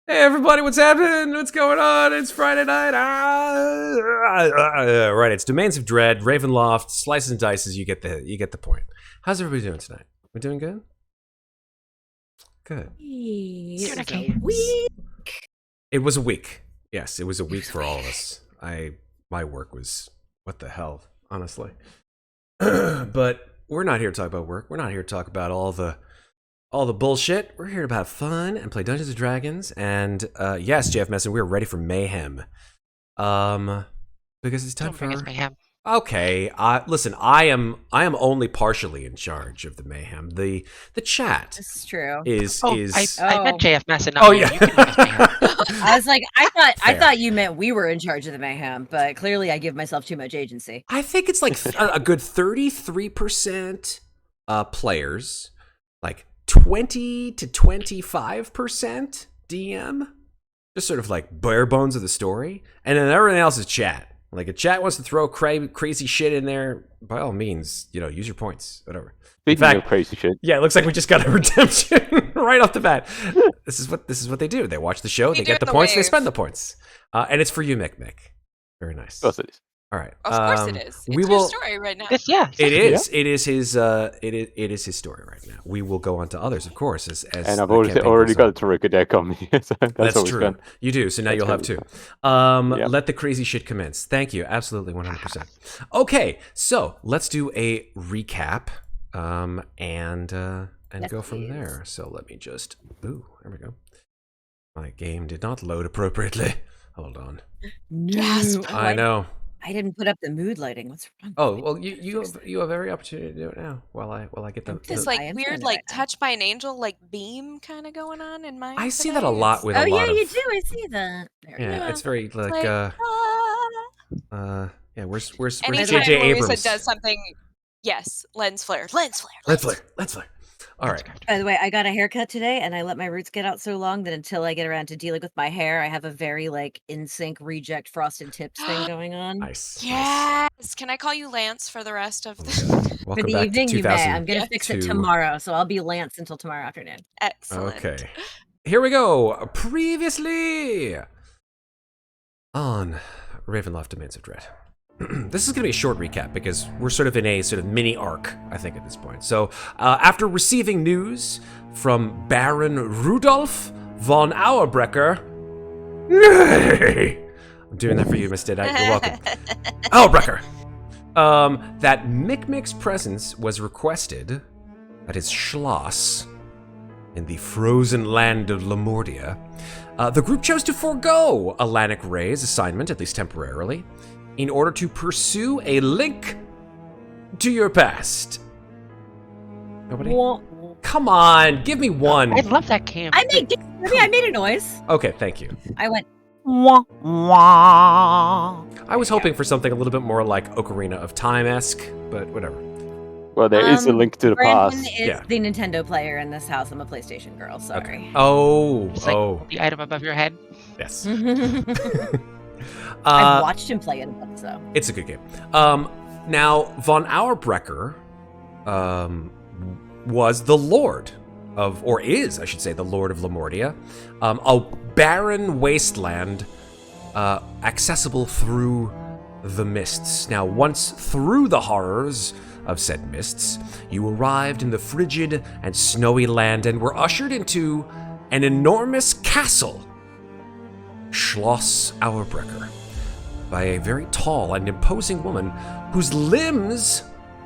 Hey everybody, what's happening? What's going on? It's Friday night. Right, it's Domains of Dread, Ravenloft, Slices and Dices. You get the point. How's everybody doing tonight? We doing good? Good. It's Okay. It was a week. Yes, it was a week for all of us. My work was what the hell, honestly. But we're not here to talk about work. We're not here to talk about all the bullshit. We're here to have fun and play Dungeons and Dragons. And yes, Jeff Messon, we're ready for mayhem. Because it's time for mayhem. Okay, listen, I am only partially in charge of the mayhem. The chat This is true. is I meant JF Messon. Oh, yeah. You can bring us mayhem. I was like, I Fair. thought you meant we were in charge of the mayhem, but clearly I give myself too much agency. I think it's like a good 33% players, like 20 to 25% DM, just sort of like bare bones of the story, and then everything else is chat. Like, if chat wants to throw crazy shit in there, by all means, use your points, whatever. Speaking of crazy shit. Yeah, it looks like we just got a redemption right off the bat. This is what they do. They watch the show, they get the points, they spend the points, and it's for you, Mikmick. Very nice. Of course it is. All right. Of course it is. It's your story right now. Yeah. It is. Yeah. It is his. It is his story right now. We will go on to others, of course. As and I've already got a terrific deck on me. So that's true. Fun. You do. So now you'll have two. Yep. Let the crazy shit commence. Thank you. Absolutely, 100%. Okay, so let's do a recap, and go from there. So let me just. Ooh, there we go. My game did not load appropriately. Hold on. Gasp. I know. I didn't put up the mood lighting. What's wrong? Oh well, you have every opportunity to do it now. While I get the This weird touch by an angel beam kind of going on in mine. I see that a lot with a lot of. Oh yeah, you do. I see that. Yeah, it's very like yeah. Where's Anytime J.J. Abrams? Louisa does something. Yes, lens flare. All right. By the way, I got a haircut today, and I let my roots get out so long that until I get around to dealing with my hair, I have a very in sync reject frosted tips thing going on. Nice. Yes. Nice. Can I call you Lance for the rest of the for the evening? You may. I'm gonna fix it tomorrow, so I'll be Lance until tomorrow afternoon. Excellent. Okay. Here we go. Previously on Ravenloft Domains of Dread. This is going to be a short recap because we're sort of in a mini arc, I think, at this point. So, after receiving news from Baron Rudolf von Auerbrecher, I'm doing that for you, Miss Deadeye. You're welcome. Auerbrecher, that Mikmick's presence was requested at his Schloss in the frozen land of Lamordia. The group chose to forego Alanic Ray's assignment, at least temporarily, in order to pursue a link to your past. Nobody? Come on, give me one. I love that camp. I made a noise. Okay, thank you. I went. I was hoping for something a little bit more like Ocarina of Time-esque, but whatever. Well, there is a link to the Brandon past. is the Nintendo player in this house. I'm a PlayStation girl. Sorry. Okay. Oh, It's like the item above your head. Yes. I've watched him play it a bunch, so. It's a good game. Now, von Auerbrecher was the Lord of, or is, I should say, the Lord of Lamordia, a barren wasteland accessible through the mists. Now, once through the horrors of said mists, you arrived in the frigid and snowy land and were ushered into an enormous castle, Schloss Auerbrecher, by a very tall and imposing woman whose limbs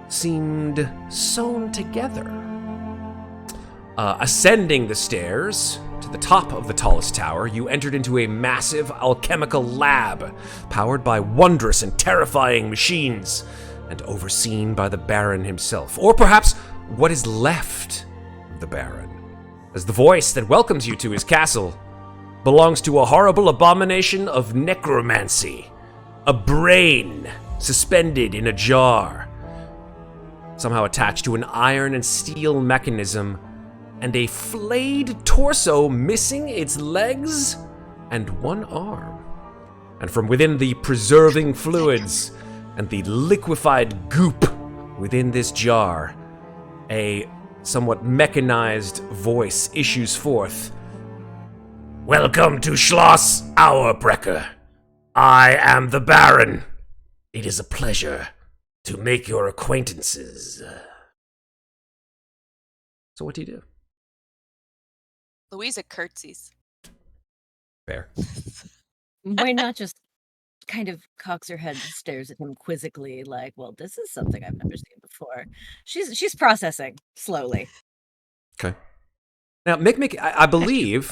seemed sewn together. Ascending the stairs to the top of the tallest tower, you entered into a massive alchemical lab powered by wondrous and terrifying machines and overseen by the Baron himself, or perhaps what is left of the Baron, as the voice that welcomes you to his castle belongs to a horrible abomination of necromancy, a brain suspended in a jar, somehow attached to an iron and steel mechanism, and a flayed torso missing its legs and one arm. And from within the preserving fluids and the liquefied goop within this jar, a somewhat mechanized voice issues forth. Welcome to Schloss Auerbrecher. I am the Baron. It is a pleasure to make your acquaintances. So what do you do? Louisa curtsies. Fair. Why not just kind of cocks her head and stares at him quizzically, like, well, this is something I've never seen before. She's processing slowly. Okay. Now, Mikmick, I believe,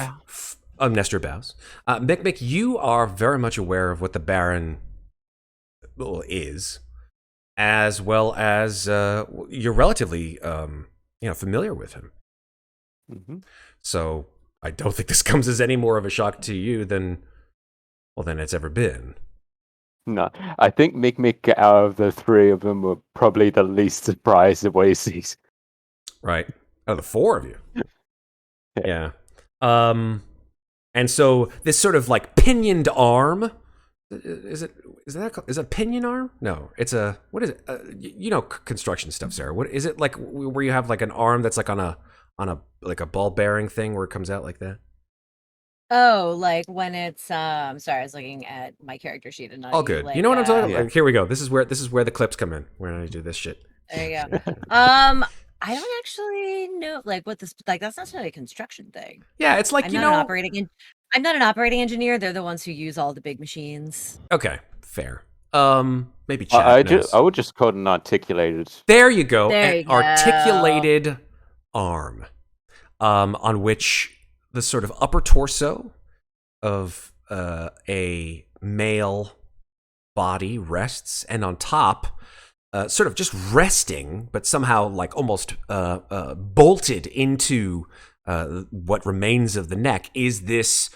Amnestria bows. Mikmick, you are very much aware of what the Baron is, as well as you're relatively, familiar with him. Mm-hmm. So I don't think this comes as any more of a shock to you than it's ever been. No, I think Mikmick out of the three of them were probably the least surprised at what he sees. Right. Oh, the four of you. Yeah. And so this sort of like pinioned arm, is it a pinion arm? No, it's a, what is it? Construction stuff, Sarah. What is it, like where you have like an arm that's like on a like a ball bearing thing where it comes out like that? Oh, like when it's sorry, I was looking at my character sheet and not All you, good. like, You know what I'm talking about? Yeah. Like, here we go. This is where the clips come in. Where I do this shit. There you go. I don't actually know like what this, like, that's not necessarily a construction thing. Yeah, it's like, I'm not an operating engineer. They're the ones who use all the big machines. Okay, fair. Maybe chat knows. I would just call it an articulated. There you go. There An you go. articulated arm, on which the sort of upper torso of a male body rests, and on top, sort of just resting, but somehow like almost bolted into what remains of the neck, is this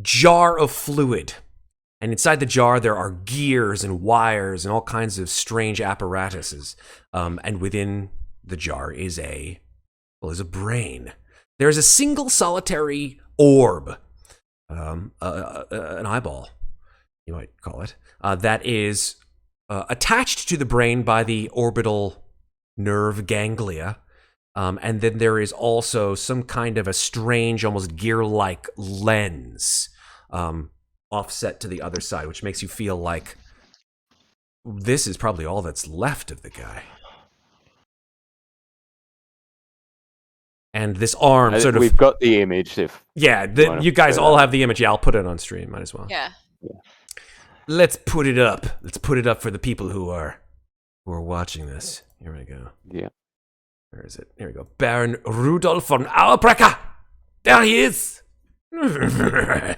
jar of fluid. And inside the jar, there are gears and wires and all kinds of strange apparatuses. And within the jar is a brain. There is a single solitary orb, an eyeball, you might call it, that is attached to the brain by the orbital nerve ganglia. And then there is also some kind of a strange, almost gear-like lens offset to the other side, which makes you feel like this is probably all that's left of the guy. And this arm sort of... We've got the image. You guys all have the image. Yeah, I'll put it on stream. Might as well. Yeah. Let's put it up. Let's put it up for the people who are watching this. Here we go. Yeah. Where is it? Here we go. Baron Rudolf von Auerbrecher. There he is. Why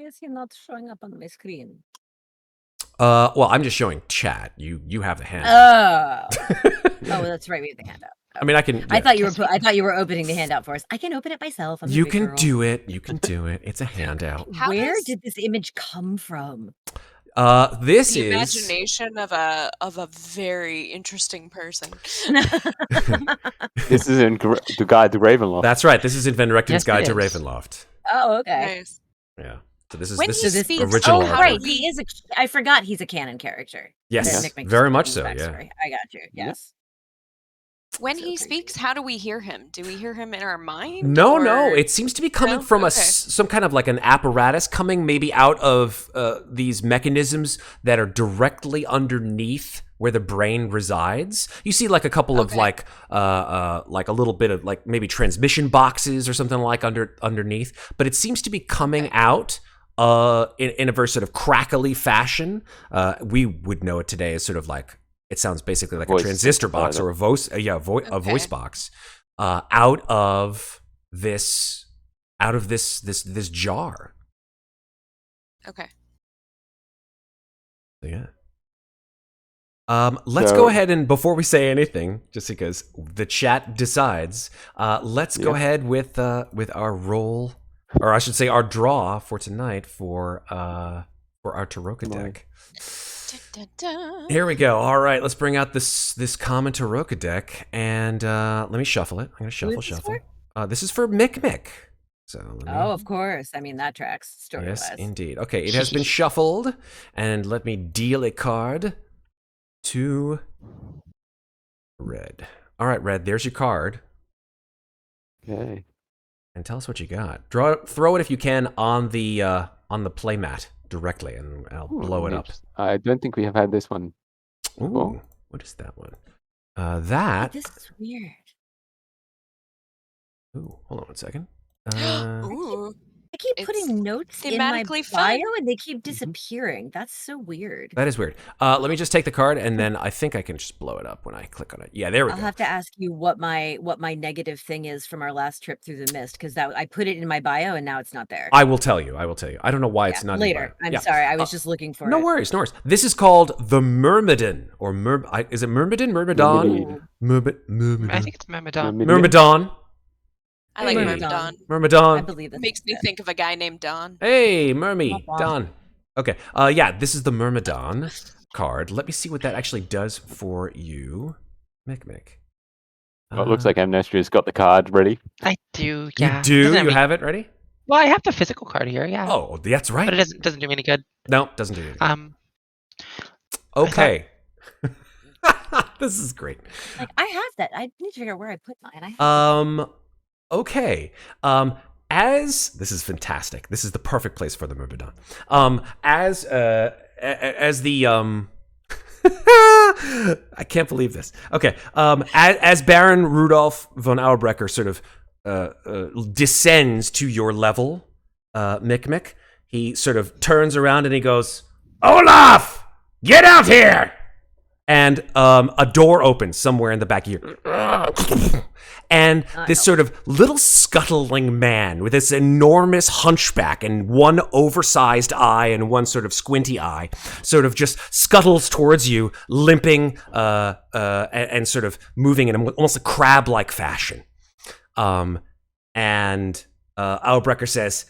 is he not showing up on my screen? Well, I'm just showing chat. You have the handout. Oh, that's right. We have the handout. I mean, I can. Yeah. I thought you were opening the handout for us. I can open it myself. I'm a You big can girl. do it. You can do it. It's a handout. Where did this image come from? This the is imagination of a very interesting person. This is in the Guide to Ravenloft. That's right. This is in Van Rechten's Yes, Guide it to is. Ravenloft. Oh, okay. Nice. Yeah. So this is When this he is speaks, original. how right. do we- He is I forgot he's a canon character. Yes, That Mikmick very just much told so. me the Yeah. backstory. I got you. Yes. When So he creepy. speaks, how do we hear him? Do we hear him in our mind? No, or- no. It seems to be coming No? from Okay. some kind of like an apparatus coming maybe out of these mechanisms that are directly underneath where the brain resides. You see like a couple of Okay. like a little bit of like maybe transmission boxes or something like underneath, but it seems to be coming out in a very sort of crackly fashion. We would know it today as sort of like, it sounds basically like Voice a transistor box or a voice, a voice Okay. box, out of this jar. Okay. Yeah. Let's So- go ahead and before we say anything, just because the chat decides, let's go Yeah. ahead with our roll, or I should say our draw for tonight for our Taroka deck. Dun, dun, dun. Here we go. All right, let's bring out this common Taroka deck, and let me shuffle it. I'm gonna Who is shuffle. this This is for Mikmick. So let me, Oh, of course. I mean, that tracks story-wise. yes, indeed. Okay, it has been shuffled, and let me deal a card to Red. All right, Red. There's your card, Okay. and tell us what you got. Throw it if you can on the playmat directly, and I'll blow it up. I don't think we have had this one. Ooh, what is that one? That. This is weird. Ooh, hold on one second. Ooh. I keep It's putting notes in my thematically bio, fun. and they keep disappearing. That's so weird. That is weird. Let me just take the card, and then I think I can just blow it up when I click on it. Yeah, there we I'll go. have to ask you what my negative thing is from our last trip through the mist, because I put it in my bio and now it's not there. I will tell you. I don't know why it's not later. in the bio. I'm Yeah. sorry. I was just looking for No it. worries, no worries. This is called the Myrmidon, or is it Myrmidon? Myrmidon? Myrmidon. I think it's Myrmidon. Myrmidon. I like Hey. Myrmidon. I Myrmidon. believe it. Makes me think of a guy named Don. Hey, Myrmy. Womp womp. Don. Okay. Yeah, this is the Myrmidon card. Let me see what that actually does for you. Mikmick. Well, it looks like Amnestria's got the card ready. I do, yeah. You do? Doesn't You have it ready? Well, I have the physical card here, yeah. Oh, that's right. But it doesn't do me any good. No, doesn't do anything. Okay. This is great. Like, I have that. I need to figure out where I put mine. I have Okay. As this is fantastic. This is the perfect place for the Myrmidon. As the I can't believe this. Okay. As Baron Rudolph von Auerbrecher sort of descends to your level, Mikmick, he sort of turns around and he goes, "Olaf, get out here!" And a door opens somewhere in the back of your... And this sort of little scuttling man with this enormous hunchback and one oversized eye and one sort of squinty eye sort of just scuttles towards you, limping and sort of moving in almost a crab-like fashion. And Auerbrecher says,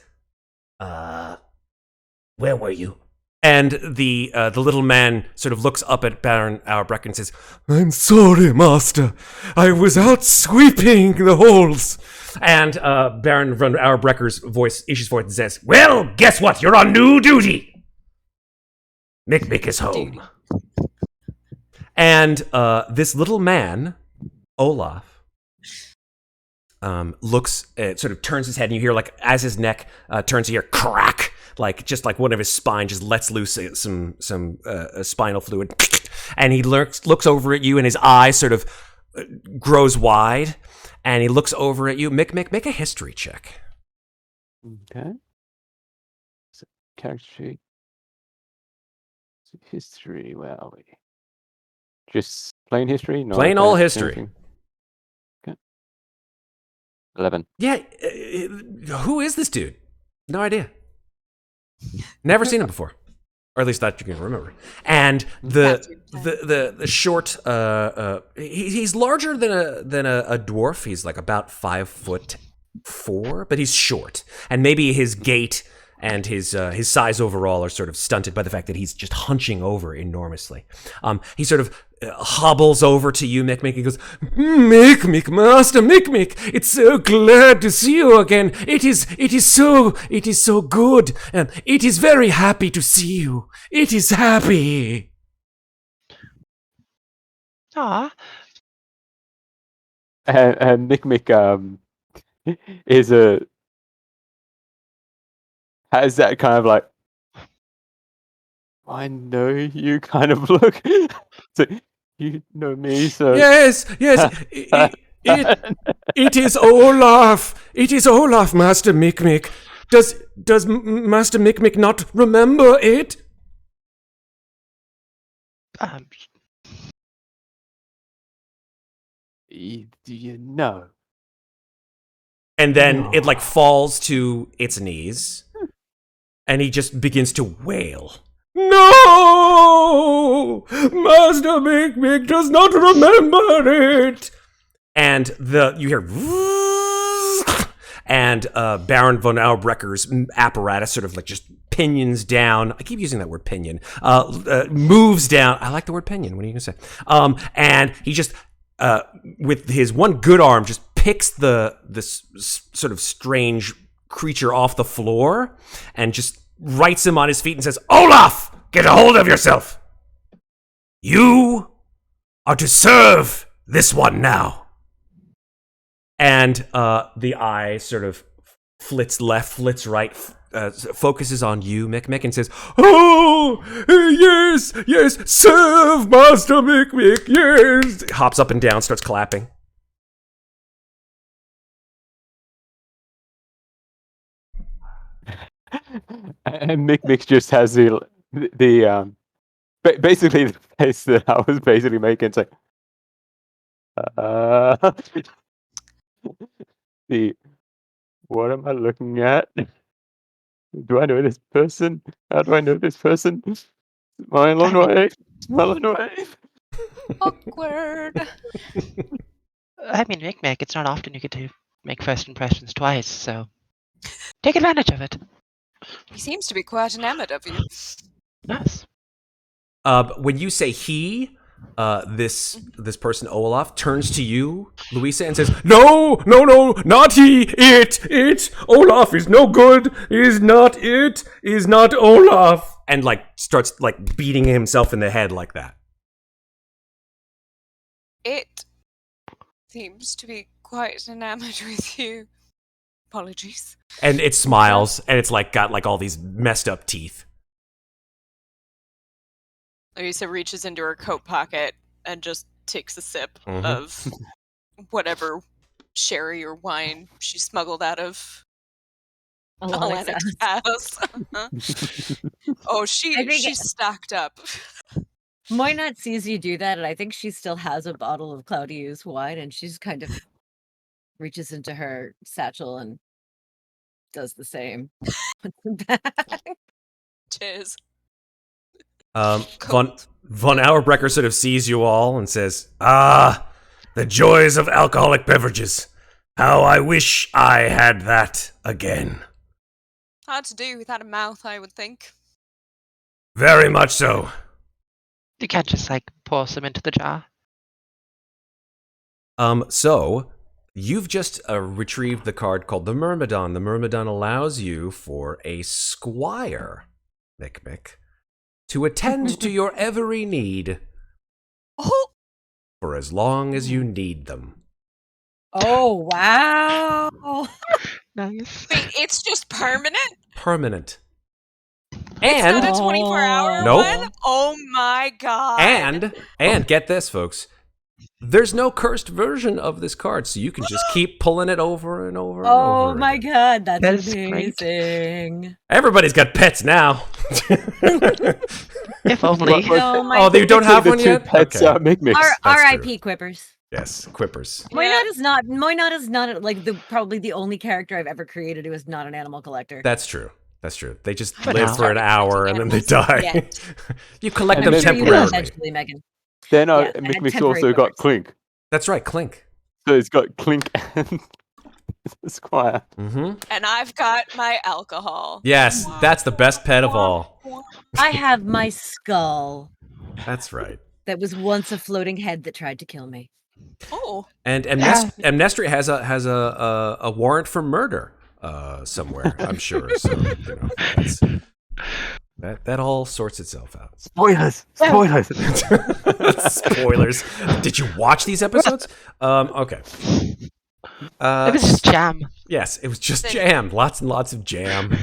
"Where were you?" And the little man sort of looks up at Baron Auerbrecher and says, "I'm sorry, master. I was out sweeping the halls." And Baron von Auerbrecher's voice issues forth and says, "Well, guess what? You're on new duty. Mikmick is home." And this little man, Olaf, looks, sort of turns his head, and you hear, like, as his neck turns, you hear crack. Just like one of his spine just lets loose some spinal fluid, and he looks over at you, and his eye sort of grows wide, and he looks over at you. Mikmick, make a history check. Okay. So, character sheet. History. Where are we? Just plain history. No Plain old history. anything? Okay. 11. Yeah, who is this dude? No idea. Never seen him before, or at least that you can remember. And the short, he's larger than a dwarf. He's like about 5'4", but he's short, and maybe his gait and his size overall are sort of stunted by the fact that he's just hunching over enormously. He sort of hobbles over to you, Mikmick, and goes, "Mikmick, Master Mikmick, it's so glad to see you again. It is so good, and it is very happy to see you. It is happy." Aw. And Mikmick has that kind of like, "I know you" kind of look. So, you know me, so Yes. It is Olaf. It is Olaf, Master Mikmick. Does Master Mikmick not remember it? Do you know? And then it like falls to its knees, and he just begins to wail. "No! Master Mikmick does not remember it!" And you hear, and Baron von Auerbrecher's apparatus sort of like just pinions down. I keep using that word pinion. Moves down. I like the word pinion. What are you gonna say? And he just, with his one good arm, just picks this sort of strange creature off the floor and just rights him on his feet and says, "Olaf, get a hold of yourself. You are to serve this one now." And the eye sort of flits left, flits right, focuses on you, Mikmick, and says, "Oh, yes, yes, serve Master Mikmick, yes." Hops up and down, starts clapping. And Mikmick just has basically the face that I was basically making. It's like, what am I looking at? Do I know this person? How do I know this person? Smile on way. Smile on way. Awkward. I mean, Mikmick, it's not often you get to make first impressions twice, so take advantage of it. He seems to be quite enamored of you. Yes. When you say he, this person Olaf turns to you, Louisa, and says, "No, no, no, not he, it. Olaf is no good. Is not it. Is not Olaf." And like starts like beating himself in the head like that. It seems to be quite enamored with you. Apologies. And it smiles, and it's like got like all these messed up teeth. Louisa reaches into her coat pocket and just takes a sip Mhm. of whatever sherry or wine she smuggled out of Alex's house. Oh, she's stocked up. Moynat sees you do that, and I think she still has a bottle of Cloudy Ooze wine, and she's kind of reaches into her satchel and does the same. Puts them back. Cheers. Von Auerbrecher sort of sees you all and says, "Ah, the joys of alcoholic beverages. How I wish I had that again." Hard to do without a mouth, I would think. Very much so. You can't just like pour some into the jar. So you've just retrieved the card called the Myrmidon. The Myrmidon allows you for a squire, Mikmick, to attend to your every need Oh, for as long as you need them. Oh, wow. Nice. wait, it's just permanent? Permanent. It's not And a 24-hour Nope. one? Oh my god. and get this, folks. There's no cursed version of this card, so you can just keep pulling it over and over and Oh over my again. god, that's That is great. amazing. Everybody's got pets now. If only. No, my Oh, you don't have the one two yet? pets Okay. are Mikmicks. That's R.I.P. Quippers. Yes, Quippers. Moynat is not like probably the only character I've ever created who is not an animal collector. That's true. That's true. They just For live now. for an hour and then they die. Yeah. You collect And them then- I'm sure you will temporarily. eventually, Megan. Then Yeah, I had Mikmick's temporary also got Quippers. Clink. That's right, Clink. So it's got Clink and the Squire. Mm-hmm. And I've got my alcohol. Yes, that's the best pet of all. I have my skull That's right. that was once a floating head that tried to kill me. Oh, And Amnestria has a warrant for murder somewhere, I'm sure. So that all sorts itself out. Spoilers! Spoilers! Spoilers. Did you watch these episodes? Okay. It was just jam. Yes, it was just jam. Lots and lots of jam.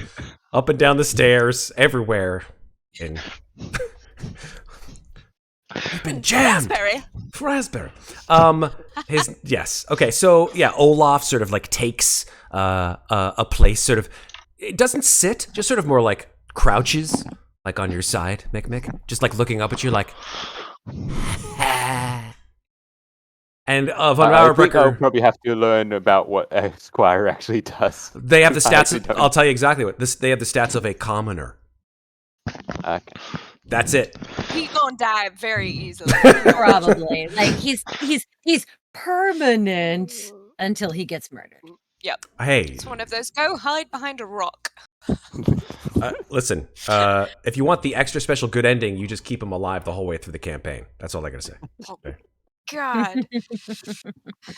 Up and down the stairs, everywhere. And you've been jammed. raspberry. Raspberry. Yes. Okay, so yeah, Olaf sort of like takes a place sort of, it doesn't sit, just sort of more like crouches like on your side, Mikmick, just like looking up at you like and Von I think I'll Auerbrecher, probably have to learn about what a Squire actually does. they have the I actually stats. don't. I'll tell you exactly what this. They have the stats of a commoner. Okay. That's it. He gonna die very easily. Probably. Like he's permanent until he gets murdered. Hey, It's one of those go hide behind a rock. listen. If you want the extra special good ending, you just keep him alive the whole way through the campaign. That's all I gotta say. God.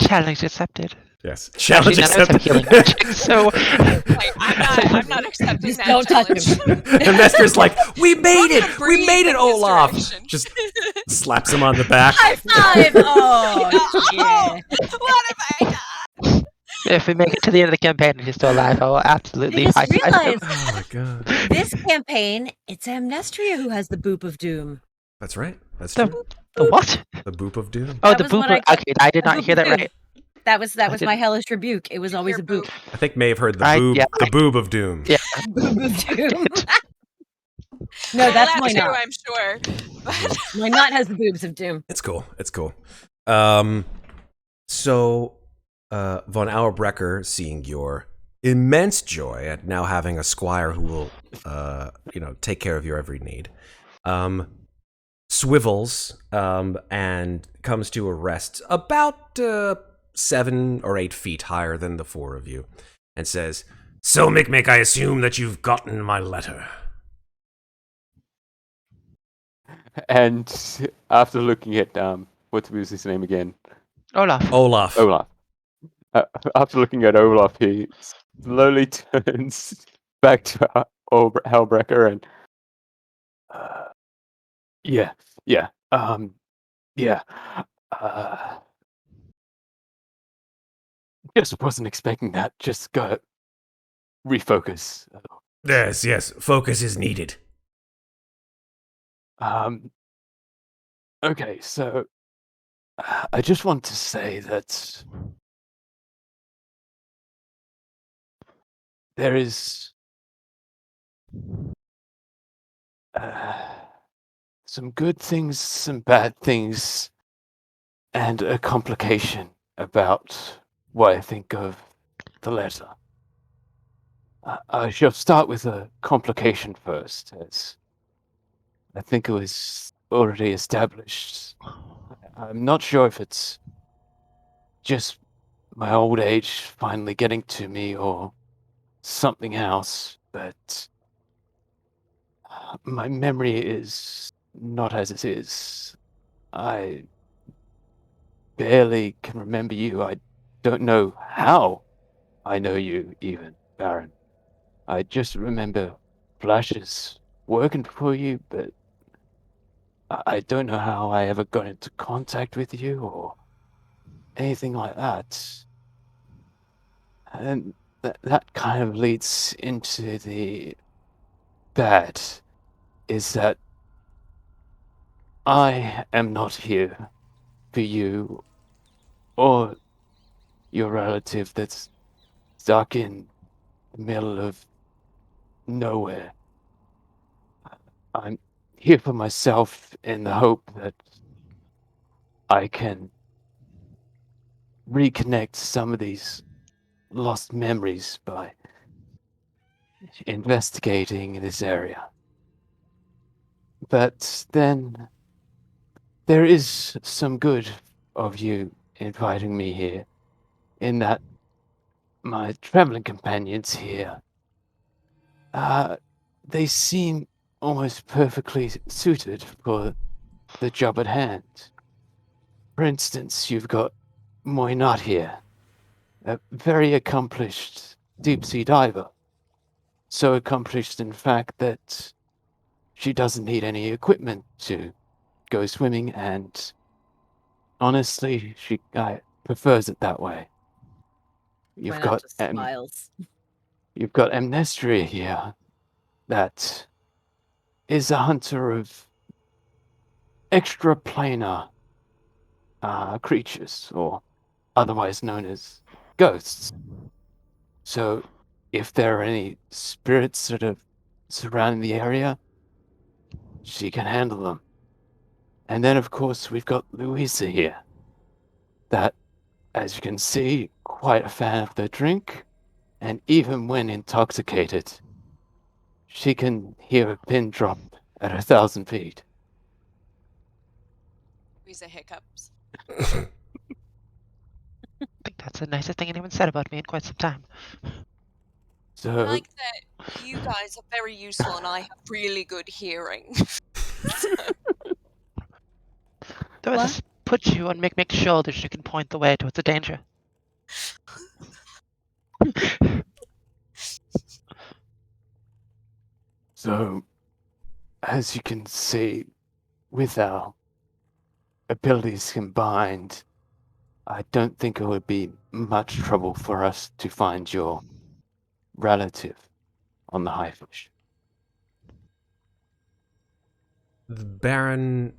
Challenge accepted. Yes. Actually, Challenge none of us have healing accepted. magic, so Like, I'm not accepting Just that don't touch challenge. And Nestor's like, we made We're gonna it! We breathe made it, in this Olaf! direction. Just slaps him on the back. High five! Oh, yeah. What have I done? If we make it to the end of the campaign and he's still alive, I will I absolutely just high five him. realized Oh my god. this campaign, it's Amnestria who has the boop of doom. That's right. That's The, true. the what? The boop of doom. Oh, That the was what boop. I got- Okay, I did The not boop hear of that doom. right. That was I my didn't- hellish rebuke. It was always a boop. I think Maeve heard the Right, boob. yeah. The boob of doom. Yeah. Boop of doom. No, Well, that's that my too, knot. I'm sure. But My knot has the boobs of doom. It's cool. It's cool. So, von Auerbrecher, seeing your immense joy at now having a squire who will, take care of your every need, swivels and comes to a rest about 7 or 8 feet higher than the four of you, and says, "So, Mikmick, I assume that you've gotten my letter." And after looking at what was his name again? Olaf. Olaf. Olaf. After looking at Olaf, he slowly turns back to Halbrecker and yeah. Just wasn't expecting that. Just gotta refocus. Yes, focus is needed. Okay, so I just want to say that there is some good things, some bad things, and a complication about what I think of the letter. I shall start with a complication first, as I think it was already established. I'm not sure if it's just my old age finally getting to me or something else, but my memory is not as it is. I barely can remember you. I don't know how I know you, even, Baron. I just remember flashes working for you, but I don't know how I ever got into contact with you or anything like that. And that kind of leads into the bad, is that I am not here for you or your relative that's stuck in the middle of nowhere. I'm here for myself in the hope that I can reconnect some of these lost memories by investigating this area. But then there is some good of you inviting me here, in that my traveling companions here, they seem almost perfectly suited for the job at hand. For instance, you've got Muadnhait here, a very accomplished deep-sea diver. So accomplished, in fact, that she doesn't need any equipment to go swimming, and honestly, she prefers it that way. Why You've not got just smiles? You've got Amnestria here, that is a hunter of extraplanar creatures, or otherwise known as ghosts. So, if there are any spirits that are surrounding the area, she can handle them. And then, of course, we've got Louisa here, that, as you can see, quite a fan of the drink, and even when intoxicated, she can hear a pin drop at 1,000 feet. Louisa hiccups. I think that's the nicest thing anyone said about me in quite some time. So, I like that you guys are very useful and I have really good hearing. There was just put you on Mikmick's shoulders, you can point the way towards the danger. So, as you can see, with our abilities combined, I don't think it would be much trouble for us to find your relative on the High Fish. The Baron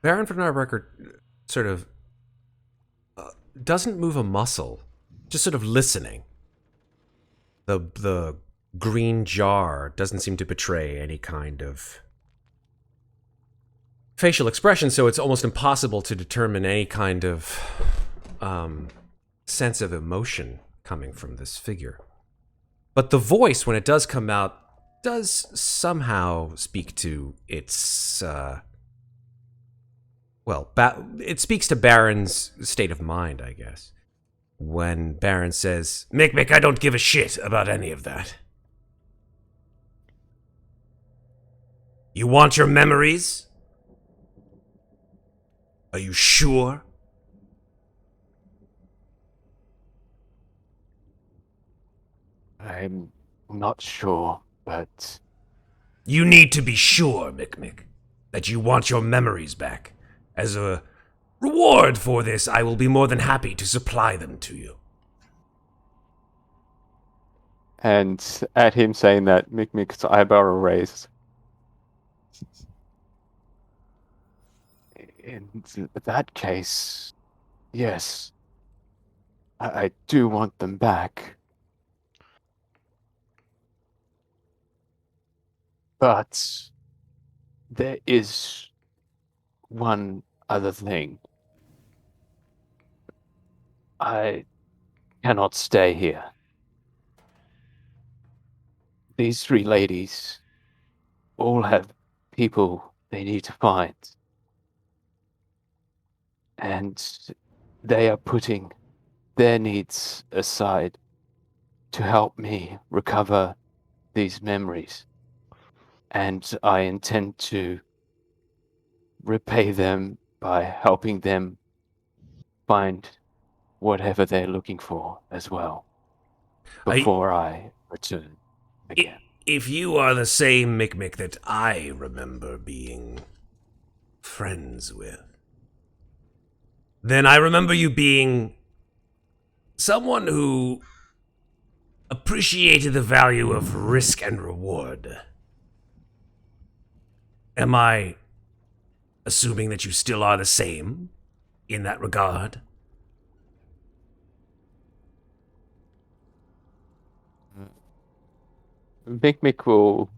from our record sort of doesn't move a muscle, just sort of listening. The green jar doesn't seem to betray any kind of facial expression, so it's almost impossible to determine any kind of sense of emotion coming from this figure. But the voice, when it does come out, does somehow speak to its, it speaks to Baron's state of mind, I guess. When Baron says, Mikmick, I don't give a shit about any of that. You want your memories? Are you sure? I'm not sure, but... You need to be sure, Mikmick, that you want your memories back. As a reward for this, I will be more than happy to supply them to you. And at him saying that, Mikmick's eyebrow raised. In that case, yes, I do want them back. But there is one other thing. I cannot stay here. These three ladies all have people they need to find. And they are putting their needs aside to help me recover these memories. And I intend to repay them by helping them find whatever they're looking for as well before I return again. If you are the same Mikmick that I remember being friends with, then I remember you being someone who appreciated the value of risk and reward. Am I assuming that you still are the same in that regard? Mikmick will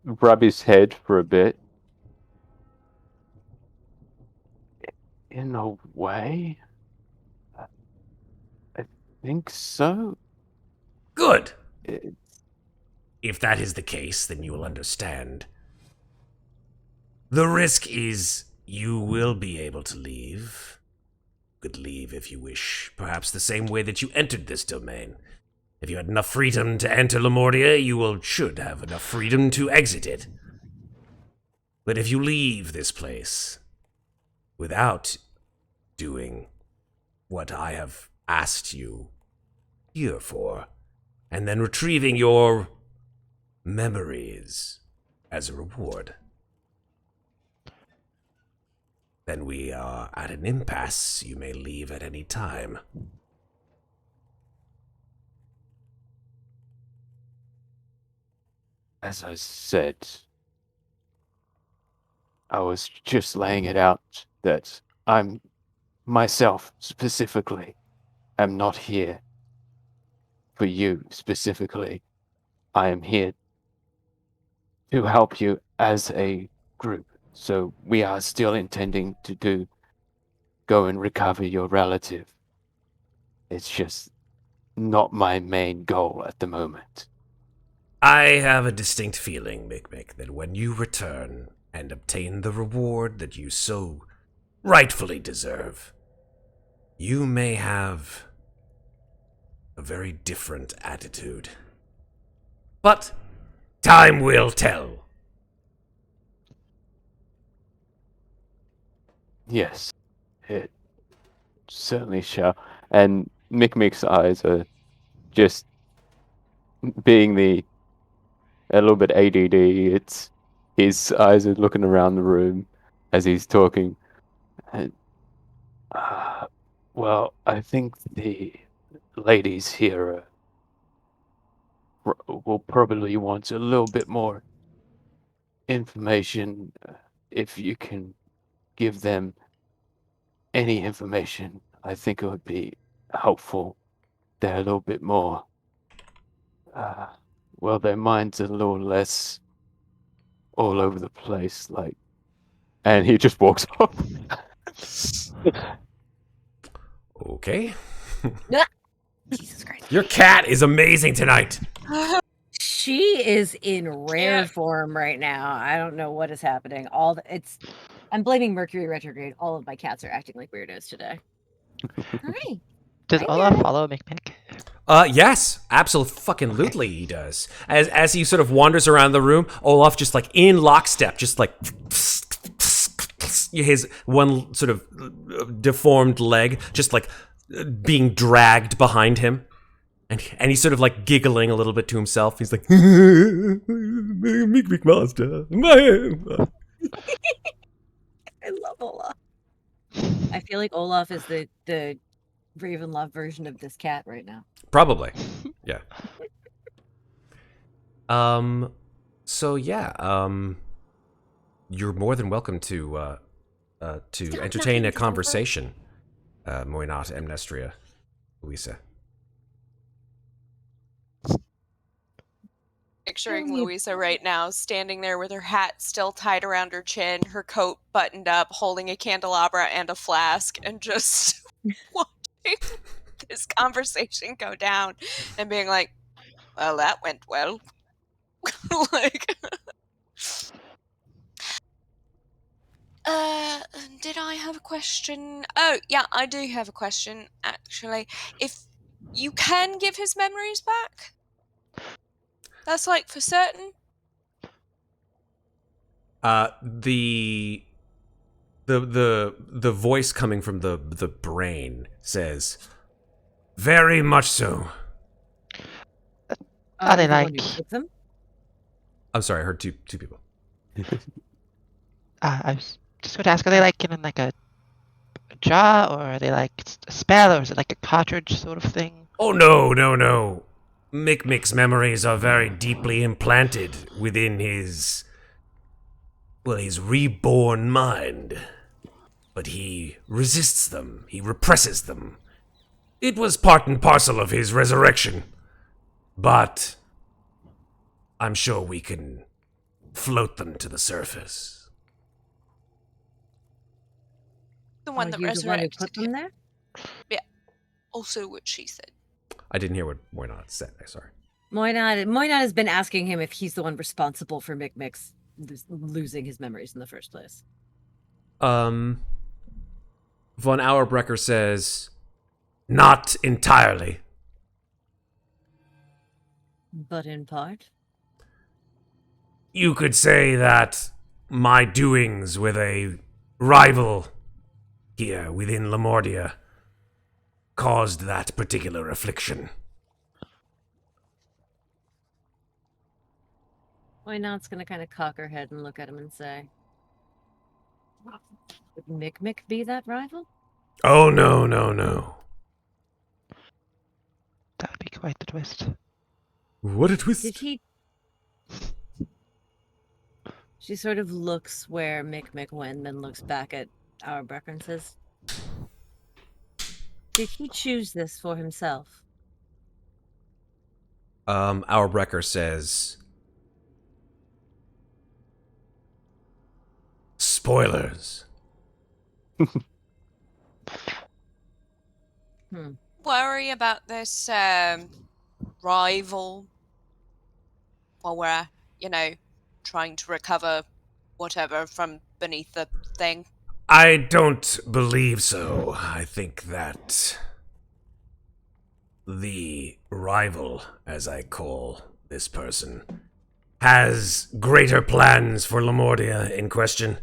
rub his head for a bit. In a way, I think so. Good. It, If that is the case, then you will understand. The risk is you will be able to leave. You could leave if you wish, perhaps the same way that you entered this domain. If you had enough freedom to enter Lamordia, you should have enough freedom to exit it. But if you leave this place without doing what I have asked you here for, and then retrieving your memories as a reward, then we are at an impasse. You may leave at any time. as I said, I was just laying it out that I'm myself specifically am not here for you specifically. I am here to help you as a group. So we are still intending to go and recover your relative. It's just not my main goal at the moment. I have a distinct feeling, Mikmick, that when you return and obtain the reward that you so rightfully deserve, you may have a very different attitude. But time will tell. Yes, it certainly shall. And Mikmick's eyes are just being a little bit ADD. It's his eyes are looking around the room as he's talking. And, well, I think the ladies here will probably want a little bit more information. If you can give them any information, I think it would be helpful. They're a little bit more, well, their minds are a little less all over the place, like, and he just walks off. Okay. Jesus Christ. Your cat is amazing tonight. She is in rare form right now. I don't know what is happening. I'm blaming Mercury retrograde. All of my cats are acting like weirdos today. Hi. Does Hi, Olaf Mary. follow Mikmick? Yes, absolutely he does. As he sort of wanders around the room, Olaf just like in lockstep, just like his one sort of deformed leg just like being dragged behind him. And he's sort of like giggling a little bit to himself. He's like, Mikmick master. I love Olaf. I feel like Olaf is the Ravenloft version of this cat right now. Probably. Yeah. So yeah, you're more than welcome to entertain a conversation, Moynat, Amnestria, Louisa. Picturing Louisa right now, standing there with her hat still tied around her chin, her coat buttoned up, holding a candelabra and a flask, and just watching this conversation go down and being like, well, that went well. Like, did I have a question? Oh, yeah, I do have a question, actually. If you can give his memories back? That's like for certain? The voice coming from the brain says, very much so. Are they The one like- who took them? I'm sorry, I heard two people. I was just going to ask, are they like in like a jar, or are they like a spell, or is it like a cartridge sort of thing? Oh, no. Mikmick's memories are very deeply implanted within his reborn mind. But he resists them. He represses them. It was part and parcel of his resurrection. But I'm sure we can float them to the surface. The one that you the one who resurrected put them him. there? Also what she said. I didn't hear what Moynat said. Sorry. Moynat has been asking him if he's the one responsible for Mikmick's losing his memories in the first place. Von Auerbrecher says, not entirely. But in part? You could say that my doings with a rival here within Lamordia caused that particular affliction. Moynat's gonna kind of cock her head and look at him and say, would Mikmick be that rival? Oh, no. That would be quite the twist. What a twist. Did he... She sort of looks where Mikmick went, then looks back at Auerbrecher and says, did he choose this for himself? Auerbrecher says, spoilers. Worry about this rival while we're, trying to recover whatever from beneath the thing. I don't believe so. I think that the rival, as I call this person, has greater plans for Lamordia in question.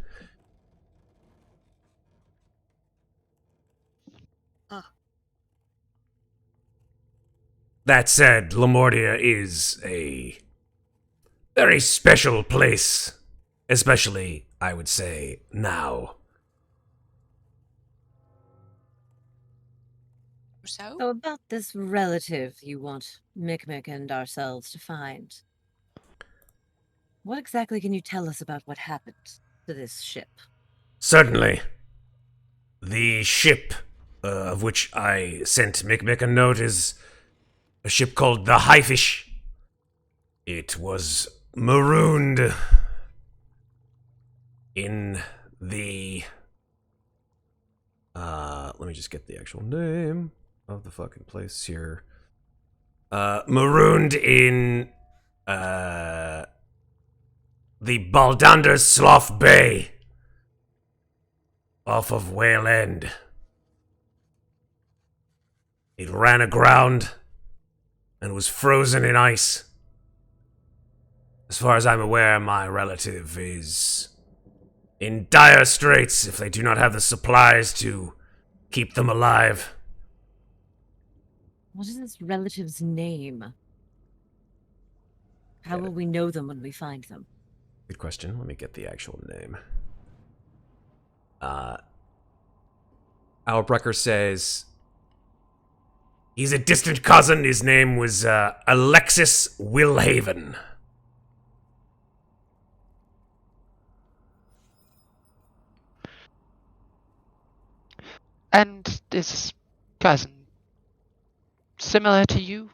That said, Lamordia is a very special place, especially, I would say, now. So? So about this relative you want Mikmick and ourselves to find. What exactly can you tell us about what happened to this ship? Certainly. The ship of which I sent Mikmick a note is a ship called the Highfish. It was marooned in the... let me just get the actual name of the fucking place here. Marooned in the Baldander Slough Bay off of Whale End. It ran aground and was frozen in ice. As far as I'm aware, my relative is in dire straits if they do not have the supplies to keep them alive. What is this relative's name? How will we know them when we find them? Good question. Let me get the actual name. Albrecker says he's a distant cousin. His name was Alexis Wilhaven. And is cousin similar to you?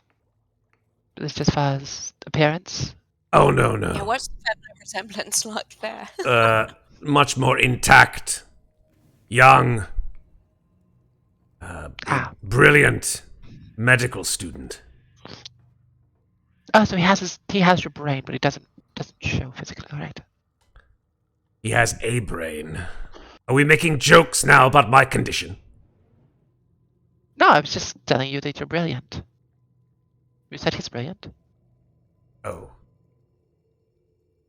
At least as far as appearance? Oh, no. Yeah, what's the family resemblance like there? Much more intact. Young. Brilliant medical student. Oh, so he has your brain, but he doesn't show physically, right? He has a brain. Are we making jokes now about my condition? No, I was just telling you that you're brilliant. You said he's brilliant. Oh.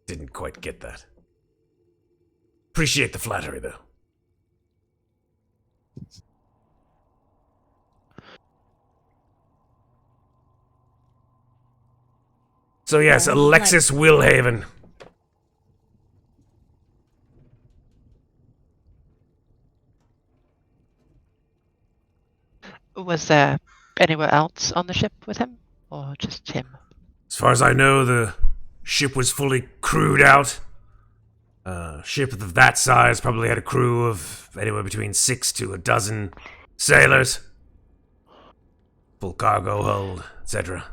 Didn't quite get that. Appreciate the flattery, though. So yes, Alexis Wilhaven. Was there anywhere else on the ship with him? Or just him? As far as I know, the ship was fully crewed out. Ship of that size probably had a crew of anywhere between 6 to a dozen sailors. Full cargo hold, etc.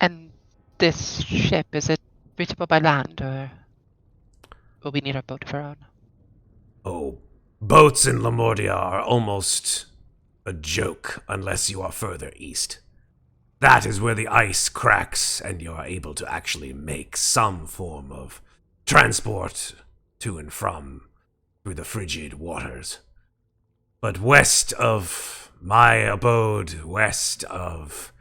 And this ship, is it reachable by land, or will we need a boat of our own? Oh, boats in Lamordia are almost a joke unless you are further east. That is where the ice cracks and you are able to actually make some form of transport to and from through the frigid waters. But west of my abode, west of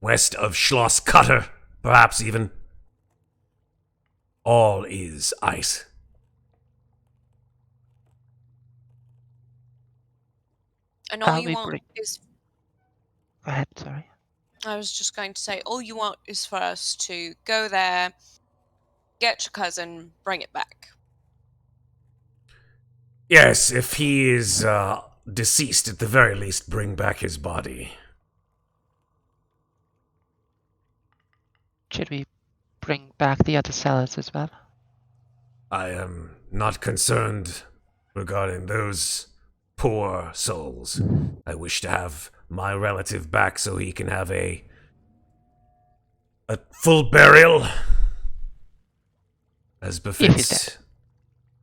Schloss Cutter, perhaps even, all is ice. And all I'll you be want bring- is... Go ahead, sorry. I was just going to say, all you want is for us to go there, get your cousin, bring it back. Yes, if he is deceased, at the very least, bring back his body. Should we bring back the other sellers as well? I am not concerned regarding those poor souls. I wish to have my relative back so he can have a full burial, as befits.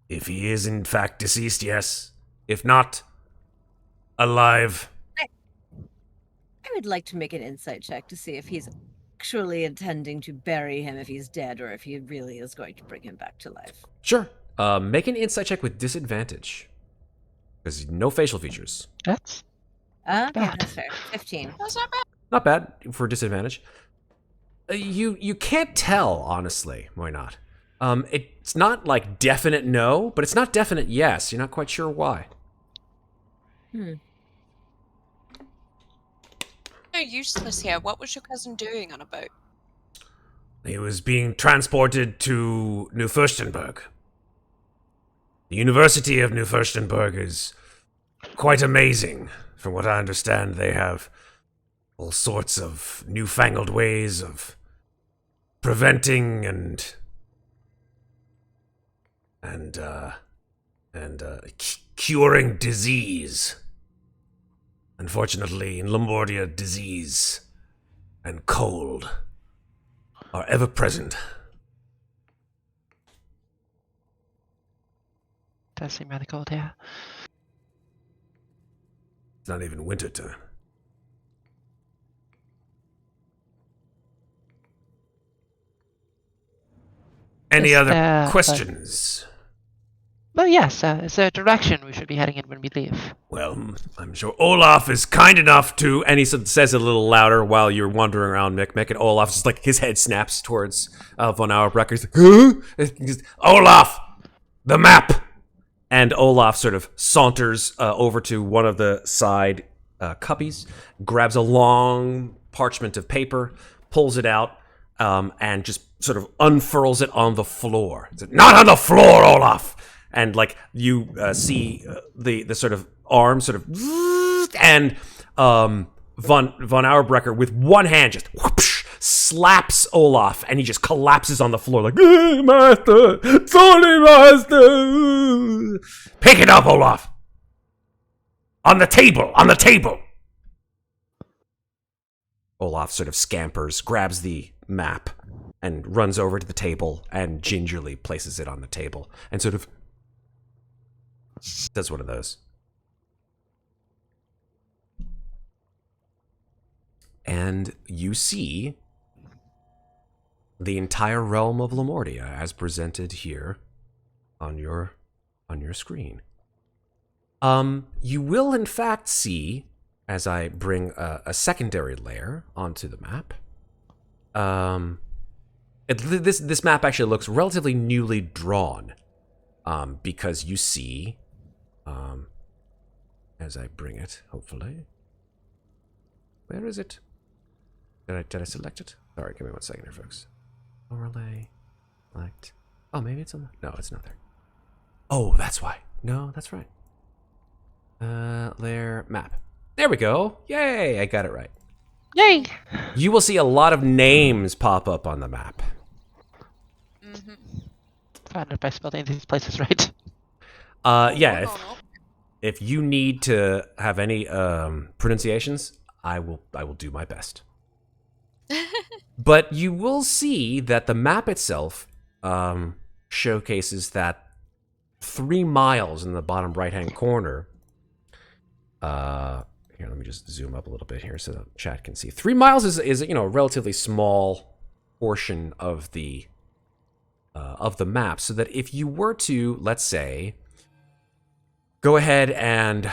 If he is in fact deceased, yes. If not, alive. I would like to make an insight check to see if he's actually intending to bury him if he's dead, or if he really is going to bring him back to life. Sure. Make an insight check with disadvantage. Because no facial features. That's Okay, bad. that's fair. 15. That's not bad. Not bad for disadvantage. You can't tell, honestly. Why not? It's not like definite no, but it's not definite yes. You're not quite sure why. You're useless here. What was your cousin doing on a boat? He was being transported to New Fürstenberg. The University of New Fürstenberg is quite amazing. From what I understand, they have all sorts of newfangled ways of preventing and curing disease. Unfortunately, in Lombardia, disease and cold are ever present. Does seem rather cold here. It's not even winter time. Any Is other there, questions? Well, yes. Is there a direction we should be heading in when we leave? Well, I'm sure Olaf is kind enough to, and he says it a little louder while you're wandering around Mikmick, and Olaf's just like, his head snaps towards von Auerbrecher. He's like, huh? He's, Olaf! The map! And Olaf sort of saunters over to one of the side cubbies, grabs a long parchment of paper, pulls it out, and just sort of unfurls it on the floor. It's like, not on the floor, Olaf! And like you see the sort of arm sort of, and von Auerbrecher with one hand just whoosh, slaps Olaf, and he just collapses on the floor like, Master, sorry, Master. Pick it up, Olaf. On the table, on the table. Olaf sort of scampers, grabs the map, and runs over to the table and gingerly places it on the table, and sort of does one of those. And you see the entire realm of Lamordia as presented here on your screen. You will in fact see, as I bring a secondary layer onto the map, this map actually looks relatively newly drawn, because you see, as I bring it, hopefully. Where is it? Did I select it? Sorry, give me 1 second here, folks. Overlay, select. Oh, maybe it's on the... No, it's not there. Oh, that's why. No, that's right. Layer, map. There we go. Yay, I got it right. Yay! You will see a lot of names pop up on the map. Mm-hmm. Find if I spelled any of these places right. Yeah, if you need to have any pronunciations, I will do my best. But you will see that the map itself showcases that 3 miles in the bottom right-hand corner. Here, let me just zoom up a little bit here so the chat can see. 3 miles is a relatively small portion of the map, so that if you were to, let's say, go ahead and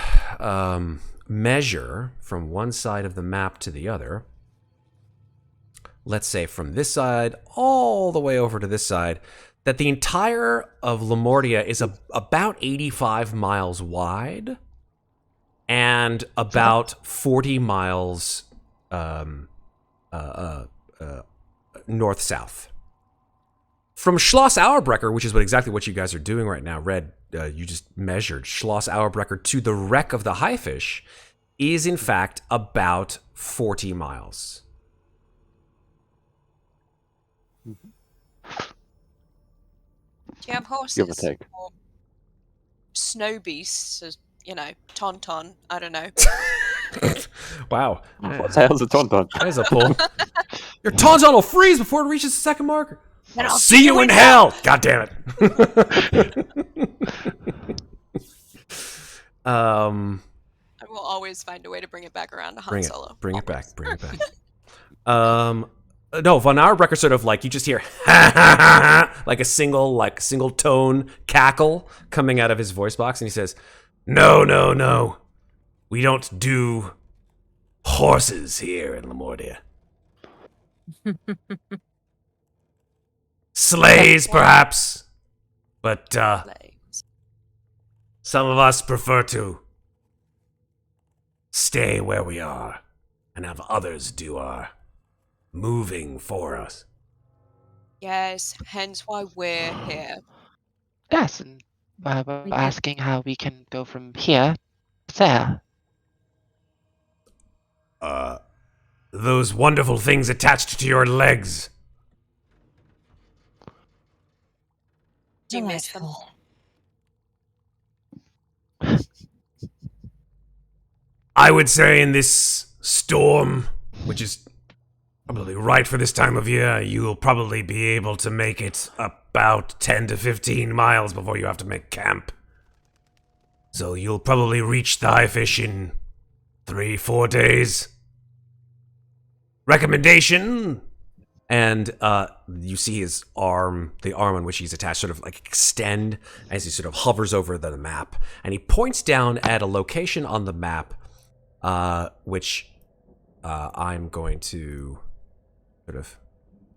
measure from one side of the map to the other. Let's say from this side all the way over to this side, that the entire of Lamordia is about 85 miles wide and about 40 miles north-south. From Schloss Auerbrecher, which is exactly what you guys are doing right now, Red, you just measured Schloss Auerbrecher to the wreck of the Highfish, is in fact about 40 miles. Do you have horses? Give or take. Or snow beasts, as, Tauntaun, I don't know. Wow. What the hell's a tauntaun? There's a pull. Your Tauntaun will freeze before it reaches the second marker. Then I'll see you in hell! God damn it. I will always find a way to bring it back around to Han Solo. Bring it back. No, von Auerbrecher sort of like, you just hear like a single tone cackle coming out of his voice box, and he says, No. We don't do horses here in Lamordia. Sleighs, perhaps, but some of us prefer to stay where we are and have others do our moving for us. Yes, hence why we're here. Yes, and we're We can- asking how we can go from here to there. Those wonderful things attached to your legs. Do you miss them? Delightful. I would say in this storm, which is probably right for this time of year, you'll probably be able to make it about 10 to 15 miles before you have to make camp. So you'll probably reach the high fish in 3-4 days. Recommendation. And you see his arm, the arm on which he's attached, sort of like extend as he sort of hovers over the map. And he points down at a location on the map, which I'm going to sort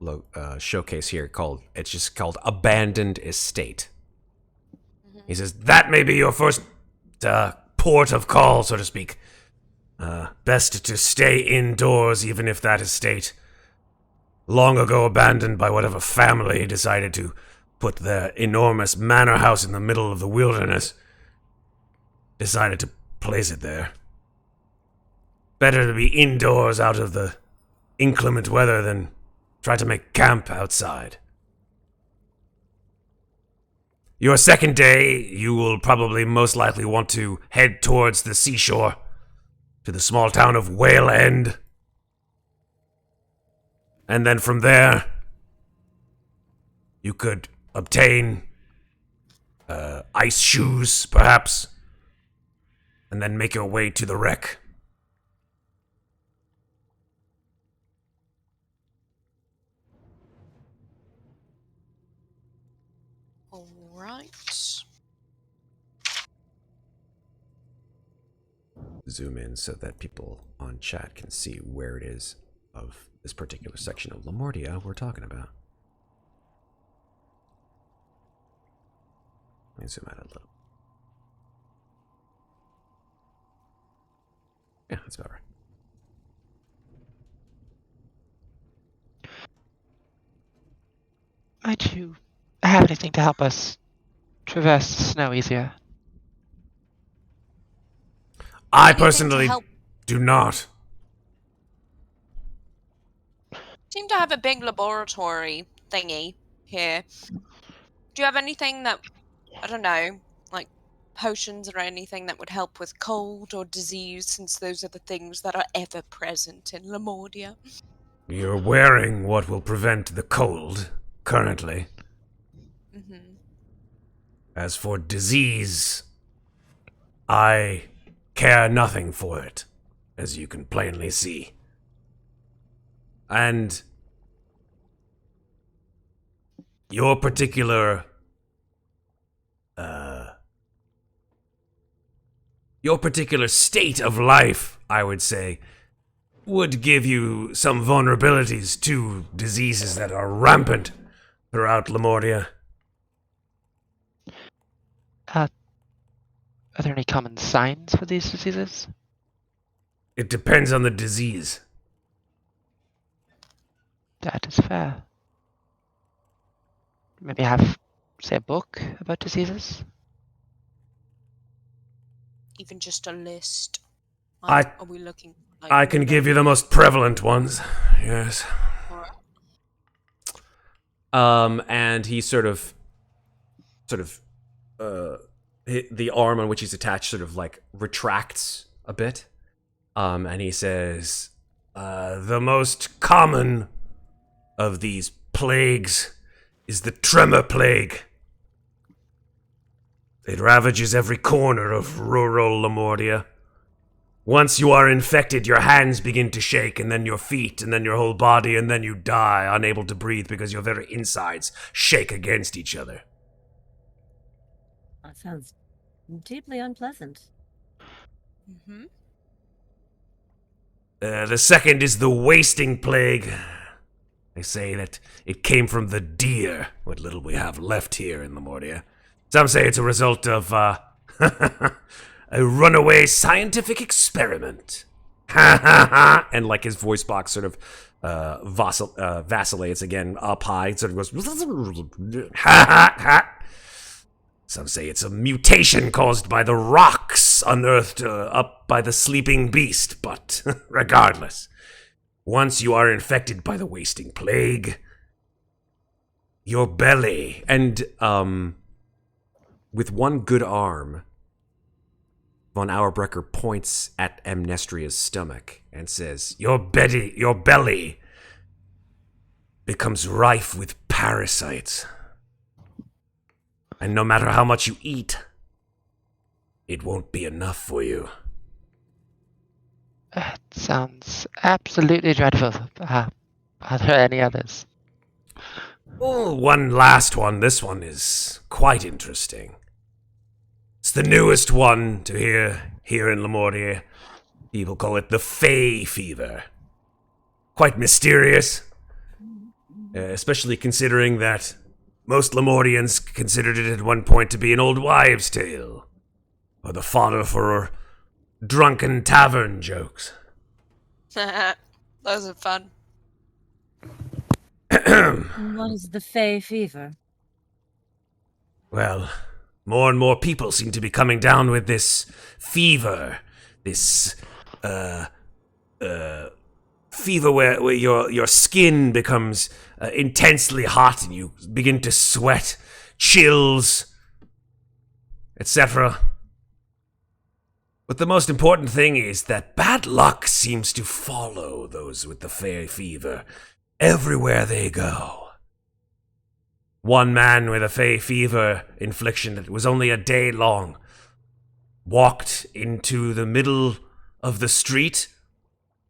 of showcase here. It's just called Abandoned Estate. He says, that may be your first port of call, so to speak. Best to stay indoors, even if that estate, long ago abandoned by whatever family decided to put their enormous manor house in the middle of the wilderness, decided to place it there. Better to be indoors out of the inclement weather than try to make camp outside. Your second day, you will probably most likely want to head towards the seashore, to the small town of Whale End. And then from there, you could obtain ice shoes, perhaps, and then make your way to the wreck. Alright. Zoom in so that people on chat can see where it is of this particular section of Lamortia we're talking about. Let me zoom out a little. Yeah, that's about right. Might you have anything to help us traverse the snow easier? I Anything to personally help? do not. Seem to have a big laboratory thingy here. Do you have anything that, I don't know, like potions or anything that would help with cold or disease, since those are the things that are ever present in Lamordia? You're wearing what will prevent the cold, currently. Mm-hmm. As for disease, I care nothing for it, as you can plainly see. And your particular state of life, I would say, would give you some vulnerabilities to diseases that are rampant throughout Lamortia. Are there any common signs for these diseases? It depends on the disease. That is fair. Maybe have, say, a book about diseases? Even just a list. I- Are we looking? Like, I can give you the most prevalent ones, yes. And he the arm on which he's attached sort of like retracts a bit. And he says, the most common of these plagues is the Tremor Plague. It ravages every corner of rural Lamortia. Once you are infected, your hands begin to shake, and then your feet, and then your whole body, and then you die, unable to breathe because your very insides shake against each other. That sounds deeply unpleasant. Mm-hmm. The second is the Wasting Plague. They say that it came from the deer, what little we have left here in Lamortia. Some say it's a result of, a runaway scientific experiment. Ha ha ha! And like his voice box sort of vacillates again up high. It sort of goes ha ha ha. Some say it's a mutation caused by the rocks unearthed up by the sleeping beast, but regardless, once you are infected by the wasting plague, your belly, and with one good arm, Von Auerbrecher points at Amnestria's stomach and says, Your belly becomes rife with parasites. And no matter how much you eat, it won't be enough for you. That sounds absolutely dreadful. Are there any others? Oh, one last one. This one is quite interesting. It's the newest one to here in Lemuria. People call it the Fey Fever. Quite mysterious, especially considering that most Lemurians considered it at one point to be an old wives' tale, or the fodder for drunken tavern jokes. Those are fun. What is the Fey Fever? Well, more and more people seem to be coming down with this fever. This, fever where your skin becomes intensely hot and you begin to sweat, chills, etc. But the most important thing is that bad luck seems to follow those with the Fey Fever everywhere they go. One man with a Fey Fever infliction that was only a day long walked into the middle of the street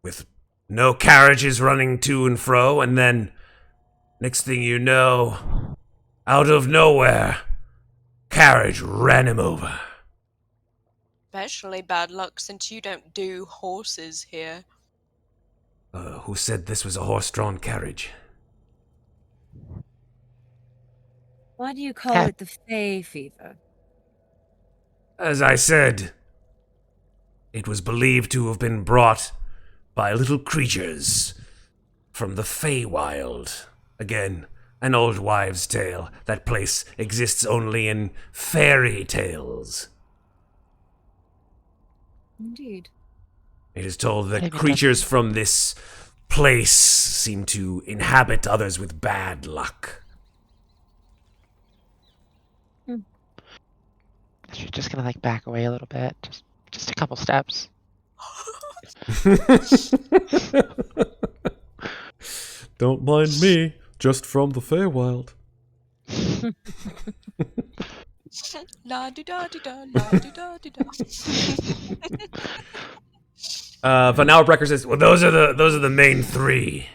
with no carriages running to and fro, and then, next thing you know, out of nowhere, carriage ran him over. Especially bad luck since you don't do horses here. Who said this was a horse-drawn carriage? Why do you call it the Fey Fever? As I said, it was believed to have been brought by little creatures from the Feywild. Again, an old wives' tale. That place exists only in fairy tales. Indeed. It is told that Maybe creatures from this place seem to inhabit others with bad luck. She's just gonna back away a little bit, just a couple steps. Don't mind me, just from the Feywild. La di da di da, la di da di da. Von Auerbrecher says, "Well, those are the main three."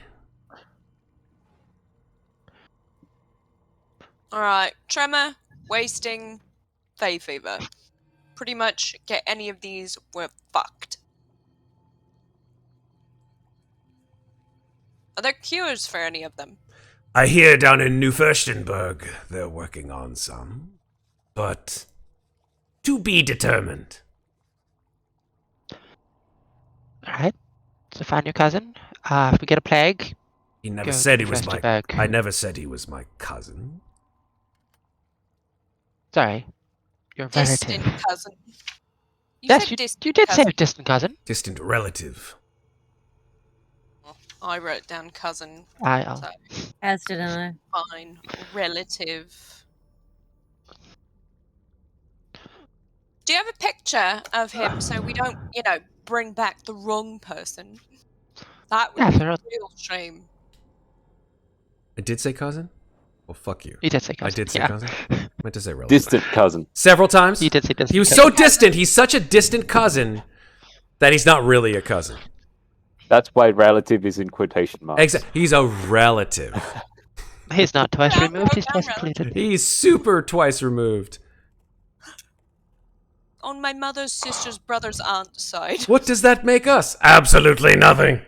All right, tremor, wasting, Fey Fever. Pretty much get any of these, we're fucked. Are there cures for any of them? I hear down in New Furstenberg they're working on some, but to be determined. Alright, so find your cousin. If we get a plague, He never go said to he was my. Furstenberg. I never said he was my cousin. Sorry, your Distant relative. cousin. Yes, said you distant did say cousin. a distant cousin. Distant relative. I wrote down cousin. I'll So As did I. fine. Relative. Do you have a picture of him so we don't, bring back the wrong person? That would Yeah, be they're a all- real shame. I did say cousin? Well, fuck you. You did say cousin. I did say yeah. cousin. I meant to say relative. Distant cousin. Several times. You did say distant. He was cousin. so distant. He's such a distant cousin that he's not really a cousin. That's why relative is in quotation marks. Exactly. He's a relative. He's not twice Yeah, removed. He's down twice relative. completed. He's super twice removed. On my mother's sister's brother's aunt's side. What does that make us? Absolutely nothing.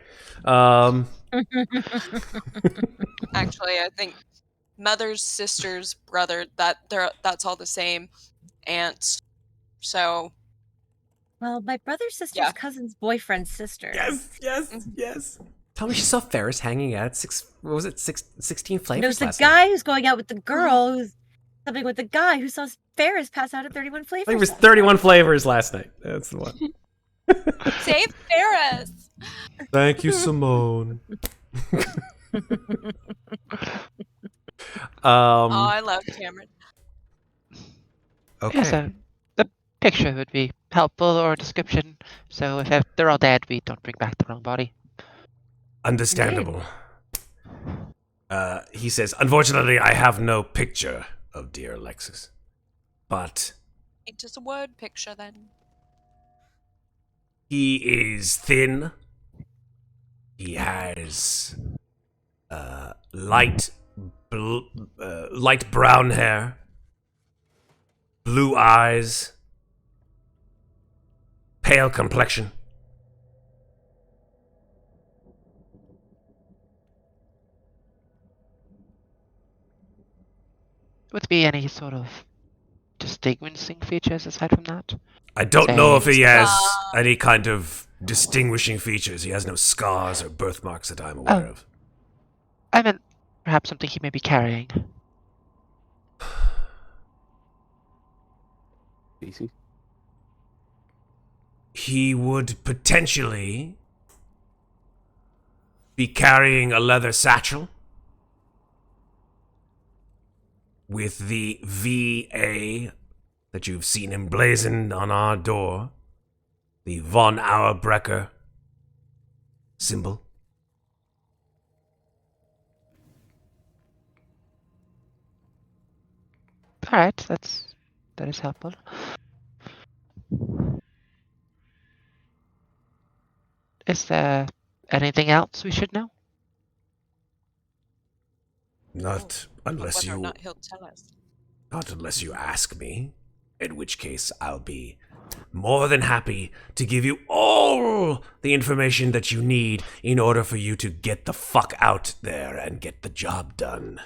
Actually, I think mother's sister's brother, that's all the same aunts. So Well, my brother's sister's Yeah. cousin's boyfriend's sister. Yes. Tell me she saw Ferris hanging out at 16 No, flavors it's the last guy night. who's going out with the girl who's something with the guy who saw Ferris pass out at 31 I flavors. think it was 31 flavors last night. That's the one. Save Ferris. Thank you, Simone. Oh, I love Cameron. Okay. Yeah, so the picture would be helpful or a description. So if they're all dead, we don't bring back the wrong body. Understandable. He says, unfortunately, I have no picture of dear Alexis. But It is a word picture then. he is thin. He has light brown hair, blue eyes, pale complexion. Would there be any sort of distinguishing features aside from that? I don't know if he has Scars. any kind of distinguishing features. He has no scars or birthmarks that I'm aware of. I meant perhaps something he may be carrying. Easy. He would potentially be carrying a leather satchel with the VA that you've seen emblazoned on our door, the von Auerbrecher symbol. All right, that is helpful. Is there anything else we should know? Not unless Whether or you not he'll tell us. Not unless you ask me, in which case I'll be more than happy to give you all the information that you need in order for you to get the fuck out there and get the job done.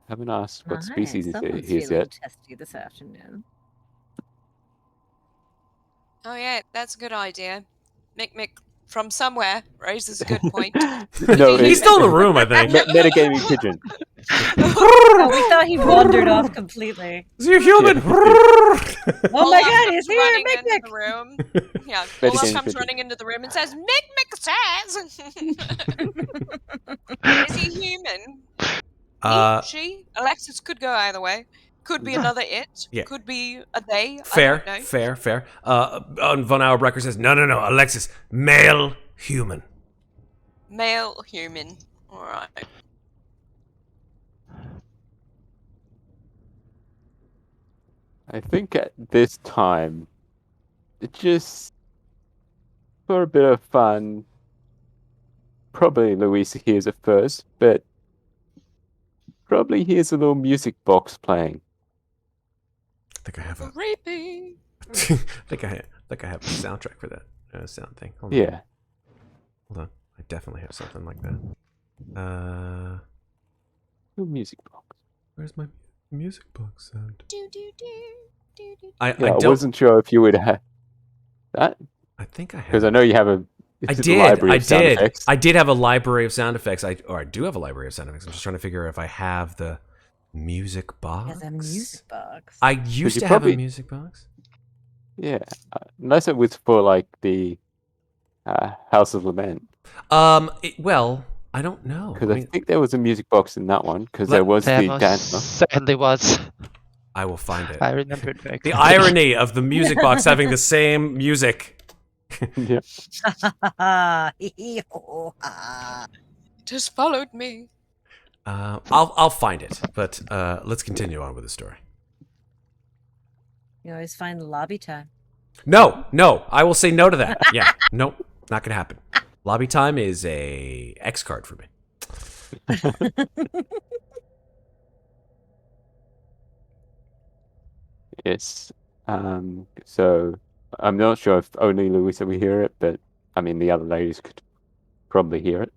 Haven't asked what Alright, species someone's he is feeling yet. testy this afternoon. Oh yeah, that's a good idea. Mikmick from somewhere raises a good point. No, He's still in the room, I think. Metagaming pigeon. Oh, we thought he wandered off completely. Is he human? Oh my Olaf god, comes he's here, running into Mikmick! the room. Yeah, Betty Olaf Jane comes Pigeon. running into the room and says, Mikmick says! Is he human? He? She? Alexis could go either way. Could be another it. Yeah. Could be a they. fair, I don't know. fair. Von Auerbrecher says, no, Alexis, male human. Male human. Alright. I think at this time, just for a bit of fun, probably Louisa hears it first, but probably hears a little music box playing. I think I have a Creepy. I think I have a soundtrack for that sound thing. Hold on. Yeah. Hold on. I definitely have something like that. Little music box. Where's my music box sound? Do, do, do, do, do. I Yeah, I don't. wasn't sure if you would have that, I think I have. because I know you have a I it's a did. library I of sound did. effects. I did have a library of sound effects. I do have a library of sound effects. I'm just trying to figure out if I have the music box. He has a music box. I used you to have a probably- music box. Yeah, unless it was for like the House of Lament, Well, I don't know. because I think there was a music box in that one, because there was There the most dancer. certainly was. I will find it. I remember it very The clearly. irony of the music box having the same music. Yeah. Just followed me. I'll find it, but let's continue on with the story. You always find lobby time. No, I will say no to that. Yeah, nope, not gonna happen. Lobby time is a X card for me. Yes. So I'm not sure if only Louisa will hear it, but I mean the other ladies could probably hear it.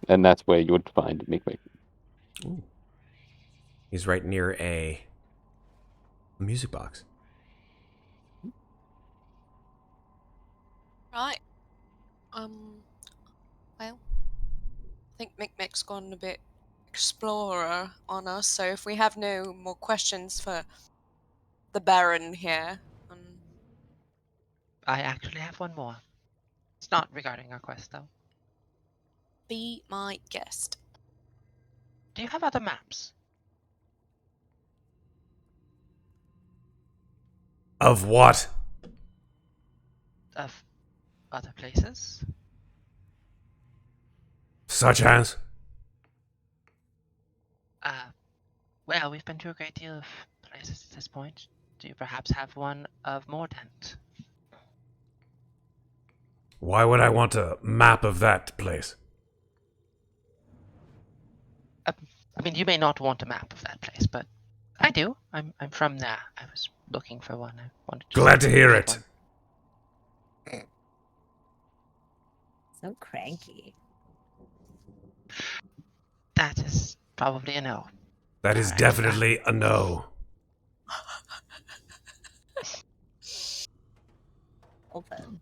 And that's where you would find Mikmick. He's right near a A music box. Right. Well, I think Mikmick's gone a bit explorer on us, so if we have no more questions for the Baron here, I actually have one more. It's not regarding our quest, though. be my guest. Do you have other maps? Of what? Of other places? Such as? Well, we've been to a great deal of places at this point. Do you perhaps have one of Mordant? Why would I want a map of that place? I mean, you may not want a map of that place, but I do. I'm from there. I was looking for one. I wanted to Glad to hear get it. one. So cranky. That is probably a no. That is Alright. definitely a no. Open.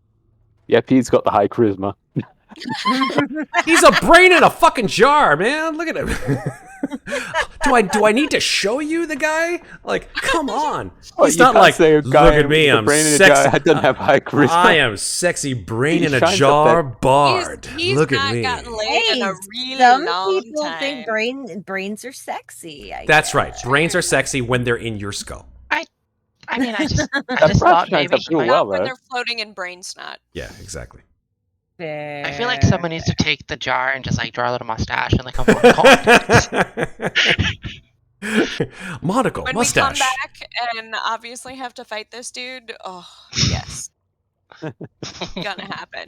Yep, he's got the high charisma. He's a brain in a fucking jar, man. Look at him. Do I need to show you the guy? Like, come on. Oh, He's you not can't like, say a guy look at me, with a I'm brain in a sexy. jar doesn't have high charisma. I am sexy brain He in a shines up jar that- bard. He's Look not at me. gotten laid in a Hey, really some long people time. think brains are sexy. I That's guess. right. Brains are sexy when they're in your skull. I mean, I just That thought shines maybe up he real might. well, Not when though. they're floating in brain snot. Yeah, exactly. I feel like someone needs to take the jar and just like draw a little mustache and like a monocle. Monocle, When mustache. we come back and obviously have to fight this dude, oh, yes. Gonna happen.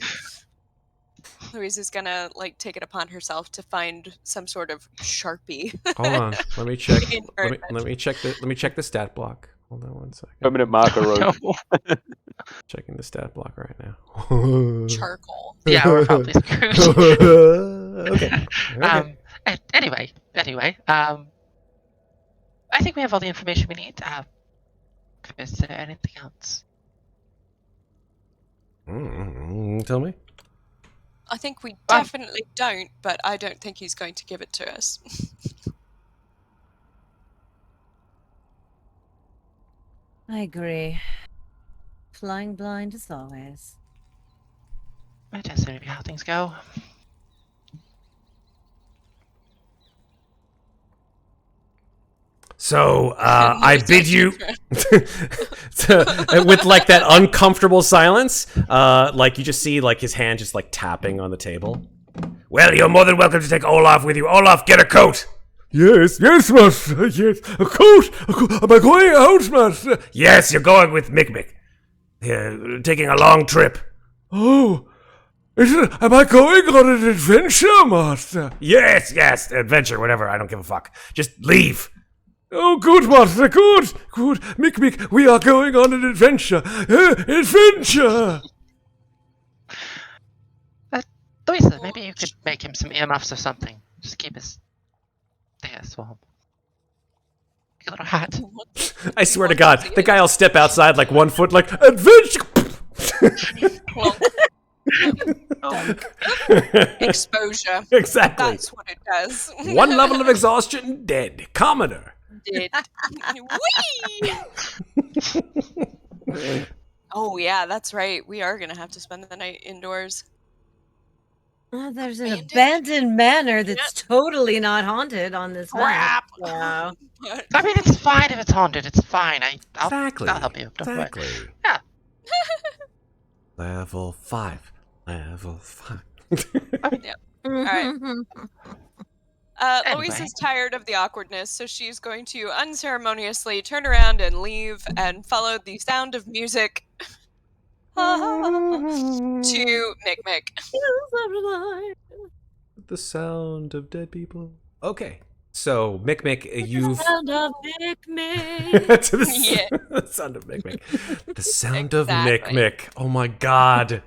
Louisa's gonna like take it upon herself to find some sort of Sharpie. Hold on. Let me check. In Let me, person. let me check the stat block. Hold on one second. Permanent marker road. No. Checking the stat block right now. Charcoal. Yeah, we're probably screwed. Okay. Anyway, I think we have all the information we need. Is there anything else? Tell me. I think we definitely don't, but I don't think he's going to give it to us. I agree. Flying blind as always. That does seem to be how things go. So, I bid you, with like that uncomfortable silence, like you just see like his hand just like tapping on the table. Well, you're more than welcome to take Olaf with you. Olaf, get a coat. Yes, master. Yes, a coat. Am I going out, master? Yes, you're going with Mikmick. Taking a long trip. Oh, am I going on an adventure, master? Yes, adventure, whatever. I don't give a fuck. Just leave. Oh, good, master, good. Mikmick, we are going on an adventure. Adventure! Louisa, maybe you could make him some earmuffs or something. Just keep his ears warm. A little hat. I swear to God, the guy will step outside like 1 foot, like, adventure! Exposure. Exactly. That's what it does. 1 level of exhaustion, dead. Commoner. Did. Whee! Oh yeah, that's right. We are gonna have to spend the night indoors. There's an Abandoned? abandoned manor that's totally not haunted on this map. Crap. So, But I mean, it's fine if it's haunted. It's fine. I'll Exactly. I'll help you. Don't worry. Exactly. Yeah. Level 5. Level 5. Alright. Anyway. Louisa's tired of the awkwardness, so she's going to unceremoniously turn around and leave and follow the sound of music to Mikmick. The sound of dead people. Okay. So, Mikmick, you've... sound of Mikmick. to the, Yeah. the sound of Mikmick. The sound of Exactly. Mikmick. Oh my God.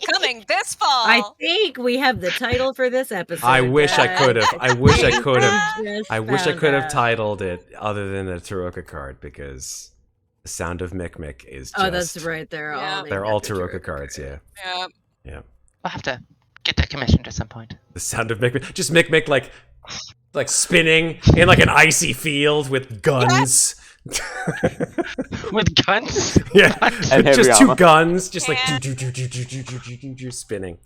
Coming this fall. I think we have the title for this episode. I wish I could have. I wish I could have. Just I wish I found could have out. titled it other than the Taroka card because the sound of Mikmick is just. Oh, that's right. They're all. They're all Taroka cards. Yeah. Yeah. Yeah. We'll have to get that commissioned at some point. The sound of Mikmick, just Mikmick like spinning in like an icy field with guns. With guns? Yeah, And heavy just two armor. guns, just like Yeah. spinning.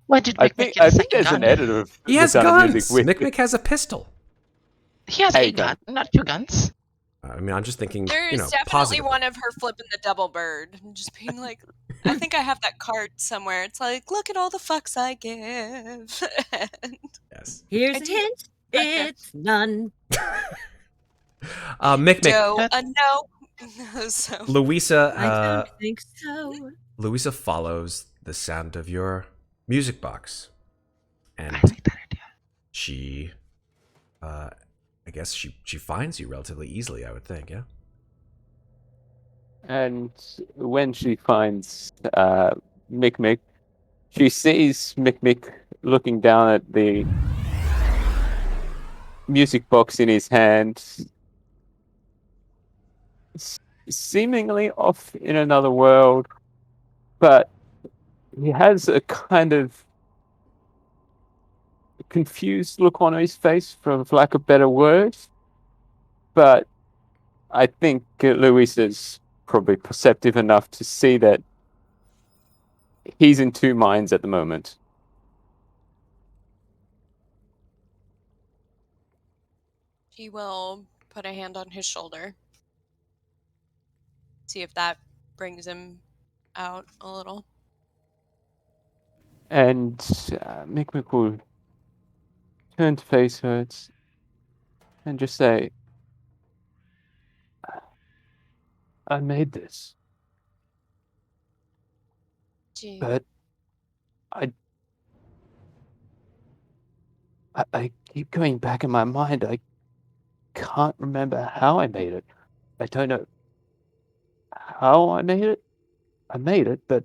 When did I Mikmick think get a I think second there's gun? an editor. He has done guns. music with Mikmick has a pistol. He has Hey, a gun, not two guns. I mean, I'm just thinking, There's definitely positive. one of her flipping the double bird and just being like, I think I have that card somewhere. It's like, look at all the fucks I give. And Yes. Here's I a do. hint. Okay. It's none. Mikmick, Joe, no. So Louisa, I don't think so. Louisa follows the sound of your music box, and I like that idea. she, I guess she finds you relatively easily. I would think, yeah. And when she finds Mikmick, she sees Mikmick looking down at the music box in his hand, seemingly off in another world, but he has a kind of confused look on his face, for lack of better words. But I think Louisa's probably perceptive enough to see that he's in two minds at the moment. she will put a hand on his shoulder. See if that brings him out a little. And Mikmick will turn to face her and just say, I made this, Gee. but I keep going back in my mind. I can't remember how I made it. I don't know how I made it. I made it, but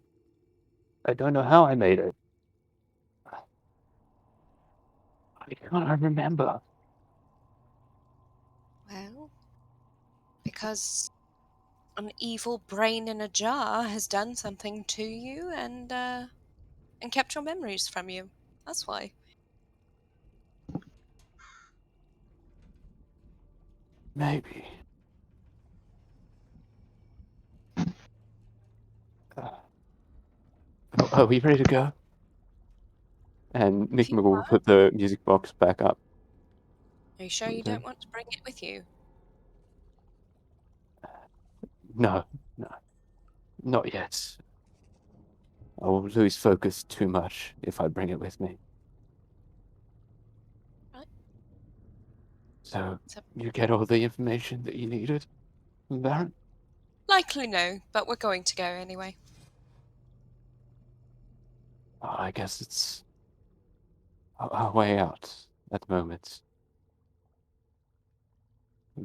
I don't know how I made it. I can't remember. Well, because an evil brain in a jar has done something to you and kept your memories from you. That's why. Maybe. Are we ready to go? And If you Mikmick will are. put the music box back up. Are you sure you Okay. don't want to bring it with you? No, not yet. I will lose focus too much if I bring it with me. Right. So, So- you get all the information that you needed from Baron? Likely no, but we're going to go anyway. I guess it's our way out at the moment.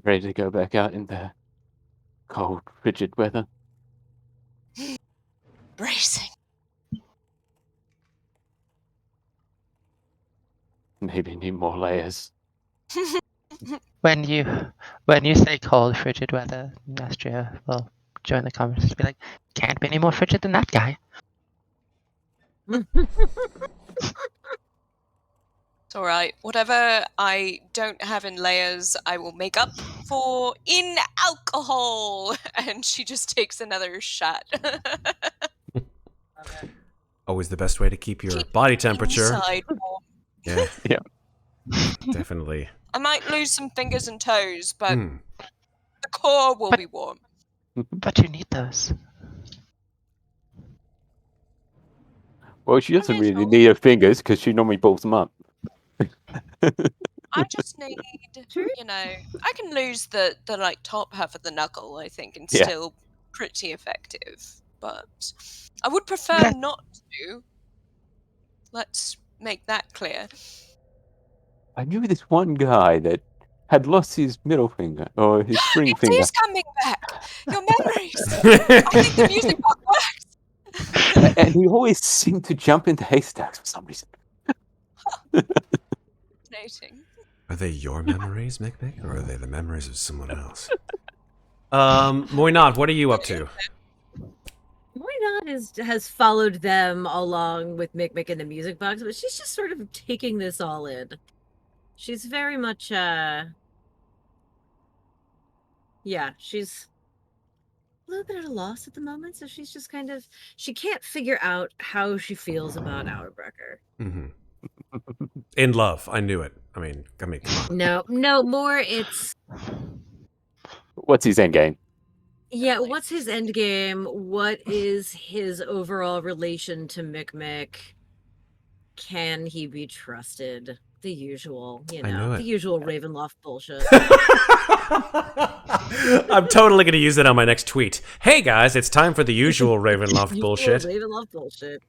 Ready to go back out in the cold, frigid weather. Bracing. Maybe need more layers. When you say cold, frigid weather, Amnestria will join the conversation. Be like, can't be any more frigid than that guy. It's alright. Whatever I don't have in layers, I will make up for in alcohol. And she just takes another shot. Always the best way to keep your Keep body temperature. Inside warm. Yeah. Yeah. Definitely. I might lose some fingers and toes, but Hmm. the core will But- be warm. But you need those. Well, she doesn't mean, really no. need her fingers because she normally balls them up. I just need, Sure. I can lose the like top half of the knuckle, I think, and Yeah. still pretty effective. But I would prefer Yeah. not to. Let's make that clear. I knew this one guy that had lost his middle finger or his ring It finger. is coming back. Your memories. I think the music box works. And he always seemed to jump into haystacks for some reason. Fascinating. Are they your memories, Mikmick, or are they the memories of someone else? Moynard, what are you up to? Moynard has followed them along with Mikmick in the music box, but she's just sort of taking this all in. She's very much, she's a little bit at a loss at the moment, so she's just kind of, she can't figure out how she feels about Auerbrecher. Mm-hmm. In love, I knew it. I mean, come on. No, more it's... What's his end game? Yeah, what's his end game? What is his overall relation to Mikmick? Can he be trusted? The usual, the usual Ravenloft bullshit. I'm totally going to use that on my next tweet. Hey guys, it's time for the usual Ravenloft bullshit. Ravenloft bullshit.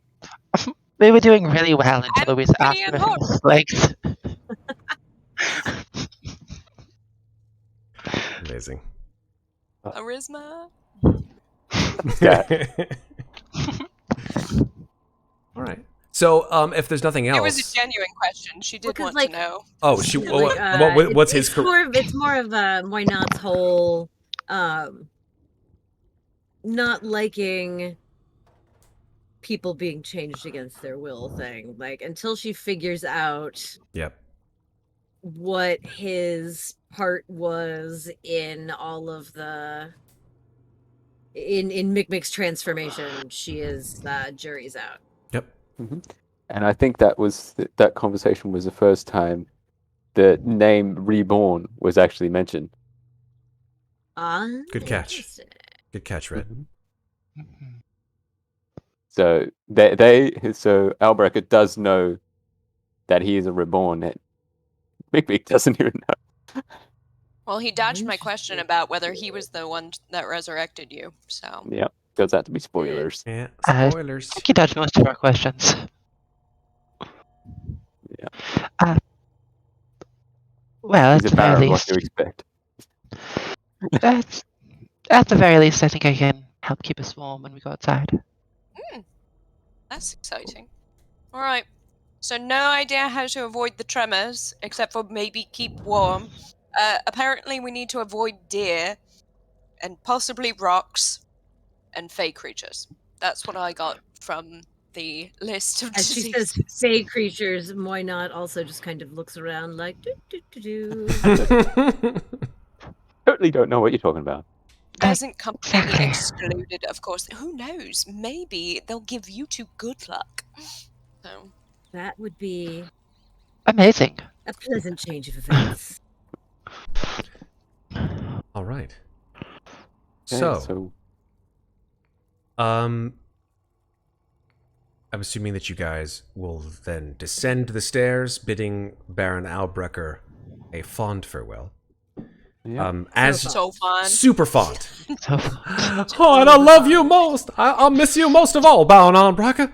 We were doing really well until Louisa asked me for his legs. Amazing. Charisma. Yeah. All right. So, if there's nothing else, It was a genuine question. She did want to know. Oh, what's his? It's more of Moynard's whole not liking people being changed against their will thing. Like, until she figures out what his part was in all of the in Mikmick's transformation, she is jury's out. Yep. Mm-hmm. And I think that was that conversation was the first time the name Reborn was actually mentioned. Good catch. Good catch, Red. Mm-hmm. So so Auerbrecher does know that he is a Reborn. That Mikmick doesn't even know. Well, he dodged my question about whether he was the one that resurrected you. So Yeah, goes out to be spoilers. Yeah, spoilers. I think he dodged most of our questions. Yeah. Well, He's a Baron, what to expect. At the very least, I think I can help keep us warm when we go outside. That's exciting. All right. So no idea how to avoid the tremors, except for maybe keep warm. Apparently we need to avoid deer, and possibly rocks, and fey creatures. That's what I got from the list of As she diseases. says fey creatures, Moynard also just kind of looks around like, do. Totally don't know what you're talking about. Isn't completely excluded, of course. Who knows? Maybe they'll give you two good luck. So that would be amazing. A pleasant change of events. All right. Okay, So, I'm assuming that you guys will then descend the stairs, bidding Baron Auerbrecher a fond farewell. Yeah. so fond. Super fond. So fun. Oh, and I love you most. I'll miss you most of all, Baron Auerbrecher.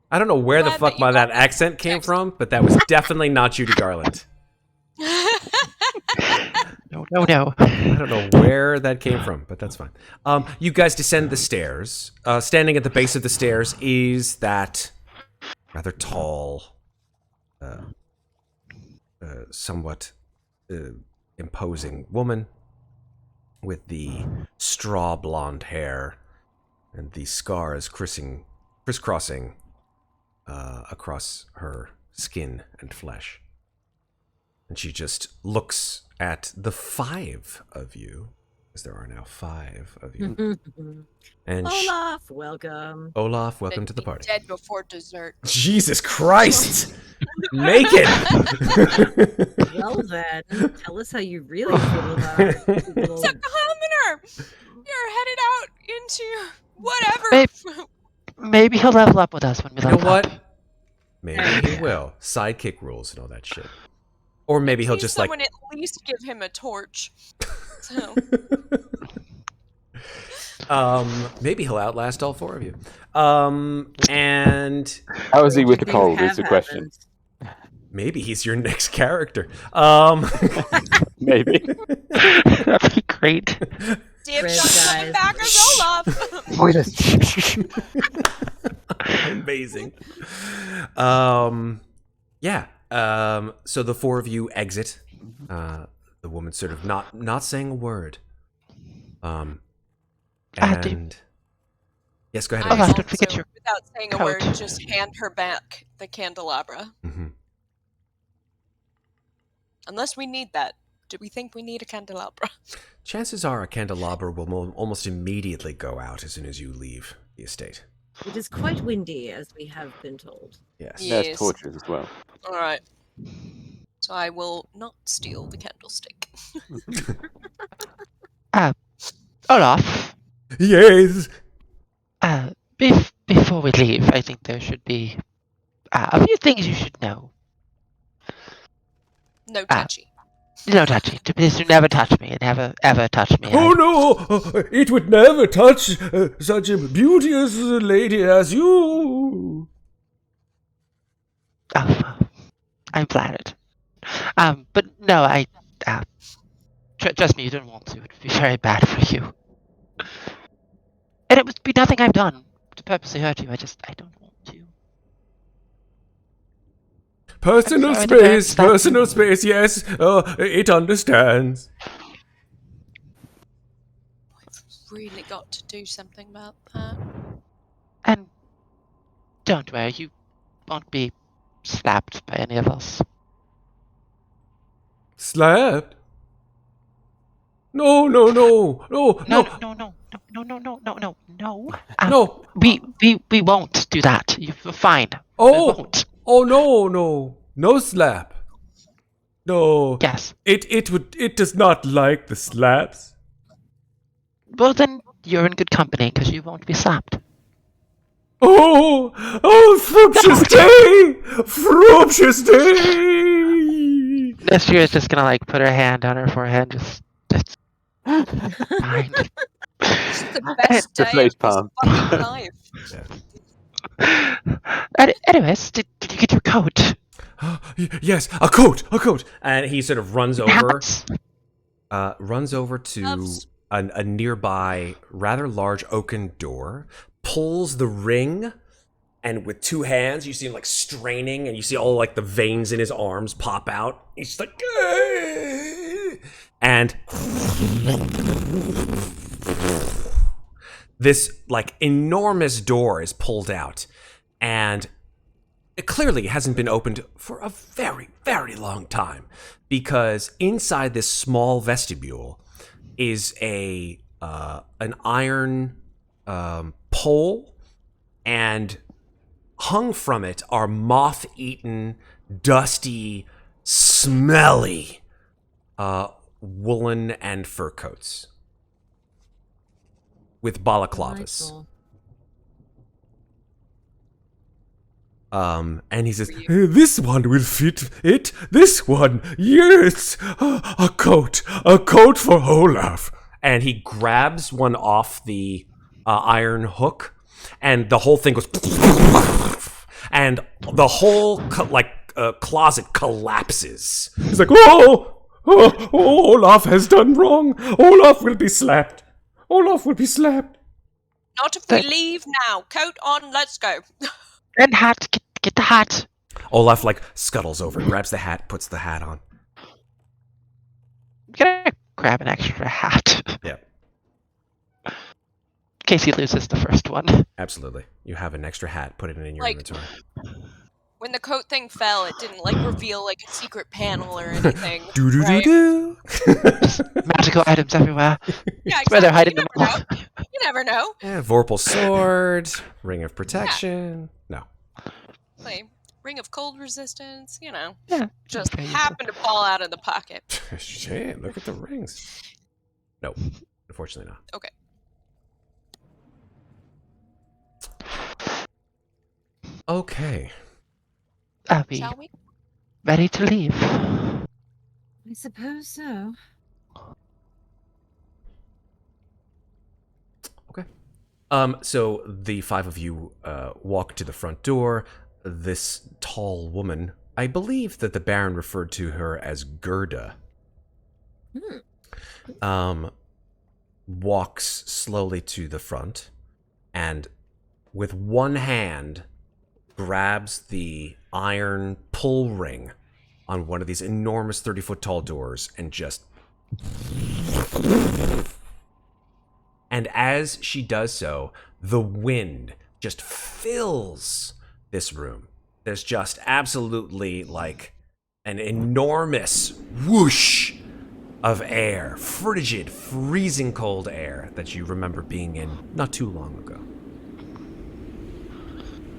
I don't know where the fuck that accent came from, but that was definitely not Judy Garland. No. I don't know where that came from, but that's fine. You guys descend the stairs. Standing at the base of the stairs is that rather tall, somewhat imposing woman with the straw blonde hair and the scars crisscrossing across her skin and flesh. And she just looks at the 5 of you, because there are now 5 of you. And Olaf, welcome. Olaf, welcome to the party. Dead before dessert. Jesus Christ! Naked! Well then, tell us how you really feel about it. It's a commoner! You're headed out into whatever. Maybe he'll level up with us when we You level know what? up. Maybe he will. Sidekick rules and all that shit. Or maybe he'll just someone at least give him a torch. So maybe he'll outlast all 4 of you. And How is he with the Things cold have is the question. happened. maybe he's your next character. Maybe. That'd be great. Dibs Frizz, on coming guys. back as Olaf. Wait a Amazing. Yeah. So the four of you exit. The woman sort of not saying a word. And yes, go ahead. I Olaf, Amnesia. don't forget also, your without saying a word, coat. just hand her back the candelabra. Mm-hmm. Unless we need that. Do we think we need a candelabra? Chances are a candelabra will almost immediately go out as soon as you leave the estate. It is quite windy, as we have been told. Yes. Yes. There's torches as well. Alright. So I will not steal the candlestick. Olaf, Yes. before we leave, I think there should be a few things you should know. No touchy. No touching. Please do never touch me. Never, ever touch me. Oh no! It would never touch such a beauteous lady as you. Oh, I'm flattered. But no, trust me, you don't want to. It would be very bad for you. And it would be nothing I've done to purposely hurt you. I don't want to. Personal I'm sorry, space, personal space, yes. It understands. I've really got to do something about that. And don't worry, you won't be slapped by any of us. Slapped? No. No. No. We won't do that. You're fine. We Oh. won't. Oh no slap. No. Yes. It does not like the slaps. Well, then you're in good company because you won't be slapped. Oh, frumptuous day! Frumptuous day! Amnestria is just gonna put her hand on her forehead, just fine. This is the best The day face of his palm. fucking life. Anyways, did you get your coat? Yes, a coat. And he sort of runs over to Gloves. a nearby rather large oaken door, pulls the ring, and with two hands you see him straining, and you see all the veins in his arms pop out. He's just like, "Gah!" And this enormous door is pulled out, and it clearly hasn't been opened for a very, very long time, because inside this small vestibule is an iron pole, and hung from it are moth-eaten, dusty, smelly woolen and fur coats with balaclavas. Delightful. And he says, "This one will fit it. This one, yes, a coat for Olaf." And he grabs one off the iron hook, and the whole thing goes, and the whole closet collapses. He's like, "Oh, Olaf has done wrong. Olaf will be slapped. Olaf will be slapped." Not if we leave now. Coat on, let's go. And hat, get the hat. Olaf scuttles over, grabs the hat, puts the hat on. I'm gonna grab an extra hat. Yeah. In case he loses the first one. Absolutely. You have an extra hat, put it in your inventory. When the coat thing fell, it didn't reveal a secret panel or anything. right? Do. Magical items everywhere. Yeah, Where they're hiding You them never all. know. You never know. Yeah, Vorpal sword, ring of protection. No. Ring of cold resistance, Yeah. just very useful. happened to fall out of the pocket. Shit, look at the rings. No, unfortunately not. Okay. Okay. Are we Shall we? ready to leave? I suppose so. So the five of you walk to the front door. This tall woman, I believe that the Baron referred to her as Gerda. walks slowly to the front and with one hand grabs the iron pull ring on one of these enormous 30-foot tall doors and just... And as she does so, the wind just fills this room. There's just absolutely like an enormous whoosh of air, frigid, freezing cold air that you remember being in not too long ago.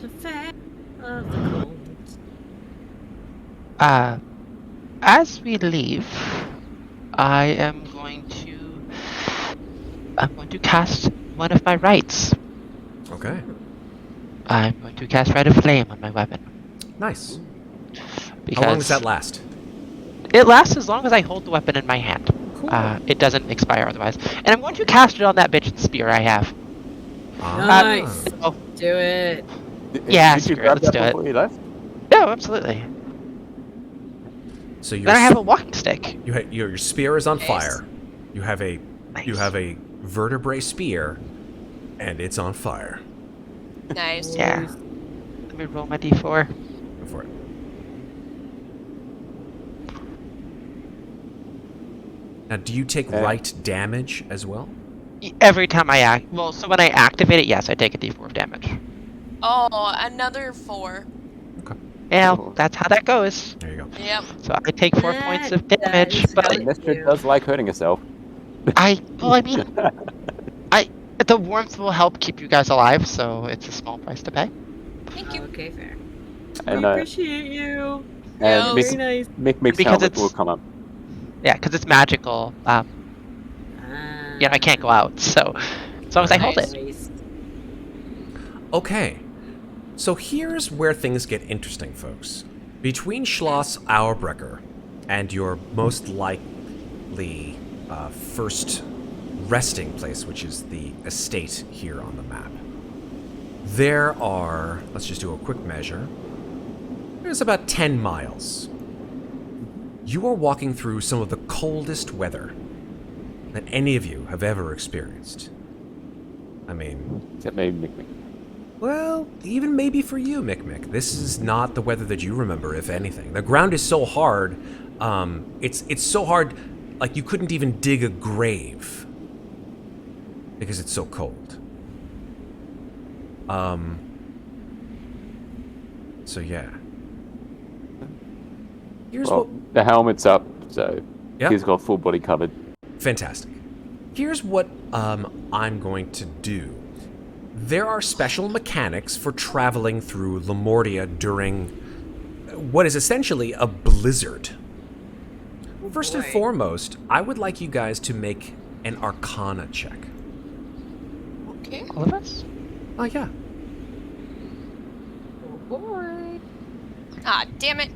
The fact of the cold. As we leave, I'm going to cast one of my rites. Okay. I'm going to cast Rite of Flame on my weapon. Nice. Because How long does that last? it lasts as long as I hold the weapon in my hand. Cool. It doesn't expire otherwise. And I'm going to cast it on that bitch spear I have. Nice. Oh, Do it. Yeah, Did you screw it, grab let's that do it. before you left? no, absolutely. So Then I have a walking stick. your spear is on Nice. fire. You have a Nice. vertebrae spear, and it's on fire. Nice. Yeah. Let me roll my d4. Go for it. Now, do you take right damage as well? Every time I act, well, so when I activate it, yes, I take a d4 of damage. Oh, another 4. Yeah, Cool. that's how that goes. There you go. Yep. So I take 4 points of That damage, is but how I, it- Amnestria does like hurting herself. I mean, the warmth will help keep you guys alive, so it's a small price to pay. Thank you. Okay, fair. And, we appreciate you. Yeah, and Very nice. Mikmick's Because helmet it's- will come up. Yeah, because it's magical. I can't go out, so as long as I hold Nice. it. Nice. Okay. So here's where things get interesting, folks. Between Schloss Auerbrecher and your most likely first resting place, which is the estate here on the map, there are, let's just do a quick measure, there's about 10 miles. You are walking through some of the coldest weather that any of you have ever experienced. I mean, Except maybe Mikmick. well, even maybe for you, Mikmick, this is not the weather that you remember, if anything. The ground is so hard, it's so hard, like you couldn't even dig a grave because it's so cold. So yeah. Here's Well, the helmet's up, so Yep. he's got full body covered. Fantastic. Here's what I'm going to do. There are special mechanics for traveling through Lamortia during what is essentially a blizzard. First and boy. foremost, I would like you guys to make an Arcana check. Okay. All of us? Oh, yeah. Oh boy. Ah, damn it.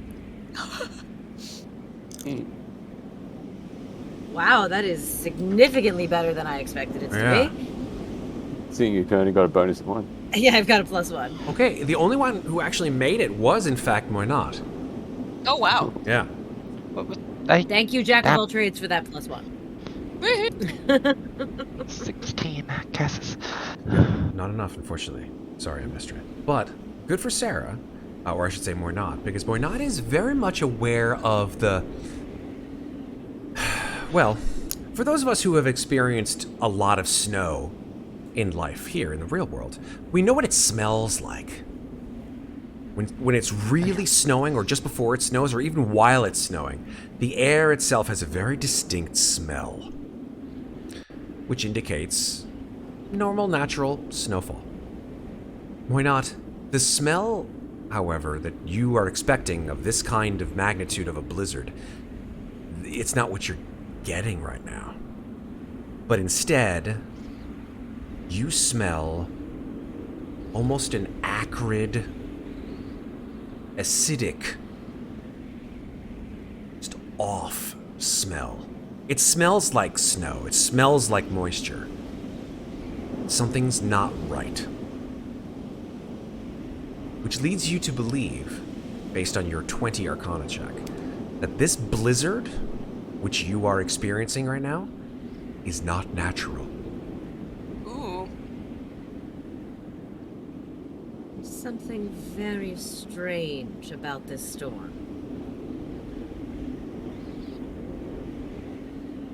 Wow, that is significantly better than I expected it to Yeah. be. Seeing you've only got a bonus of 1. Yeah, I've got a +1. Okay, the only one who actually made it was, in fact, Moynat. Oh, wow. Yeah. What was I? Thank you, Jack of all trades, for that +1. Woohoo. 16 guesses. Not enough, unfortunately. Sorry, Amnestria. But good for Sarah, or I should say Moynat, because Moynat is very much aware of the... Well, for those of us who have experienced a lot of snow in life here in the real world, we know what it smells like. When it's really snowing, or just before it snows, or even while it's snowing, the air itself has a very distinct smell, which indicates normal, natural snowfall. Why not? The smell, however, that you are expecting of this kind of magnitude of a blizzard, it's not what you're getting right now. But instead, you smell almost an acrid, acidic, just off smell. It smells like snow. It smells like moisture. Something's not right. Which leads you to believe, based on your 20 Arcana check, that this blizzard, which you are experiencing right now, is not natural. something very strange about this storm.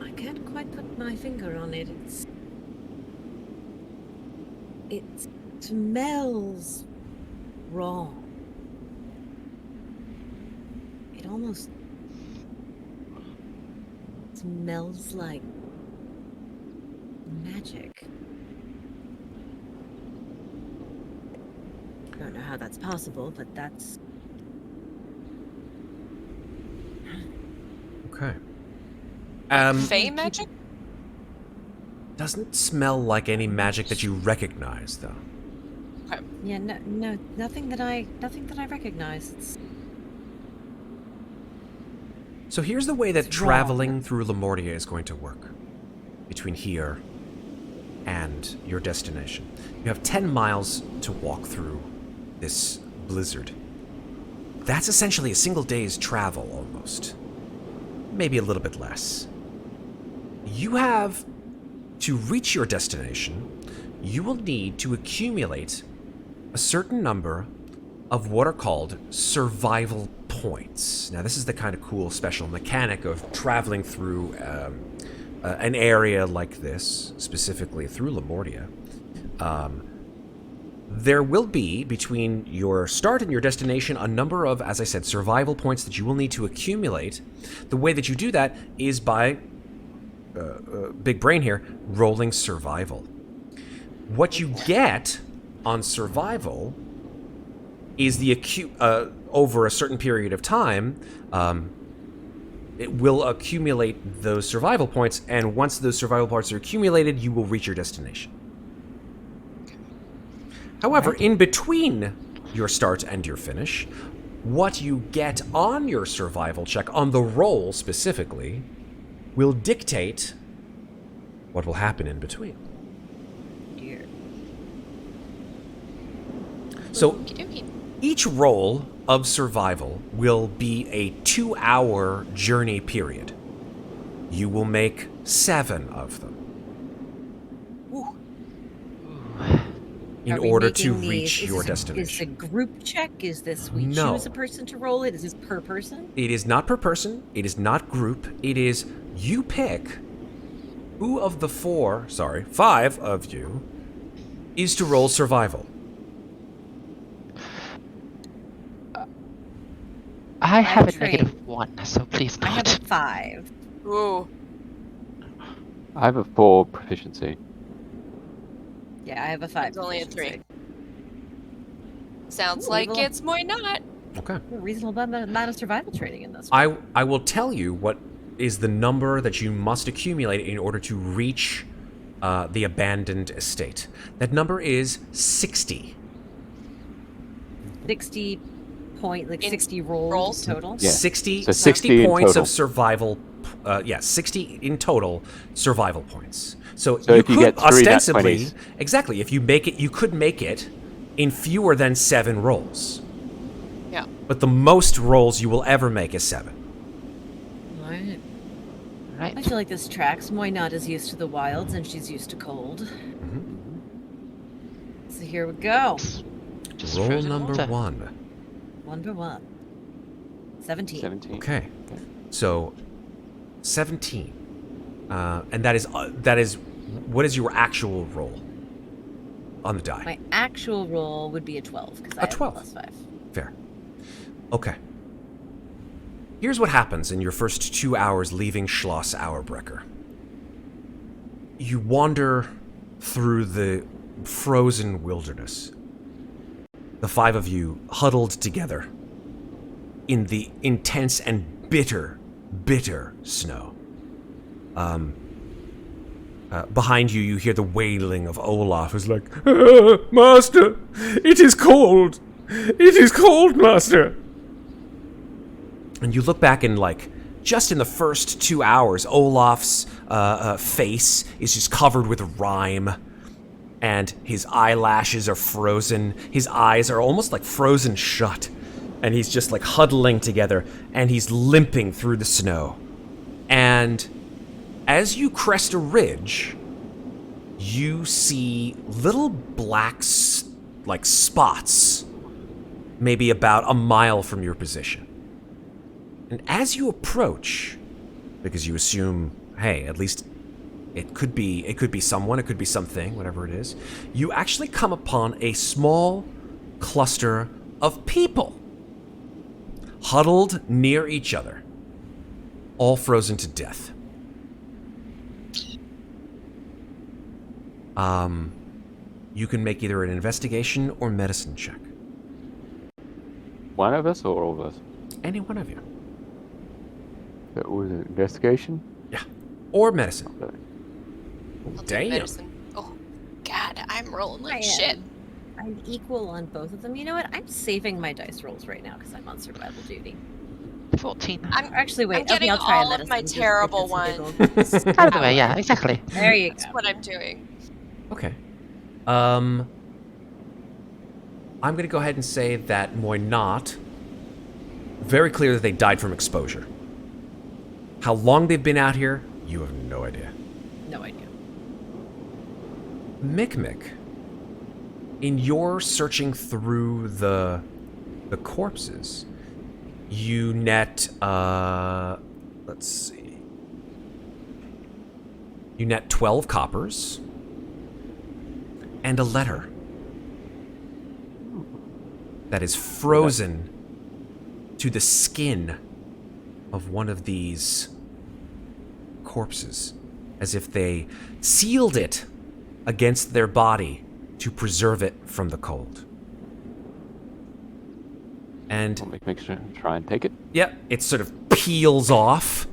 I can't quite put my finger on it. It smells wrong. It almost smells like magic. I don't know how that's possible, but that's... Okay. Fey magic? Doesn't smell like any magic that you recognize, though. Yeah, no, nothing that I recognize. So here's the way that It's traveling wrong. through Lamortia is going to work. Between here and your destination. You have 10 miles to walk through this blizzard. That's essentially a single day's travel, almost. Maybe a little bit less. You have... To reach your destination, you will need to accumulate a certain number of what are called survival points. Now, this is the kind of cool special mechanic of traveling through an area like this, specifically through Lamortia. There will be, between your start and your destination, a number of, as I said, survival points that you will need to accumulate. The way that you do that is by, big brain here, rolling survival. What you get on survival is the over a certain period of time, it will accumulate those survival points, and once those survival points are accumulated, you will reach your destination. However, in between your start and your finish, what you get on your survival check, on the roll specifically, will dictate what will happen in between. Dear. So Okey-dokey. each roll of survival will be a 2-hour journey period. You will make 7 of them. In Are we order to making reach these- your Is destination. this a group check? Is this we No. choose a person to roll it? Is this per person? It is not per person. It is not group. It is you pick who of the 5 of you is to roll survival. I have a trained. -1, so please I have not. a 5. Ooh. I have a 4 proficiency. Yeah, I have a 5. It's only a proficiency. 3. Sounds Ooh, like well- it's more not. Okay. A reasonable amount of survival training in this. I will tell you what is the number that you must accumulate in order to reach the abandoned estate. That number is 60. 60 In 60 rolls, rolls? total. Yeah. 60, So 60 60 in points total. of survival. 60 in total survival points. So So you if you could get 3 nat ostensibly, 20s. exactly, if you make it, you could make it in fewer than 7 rolls. Yeah. But the most rolls you will ever make is 7. Alright. I Right. feel like this tracks. Moynot is used to the wilds and she's used to cold. So here we go. Just Roll frozen number water. 1. 1. 17. 17. Okay. So 17. And that is what is your actual roll on the die? My actual roll would be a 12 because I A have 12. +5. Fair. Okay. Here's what happens in your first 2 hours leaving Schloss Auerbrecher. You wander through the frozen wilderness. The 5 of you huddled together in the intense and bitter, bitter snow. Behind you, you hear the wailing of Olaf, who's like, Master, it is cold. It is cold, Master. And you look back and, like, just in the first 2 hours, Olaf's face is just covered with rime. And his eyelashes are frozen. His eyes are almost like frozen shut. And he's just like huddling together. And he's limping through the snow. And as you crest a ridge, you see little black, like spots maybe about a mile from your position. And as you approach, because you assume, hey, at least it could be someone, it could be something, whatever it is, you actually come upon a small cluster of people huddled near each other, all frozen to death. You can make either an investigation or medicine check. One of us or all of us? Any one of you. That was an investigation? Yeah. Or medicine. Okay. I'll Damn. take medicine. Oh, God, I'm rolling like I shit. am. I'm equal on both of them. You know what? I'm saving my dice rolls right now because I'm on survival duty. 14. Actually, wait. I'm getting okay, I'll try a all of medicine. my just terrible for shits and ones. giggles. Out of the way, yeah, exactly. There you That's go. what I'm doing. Okay. I'm going to go ahead and say that Muadnhait, very clear that they died from exposure. How long they've been out here, you have no idea. No idea. Mikmick, in your searching through the corpses, you net, let's see. You net 12 coppers and a letter that is frozen to the skin of one of these corpses, as if they sealed it against their body to preserve it from the cold. And I'll make sure try and take it. yeah, it sort of peels off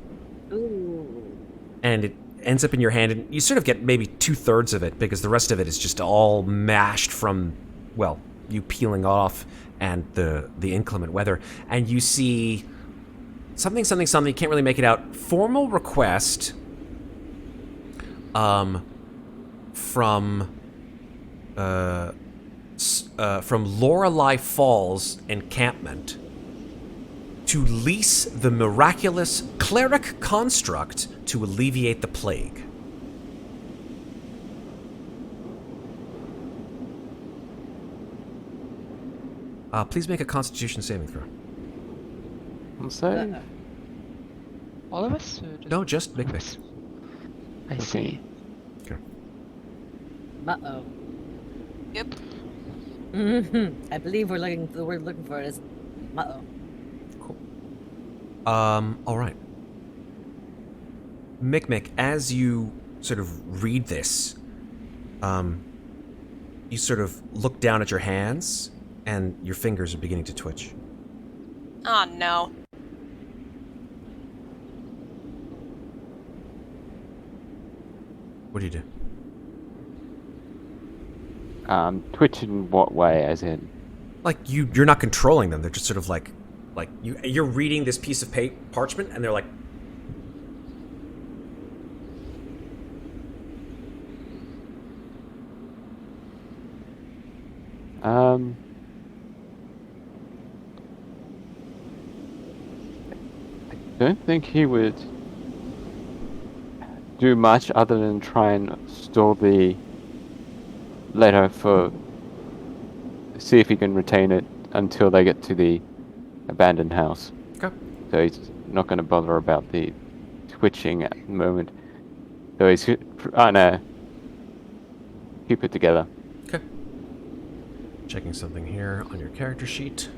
Ooh. and it ends up in your hand, and you sort of get maybe 2/3 of it because the rest of it is just all mashed from, well, you peeling off and the inclement weather. And you see something, you can't really make it out. Formal request from Lorelei Falls encampment to lease the miraculous cleric construct to alleviate the plague. Please make a Constitution saving throw. I'm saying. Uh-oh. All of us? Or just No, just Mikmick. I see. Uh-oh. Yep. I believe the word looking for it is uh-oh. All right. Mikmick, as you sort of read this, you sort of look down at your hands, and your fingers are beginning to twitch. Oh, no. What do you do? Twitch in what way, as in? Like, you're not controlling them. They're just sort of like you're reading this piece of parchment, and they're like... I don't think he would do much other than try and store the letter see if he can retain it until they get to the abandoned house. Okay. So he's not going to bother about the twitching at the moment. So he's no. Keep it together. Okay. Checking something here on your character sheet.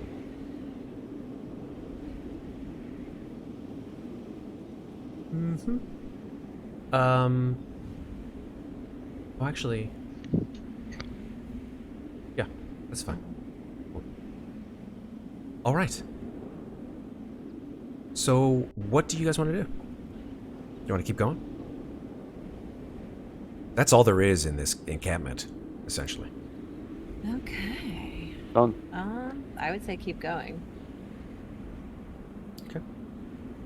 Well, actually, yeah, that's fine. Cool. All right. So, what do you guys want to do? You want to keep going? That's all there is in this encampment, essentially. Okay. Done. I would say keep going. Okay.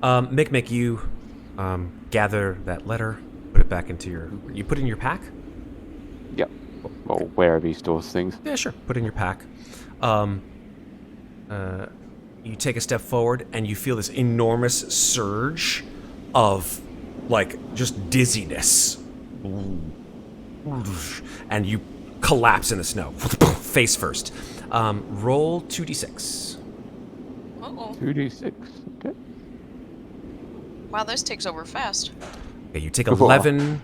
Mikmick, you gather that letter, put it back into you put it in your pack? Yep. Well, wherever he stores things. Yeah, sure. Put it in your pack. You take a step forward, and you feel this enormous surge of, like, just dizziness. And you collapse in the snow, face first. Roll 2d6. Uh-oh. 2d6. Okay. Wow, this takes over fast. Okay, you take 11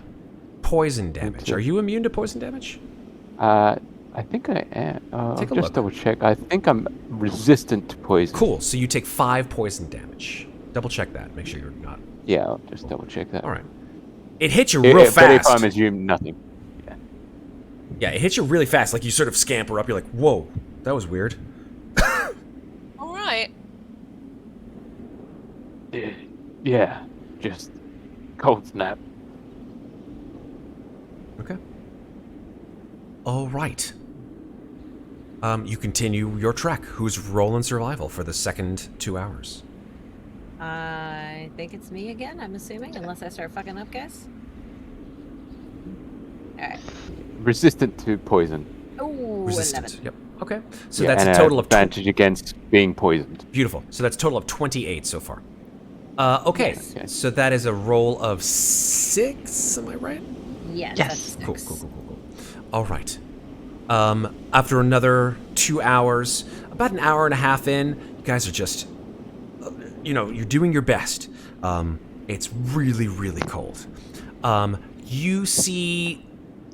poison damage. Are you immune to poison damage? I think I am. I'll Take a just look. double check. I think I'm resistant to poison. Cool. So you take 5 poison damage. Double check that. Make sure you're not. Yeah, I'll just double check that. All right. It hits you real But fast. if I'm assuming nothing. Yeah, it hits you really fast. Like you sort of scamper up. You're like, whoa, that was weird. All right. Yeah, just cold snap. Okay. All right. You continue your trek. Who's rolling survival for the second 2 hours? I think it's me again, I'm assuming, unless I start fucking up, guys. Alright. Resistant to poison. Ooh, Resistant. 11. Yep. Okay. So Yeah, that's and a total of advantage against being poisoned. Beautiful. So that's a total of 28 so far. Okay. Yes. Okay. So that is a roll of 6. Am I right? Yes, Yes. that's Cool. 6. Cool. All right. After another 2 hours, about an hour and a half in, you guys are just, you're doing your best. It's really, really cold. You see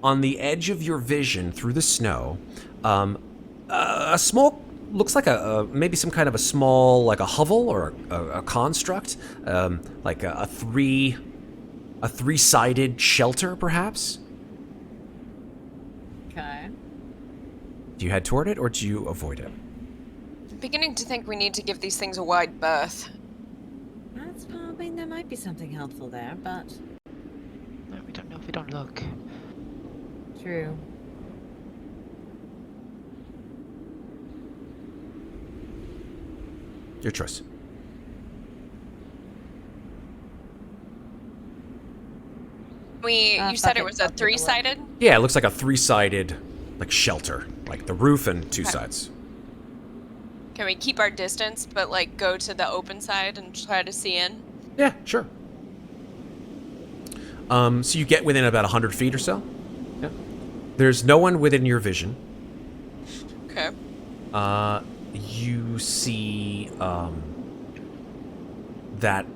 on the edge of your vision through the snow, a small, looks like maybe some kind of a small, like a hovel or a construct, like a three-sided shelter, perhaps. Okay. Do you head toward it, or do you avoid it? I'm beginning to think we need to give these things a wide berth. That's probably, there might be something helpful there, but No, we don't know if we don't look. true. Your choice. You fuck said it, it was a I'll take a look. 3-sided? Yeah, it looks like a three-sided, like shelter, like the roof and 2 Okay. sides. Can we keep our distance, but like go to the open side and try to see in? Yeah, sure. So you get within about 100 feet or so. Yeah. There's no one within your vision. Okay. You see that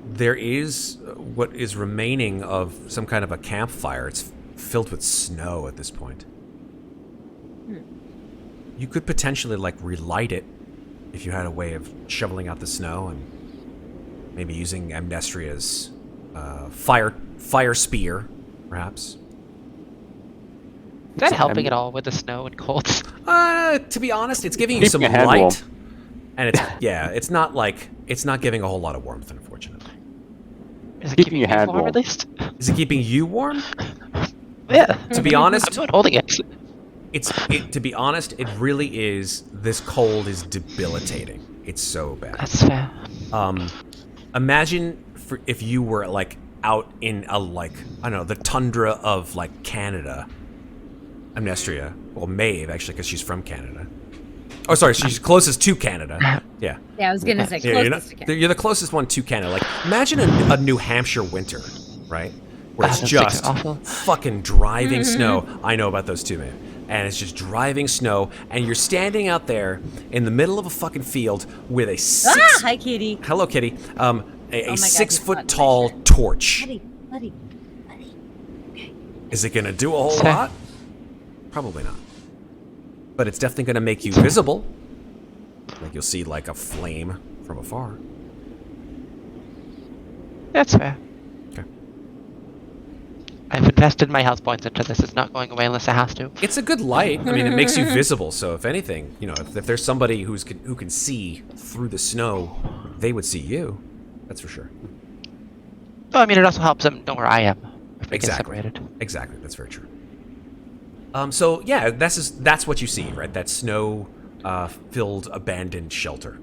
there is what is remaining of some kind of a campfire. It's filled with snow at this point. You could potentially like relight it if you had a way of shoveling out the snow and maybe using Amnestria's fire spear, perhaps. Is that So, helping at all with the snow and cold? To be honest, it's giving you some Keeping your hand light, warm. and it's not giving a whole lot of warmth, unfortunately. Is it Keeping keeping your you hand warm warm. at least? Is it keeping you warm? Yeah. To be honest, I'm not holding it. To be honest, it really is. This cold is debilitating. It's so bad. That's fair. Imagine if you were like out in a the tundra of like Canada. Amnestria, well, Maeve actually, because she's from Canada. Oh, sorry, she's closest to Canada. Yeah. Yeah, I was gonna say Yeah, closest to Canada. you're the closest one to Canada. Like, imagine a New Hampshire winter, right? Where it's Those things just are awful. fucking driving snow. I know about those too, man. And it's just driving snow, and you're standing out there in the middle of a fucking field with a Hi, kitty. hello, kitty, Oh my God, a he's 6 caught foot in my tall shirt. torch. Buddy. Is it gonna do a whole Sure. lot? Probably not. But it's definitely gonna make you visible. Like you'll see like a flame from afar. That's fair. Okay. I've invested my health points into this. It's not going away unless it has to. It's a good light. I mean, it makes you visible. So if anything, if there's somebody who can see through the snow, they would see you. That's for sure. Oh, I mean, it also helps them know where I am. If we get Exactly. separated. Exactly. That's very true. So yeah, that's what you see, right? That snow filled abandoned shelter.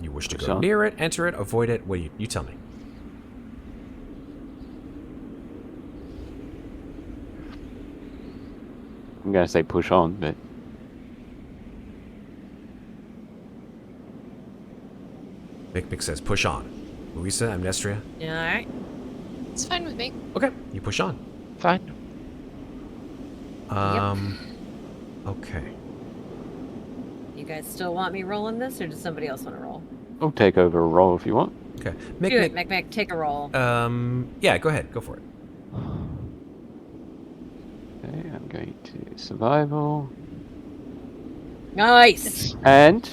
You wish to go So- near it, enter it, avoid it? Well, you tell me. I'm gonna say push on, but Mikmick says, push on. Louisa, Amnestria? Alright. It's fine with me. Okay, you push on. Fine. Okay. You guys still want me rolling this, or does somebody else want to roll? I'll take over a roll if you want. Okay. Do it, Mikmick. Take a roll. Yeah, go ahead. Go for it. Okay, I'm going to survival. Nice. And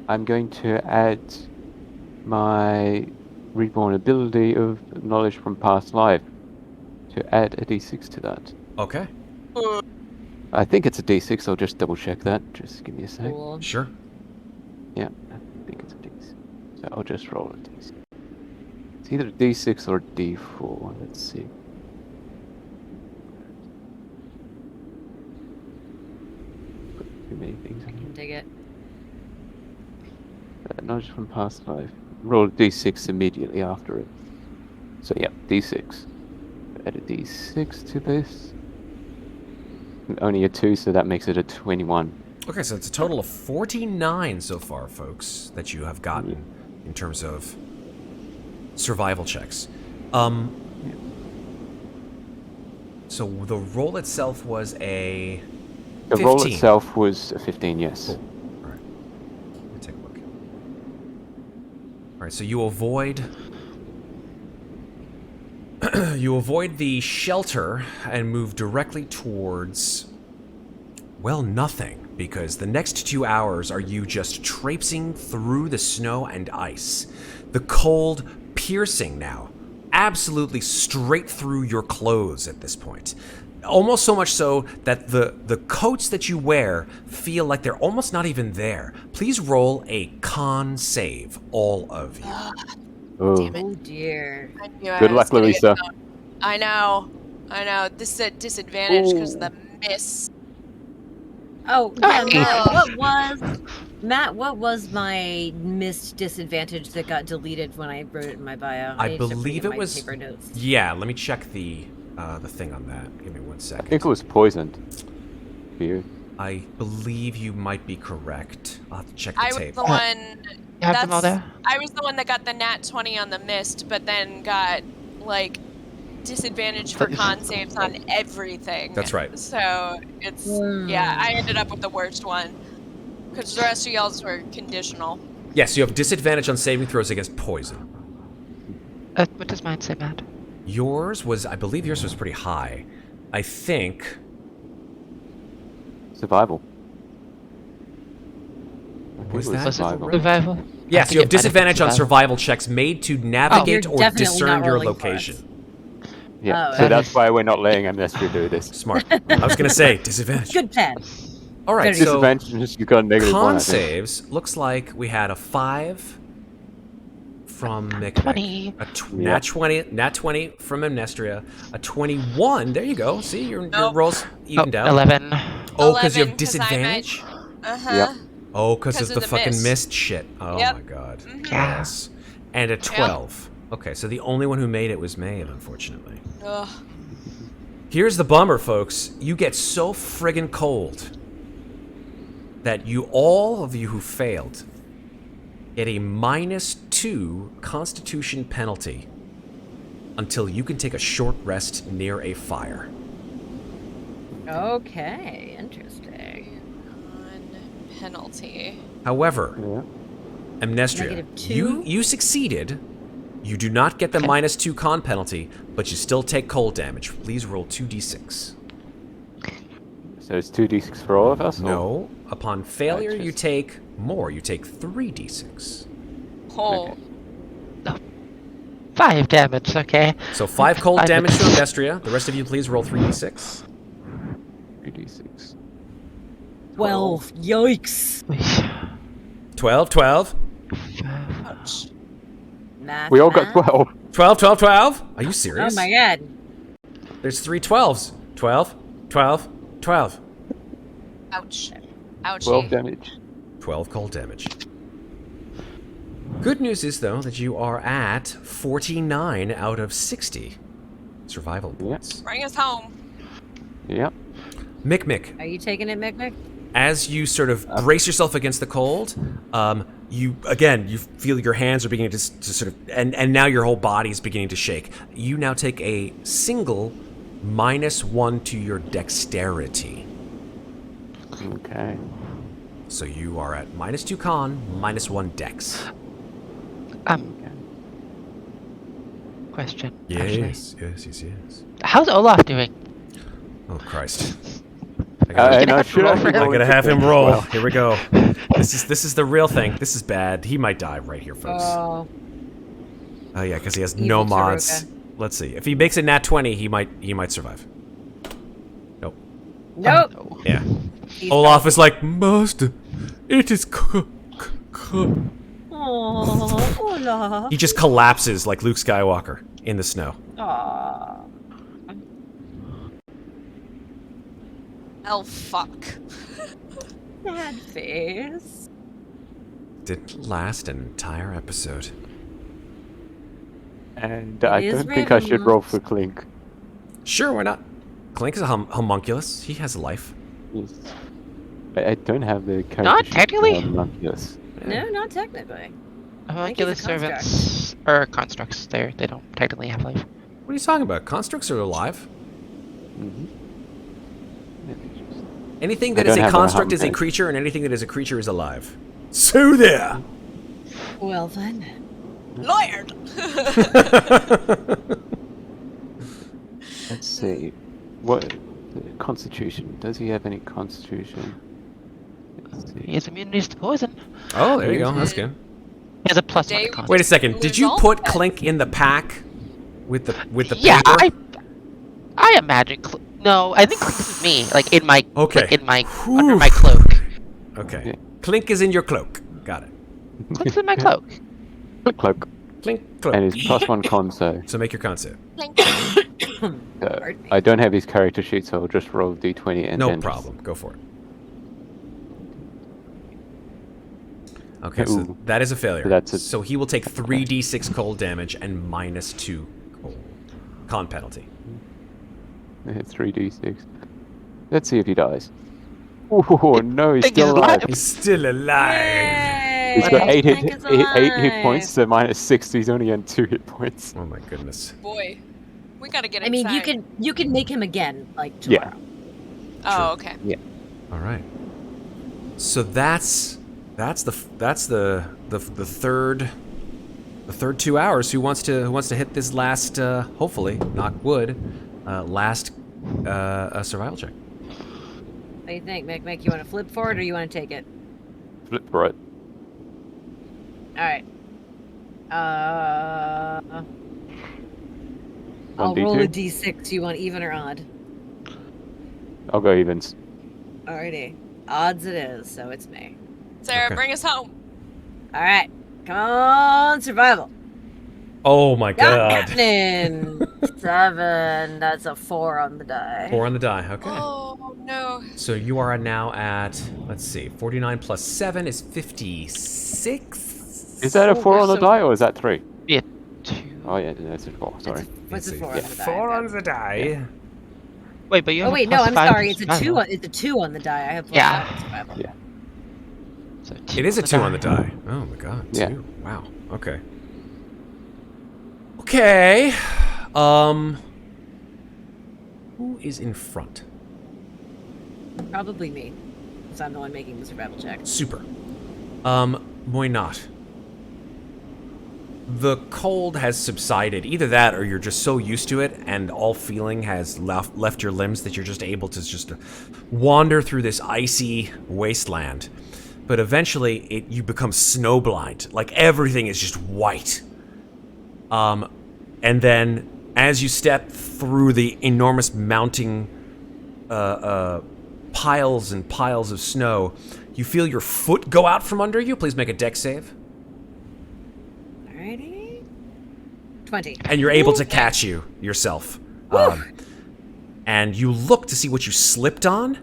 I'm going to add my reborn ability of knowledge from past life to add a d6 to that. Okay. I think it's a d6, I'll just double check that. Just give me a sec. Cool. Sure. Yeah, I think it's a d6. So I'll just roll a d6. It's either a d6 or a d4. Let's see. Put too many things I in can dig it. here. Knowledge from past life. Roll a d6 immediately after it. So yeah, d6. Add a d6 to this. Only a 2, so that makes it a 21. Okay, so it's a total of 49 so far, folks, that you have gotten in terms of survival checks. So the roll itself was a 15. The roll itself was a 15, yes. Cool. All right. Let me take a look. All right, so you avoid the shelter and move directly towards, well, nothing, because the next 2 hours are you just traipsing through the snow and ice. The cold piercing now, absolutely straight through your clothes at this point. Almost so much so that the coats that you wear feel like they're almost not even there. Please roll a con save, all of you. Oh, Damn it. Oh dear. I knew I good was luck, gonna get Louisa. stoned. I know. This is a disadvantage because of the miss. Oh, yeah, Oh. Matt, what was my missed disadvantage that got deleted when I wrote it in my bio? I need to believe bring it up my was. paper notes. Yeah, let me check the thing on that. Give me 1 I second. think it was poisoned. For you. I believe you might be correct. I'll have to check the I was tape. the one. You have them all there? I was the one that got the nat 20 on the mist, but then got like disadvantage for con saves on everything. That's right. So it's yeah, I ended up with the worst one because the rest of y'all's were conditional. Yes, you have disadvantage on saving throws against poison. What does mine say, Matt? Yours was, I believe yours was pretty high. I think. Survival. I think Was it that survival? Survival? Yes, you have disadvantage on survival checks made to navigate You're or definitely discern not your rolling for us. location. Yeah, Oh, so okay. that's why we're not letting Amnestria do this. Smart. I was going to say disadvantage. Good plan. All right, Very so Disadvantage is you got a negative 1. con I think. saves. Looks like we had a 5 from Mikmick. 20. Nat 20 from Amnestria. A 21. There you go. See, your Nope. rolls evened out. 11. Oh, because you 11, have 'cause I might- disadvantage? Uh-huh. Oh, because 'Cause of of the the fucking mist. mist shit. Oh Yep. my god. Mhm. Yeah. Yes. And a 12. Okay, so the only one who made it was Maeve, unfortunately. Ugh. Here's the bummer, folks. You get so friggin' cold that all of you who failed, get a -2 Constitution penalty until you can take a short rest near a fire. Okay, interesting. On penalty. However, Yeah. Amnestria, -2? you succeeded. You do not get the -2 con penalty, but you still take cold damage. Please roll 2d6. So it's 2d6 for all of us? or- No. Upon failure, just- you take more. You take 3d6. Oh. Okay. 5 damage, okay. So 5 cold 5 damage to Amnestria. The rest of you, please roll 3d6. 3d6. 12. Yikes. 12. Ouch. Math, We all got math. 12. 12. Are you Oh serious? my god. There's 3 12s. 12. Ouch. Ouchie. 12 damage. 12 cold damage. Good news is, though, that you are at 49 out of 60 survival points. Bring us home. Yep. Mikmick, Are you taking it, Mikmick? as you sort of brace yourself against the cold, you feel your hands are beginning to sort of, and now your whole body is beginning to shake. You now take a single -1 to your dexterity. Okay. So you are at -2 con, -1 dex. Question. Actually. Yes. How's Olaf doing? Oh, Christ. I for him. gotta have him roll. Here we go. This is the real thing. This is bad. He might die right here, folks. Oh, Oh yeah, because he has Evil no mods. Taruga. Let's see. If he makes a nat 20, he might survive. Nope. nope. No. Yeah. He's Olaf is like, Master, it is Oh, Olaf. He just collapses like Luke Skywalker in the snow. Aw. Oh, fuck. Sad face. Didn't last an entire episode. And I is don't think I should roll Ravenloft. for Clink. Sure, why not? Clink is a homunculus. He has a life. Yes. I don't have the character. Not sheet technically. for Homunculus. No, not technically. Homunculus a servants or constructs. They don't technically have life. What are you talking about? Constructs are alive. Mm-hmm. Anything I that is don't a have a construct is a homunculus. creature, and anything that is a creature is alive. So there! Well then. Lawyered! Let's see. What constitution? Does he have any constitution? Let's see. He has immunities to poison. Oh, there you go. That's good. He has a +1 to Dave- con. Wait a second. Did you Result? put Clink in the pack with the Yeah, paper? I imagine. No, I think Clink is me. Like in my Okay. like in my Whew. under my cloak. Okay. Yeah. Clink is in your cloak. Got it. Clink's in my cloak. Cloak. Clink, cloak. And he's +1 con, so So make your concept. Pardon me. I don't have his character sheet, so I'll just roll d20 and No then problem. Go for it. Okay, so Ooh. that is a failure. So that's a- So he will take 3d6 cold damage and -2 cold. Con penalty. 3d6. Let's see if he dies. Oh no, he's Think still he's alive. alive. He's still alive. Yay! He's got eight Clink is hit alive. points, so -6. He's only on 2 hit points. Oh my goodness. Boy, we gotta get I mean, inside. you can make him again, like Yeah. tomorrow. Oh, okay. All right. So that's the third 2 hours. Who wants to hit this last hopefully, knock wood, last survival check. What do you think, Mikmick? You want to flip for it or you want to take it? Flip for it. All right. I'll roll a 1d2. d6. You want even or odd? I'll go evens. Alrighty. Odds it is, so it's me. Sarah, Okay. bring us home. All right. Come on, survival. Oh my Not god. happening. 7. That's a 4 on the die. 4 on the die. Okay. Oh, no. So you are now at, let's see, 49 plus 7 is 56. Is that a 4 on the so- die or is that 3? Yeah. 2. Oh yeah, that's a 4. Sorry. What's a 4 on Yeah. the die? 4 on Okay. the die. Wait, but you have Oh a wait, no, I'm +5 sorry. It's a survival. 2. It's a 2 on the die. I have plus Yeah. 5 survival. Yeah. So It is a 2 on the die. Oh my god, 2. Yeah. Wow. Okay. Okay. Who is in front? Probably me, because I'm the one making the survival check. Super. Moynat. The cold has subsided. Either that or you're just so used to it and all feeling has left your limbs that you're just able to just wander through this icy wasteland. But eventually you become snowblind. Like everything is just white. And then as you step through the enormous mounting piles and piles of snow, you feel your foot go out from under you. Please make a dex save. Alrighty. 20. And you're able to catch yourself. And you look to see what you slipped on.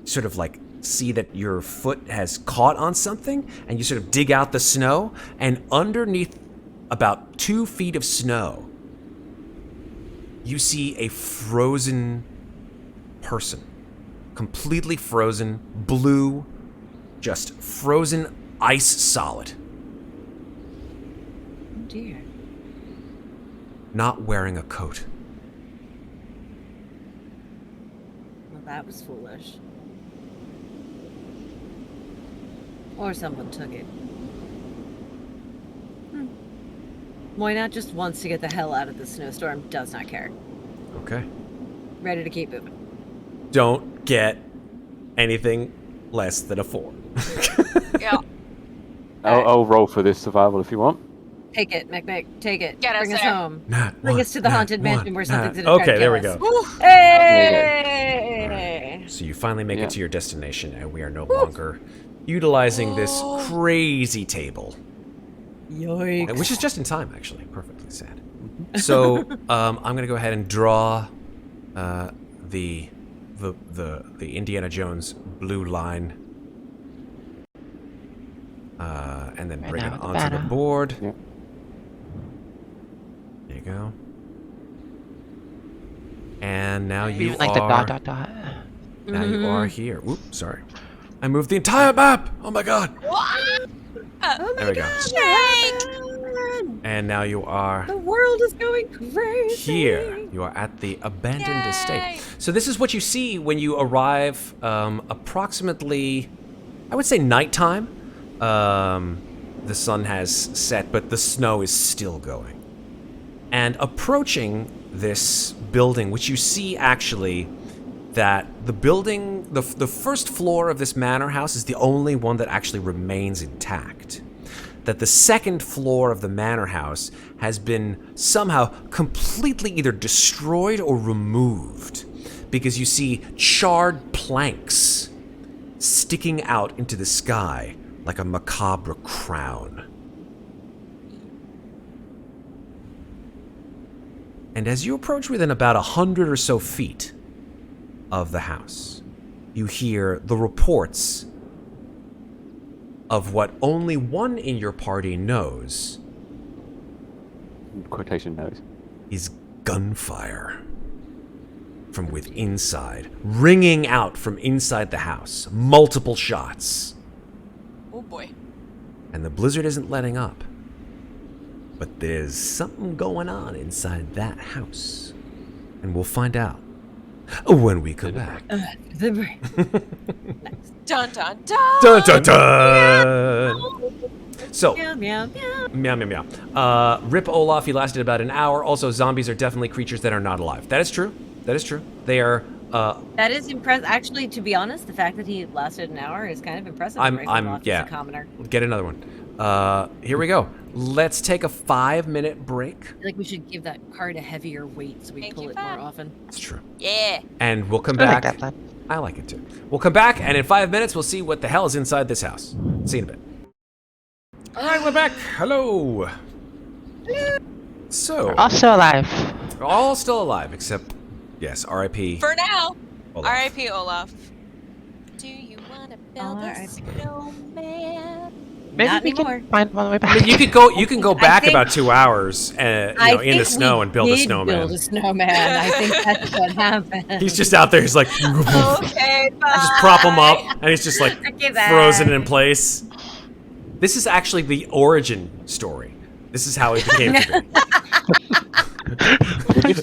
Sort of like see that your foot has caught on something. And you sort of dig out the snow. And underneath about 2 feet of snow, you see a frozen person completely frozen, blue, just frozen ice solid. Oh dear. Not wearing a coat. Well, that was foolish. Or someone took it. Moynat just wants to get the hell out of the snowstorm, does not care. Okay. Ready to keep moving. Don't get anything less than a 4. Yeah. I'll roll for this survival if you want. Take it, Mikmick. Take it. Get us Bring us there. home. Not Bring one, us to the not haunted one, mansion where something's not- gonna try to Okay, there we kill go. us. Hey! So you finally make Yeah. it to your destination, and we are no longer utilizing this crazy table. Yikes. Which is just in time, actually. Perfectly sad. So I'm going to go ahead and draw the Indiana Jones blue line, and then Right bring now it with the onto the banner. board. Yeah. There you go. And now you Even like the are. dot. Now you are here. Oops, sorry. I moved the entire map. Oh my god. There we go. And now you are The world is going crazy. here. You are at the abandoned Yay! estate. So this is what you see when you arrive approximately, I would say nighttime. The sun has set, but the snow is still going. And approaching this building, which you see actually that the building, the first floor of this manor house is the only one that actually remains intact. That the second floor of the manor house has been somehow completely either destroyed or removed, because you see charred planks sticking out into the sky like a macabre crown. And as you approach within about 100 or so feet of the house, you hear the reports of what only one in your party knows Quotation knows. is gunfire from within inside, ringing out from inside the house. Multiple shots. Oh boy. And the blizzard isn't letting up. But there's something going on inside that house. And we'll find out when we come back. The brain. Dun dun dun. Dun dun dun! So, Meow, meow, meow. meow meow meow. Rip Olaf, he lasted about an hour. Also, zombies are definitely creatures that are not alive. That is true. That is true. They are. That is impressive. Actually, to be honest, the fact that he lasted an hour is kind of impressive. I'm- Ravenloft is yeah. a commoner. Get another one. Here we go. Let's take a 5-minute break. I feel like we should give that card a heavier weight so we Thank pull you, it Bob. more often. It's true. Yeah. And we'll come I like back. that plan. I like it too. We'll come back, and in 5 minutes, we'll see what the hell is inside this house. See you in a bit. All right, we're back. Hello. So, Also alive. we're all still alive, except, yes, R.I.P. For now. Olaf. R.I.P. Olaf. Do you want to build a R.I.P. snowman? Maybe Not we anymore. can find one way I back. mean, you could go I back think- about 2 hours, in the snow and build a snowman. Build a snowman. I think that's what happened. He's just out there. He's like, Okay, bye. just prop him up, and he's just like Okay, bye. frozen in place. This is actually the origin story. This is how it became to be.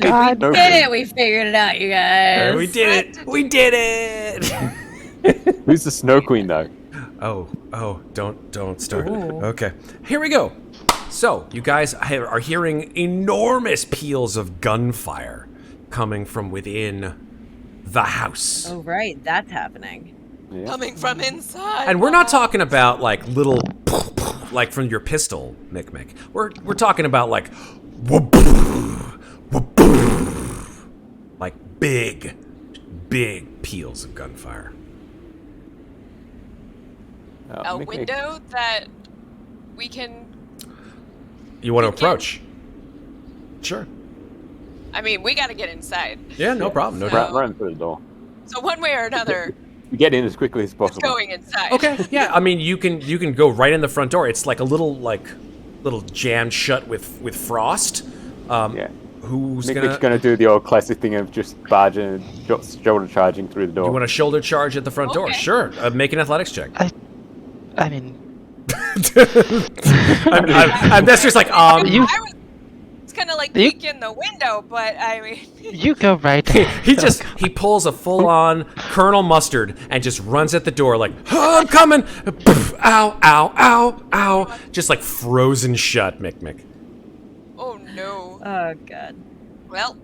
God. We did it. We figured it out, you guys. We did it. We did it. Who's the Snow Queen though? Oh, don't start. Ooh. Okay, here we go. So, you guys are hearing enormous peals of gunfire coming from within the house. Oh, right. That's happening. Yeah. Coming from inside. And we're not talking about like little, like from your pistol, Mikmick. We're talking about like, like big peals of gunfire. a Mikmick. window that we can. You want to We can- approach? Sure. I mean, we got to get inside. Yeah, no problem. No So- problem. Run through the door. So one way or another, We get in as quickly as it's possible. going inside. Okay. Yeah, I mean, you can go right in the front door. It's like a little jammed shut with frost. Yeah. Who's Mikmick's gonna do the old classic thing of just barging, shoulder charging through the door. You want a shoulder charge at the front door? Okay. Sure. Make an athletics check. I mean, I'm that's just like I was gonna like peek in the window, but I mean. you go right ahead. he pulls a full-on Colonel Mustard and just runs at the door like, oh, I'm coming. Poof, ow, ow, ow, ow. Just like frozen shut, Mikmick. Oh no. Oh god. Well,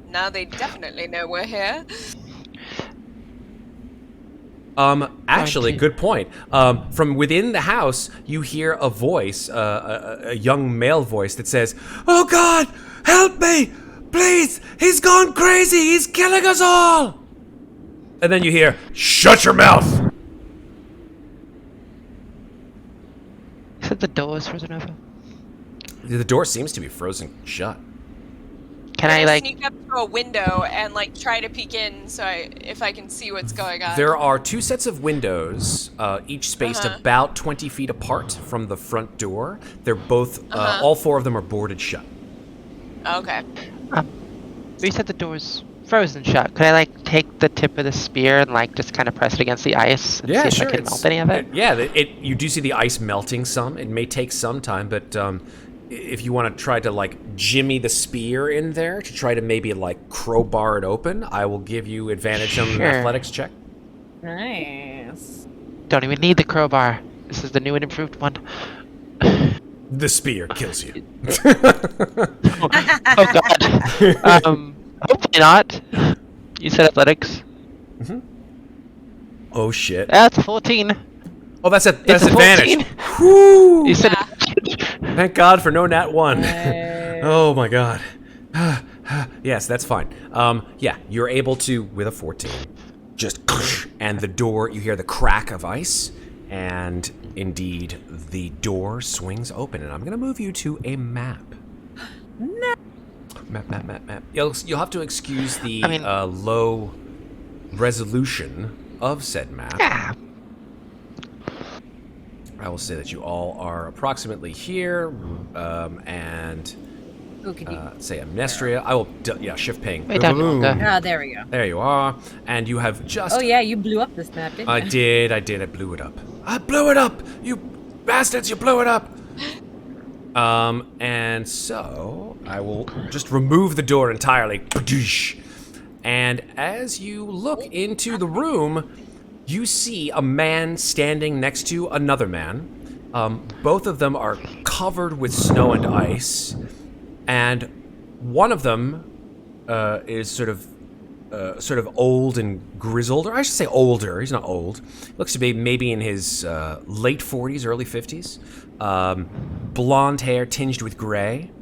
now they definitely know we're here. Actually, good point. From within the house, you hear a voice, a young male voice that says, "Oh God, help me! Please! He's gone crazy! He's killing us all!" And then you hear, "Shut your mouth!" You said the door was frozen over. The door seems to be frozen shut. Can I'm I gonna like? sneak up to a window and like try to peek in if I can see what's going on? There are two sets of windows, each spaced about 20 feet apart from the front door. They're both, all four of them are boarded shut. Okay. You said the door's frozen shut. Could I like take the tip of the spear and like just kind of press it against the ice and see if I can melt any of it? Yeah, you do see the ice melting some. It may take some time, but if you want to try to like jimmy the spear in there to try to maybe like crowbar it open, I will give you advantage on an athletics check. Nice. Don't even need the crowbar. This is the new and improved one. The spear kills you. Oh god. Hopefully not. You said athletics. Oh shit. That's 14. Oh, that's It's a advantage. 14. Whoo! You said Thank God for no nat 1. Nice. Oh my God. Yes, that's fine. Yeah, you're able to, with a 14, just, and the door, you hear the crack of ice, and indeed, the door swings open, and I'm gonna move you to a map. Map. You'll have to excuse the low resolution of said map. yeah. I will say that you all are approximately here, and Ooh, could you... say Amnestria. I will, shift ping. Way down longer. Ah, there we go. There you are, and you have just. Oh yeah, you blew up this map, didn't you? I did. I blew it up. I blew it up. You bastards! You blew it up. And so I will just remove the door entirely. And as you look into the room, you see a man standing next to another man. Both of them are covered with snow and ice, and one of them is sort of old and grizzled, or I should say older. He's not old. Looks to be maybe in his late 40s, early 50s. Blonde hair tinged with gray,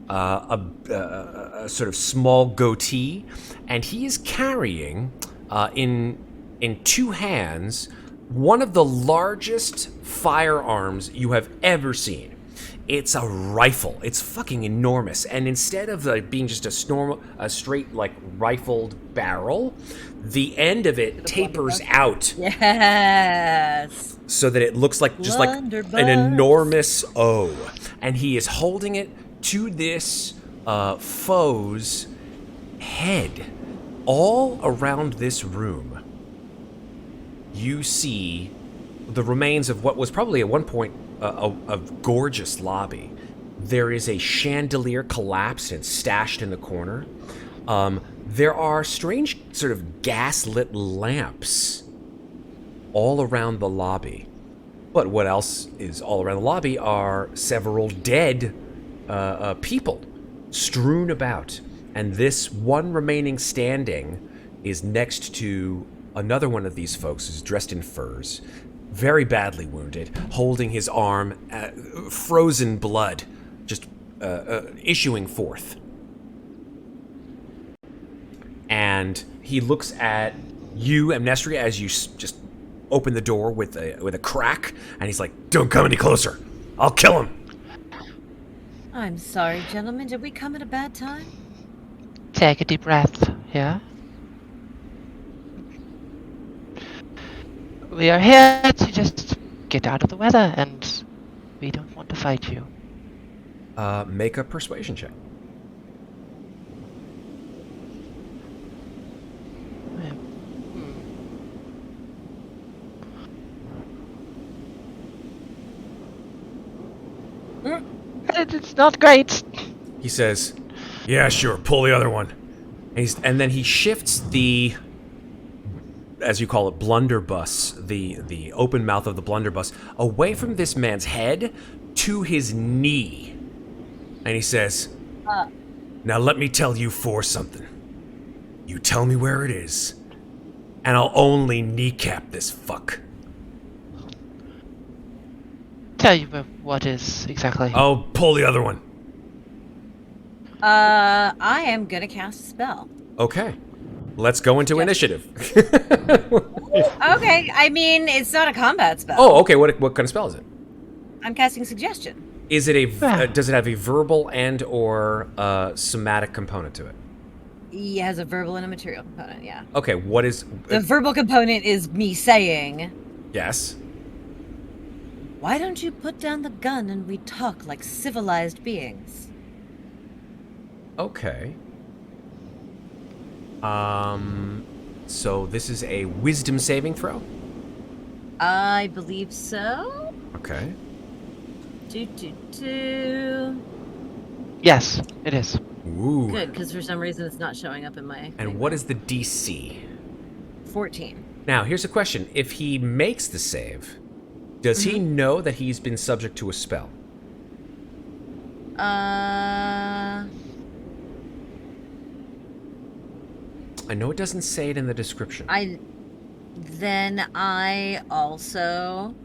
a sort of small goatee, and he is carrying in two hands one of the largest firearms you have ever seen. It's a rifle. It's fucking enormous. And instead of like being just a straight like rifled barrel, the end of it tapers out. Yes. So that it looks like just like an enormous O. And he is holding it to this foe's head. All around this room, you see the remains of what was probably at one point a gorgeous lobby. There is a chandelier collapsed and stashed in the corner. There are strange sort of gas-lit lamps all around the lobby. But what else is all around the lobby are several dead people strewn about. And this one remaining standing is next to another one of these folks who's dressed in furs, very badly wounded, holding his arm, frozen blood just issuing forth. And he looks at you, Amnestria, as you just open the door with a crack, and he's like, "Don't come any closer. I'll kill him." I'm sorry, gentlemen. Did we come at a bad time? Take a deep breath, yeah? We are here to just get out of the weather, and we don't want to fight you. Make a persuasion check. It's not great. He says, "Yeah, sure, pull the other one." And then he shifts the, as you call it, blunderbuss, the open mouth of the blunderbuss, away from this man's head to his knee. And he says, "Now let me tell you four something. You tell me where it is, and I'll only kneecap this fuck." Tell you what is exactly. Oh, pull the other one. I am gonna cast a spell. Okay. Let's go into initiative. Okay, I mean, it's not a combat spell. Oh, okay. What kind of spell is it? I'm casting suggestion. Is it does it have a verbal and or somatic component to it? He has a verbal and a material component, yeah. Okay, what is... The verbal component is me saying, Yes. "Why don't you put down the gun and we talk like civilized beings?" Okay. So this is a wisdom saving throw? I believe so. Okay. Yes, it is. Ooh. Good, because for some reason it's not showing up in my... And what is the DC? 14. Now, here's a question. If he makes the save, does he know that he's been subject to a spell? I know it doesn't say it in the description. Then I also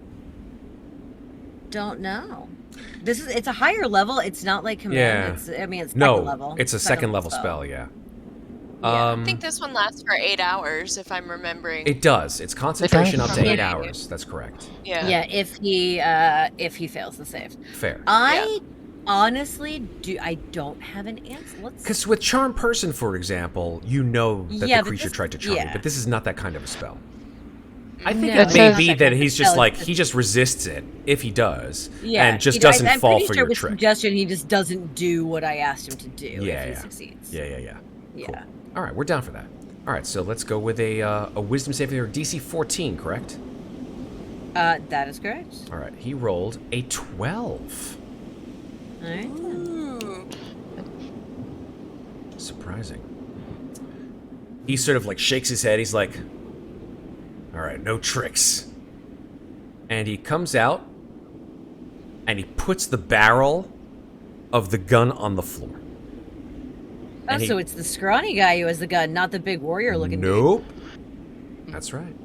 don't know. It's a higher level. It's not like command. Yeah. It's second No, level. it's a second level spell, yeah. I think this one lasts for 8 hours, if I'm remembering. It does. It's concentration up to Yeah. 8 hours. That's correct. Yeah. Yeah, if he fails the save. Fair. I honestly I don't have an answer. Because with Charm Person, for example, you know that Yeah, the but creature this- tried to charm you, yeah. but this is not that kind of a spell. I think No, it it's may not be that that kind of he's just spell, like, it's he just resists it, if he does, Yeah, and just he does- doesn't I'm fall pretty for sure your with trick. suggestion, he just doesn't do what I asked him to do Yeah, if he yeah. succeeds. Yeah. Yeah. Cool. All right, we're down for that. All right, so let's go with a wisdom saving throw, DC 14, correct? That is correct. All right, he rolled a 12. All right. Ooh. Surprising. He sort of like shakes his head. He's like, "All right, no tricks." And he comes out and he puts the barrel of the gun on the floor. Oh, And he- so it's the scrawny guy who has the gun, not the big warrior-looking dude. Nope. That's right.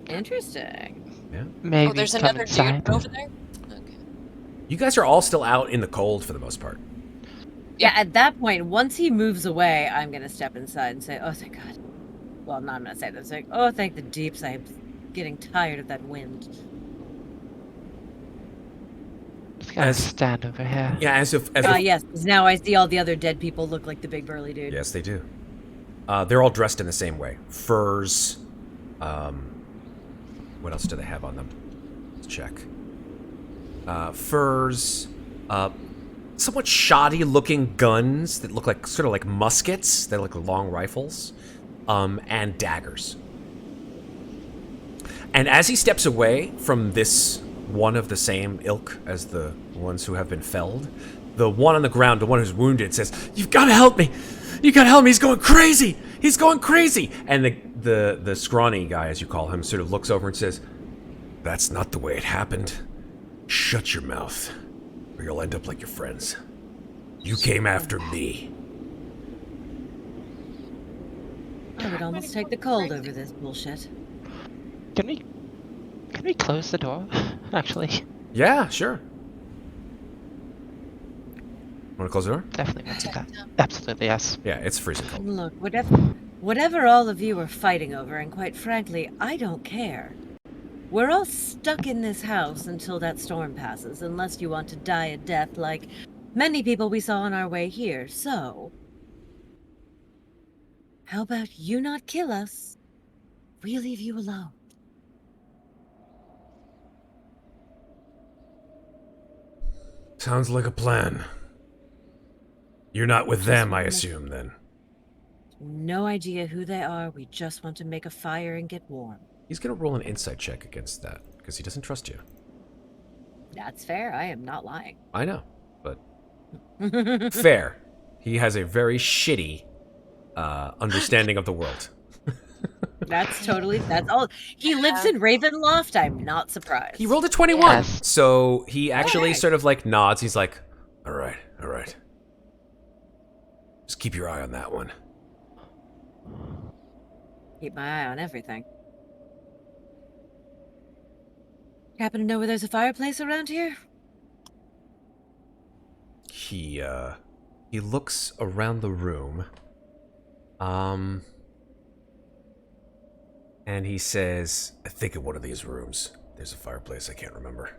Interesting. Yeah. Maybe Oh, there's come another inside. dude over there? Okay. You guys are all still out in the cold for the most part. Yeah, at that point, once he moves away, I'm gonna step inside and say, "Oh, thank God." Well, no, I'm gonna say this. Like, "Oh, thank the deeps. I'm getting tired of that wind." Just gotta As- stand over here. Yeah, as if Yes, 'cause now I see all the other dead people look like the big burly dude. Yes, they do. They're all dressed in the same way. Furs. What else do they have on them? Let's check. Furs. Somewhat shoddy-looking guns that look like sort of like muskets. They look like long rifles, and daggers. And as he steps away from this one of the same ilk as the ones who have been felled, the one on the ground, the one who's wounded, says, "You've got to help me! You got to help me! He's going crazy! He's going crazy!" And the scrawny guy, as you call him, sort of looks over and says, "That's not the way it happened. Shut your mouth, or you'll end up like your friends. You came after me." I would almost take the cold over this bullshit. Can we close the door? Actually, Yeah, sure. Want to close the door? definitely want to do that. Absolutely, yes. Yeah, it's freezing cold. Look, whatever all of you are fighting over, and quite frankly, I don't care. We're all stuck in this house until that storm passes, unless you want to die a death like many people we saw on our way here. So, how about you not kill us? We leave you alone. Sounds like a plan. You're not with them, I assume, then. No idea who they are. We just want to make a fire and get warm. He's gonna roll an insight check against that, because he doesn't trust you. That's fair. I am not lying. I know. but fair. He has a very shitty understanding of the world. That's all. He lives in Ravenloft. I'm not surprised. He rolled a 21, Yes. so he actually Okay. sort of like nods. He's like, all right. Just keep your eye on that one. Keep my eye on everything. Happen to know where there's a fireplace around here? He looks around the room. And he says, I think in one of these rooms there's a fireplace. I can't remember.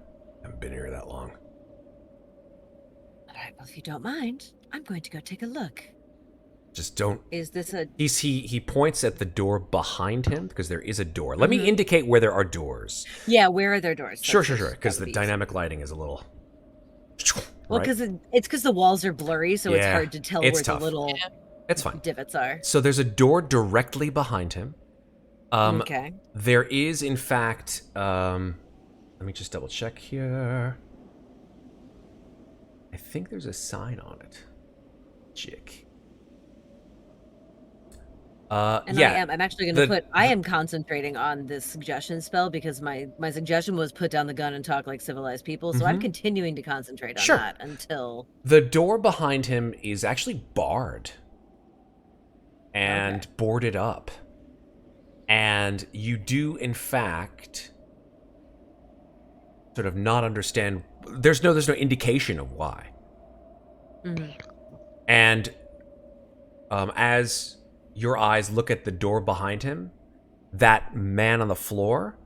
I haven't been here that long. All right, well, if you don't mind, I'm going to go take a look. Just don't. Is this a... He points at the door behind him because there is a door. Let me indicate where there are doors. Yeah, where are their doors? Sure. That's Because gotta the be dynamic lighting is a little. Well, right? because it's because the walls are blurry, so it's Yeah, hard to tell it's where tough. the little It's fine. divots are. So there's a door directly behind him. Okay. There is, in fact, let me just double check here. I think there's a sign on it. Chick. And yeah. I'm actually going to I am concentrating on this suggestion spell because my suggestion was put down the gun and talk like civilized people, so I'm continuing to concentrate on Sure. that until... The door behind him is actually barred and boarded up. And you do, in fact, sort of not understand. There's no indication of why. And as your eyes look at the door behind him, that man on the floor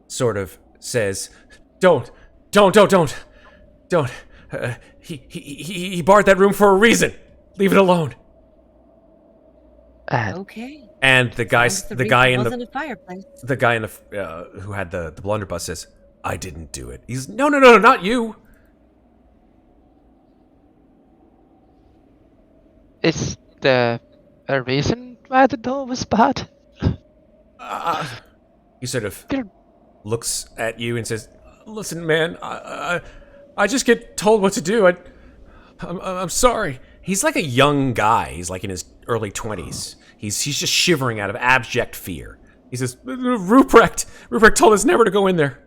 sort of says, "Don't. He barred that room for a reason. Leave it alone." Okay. And the guy wasn't a fireplace. the guy in the who had the blunderbuss says, "I didn't do it." He's no, not you. Is there a reason why the door was barred? He sort of looks at you and says, "Listen, man, I just get told what to do. I'm sorry." He's like a young guy. He's like in his early 20s. He's just shivering out of abject fear. He says, Ruprecht told us never to go in there."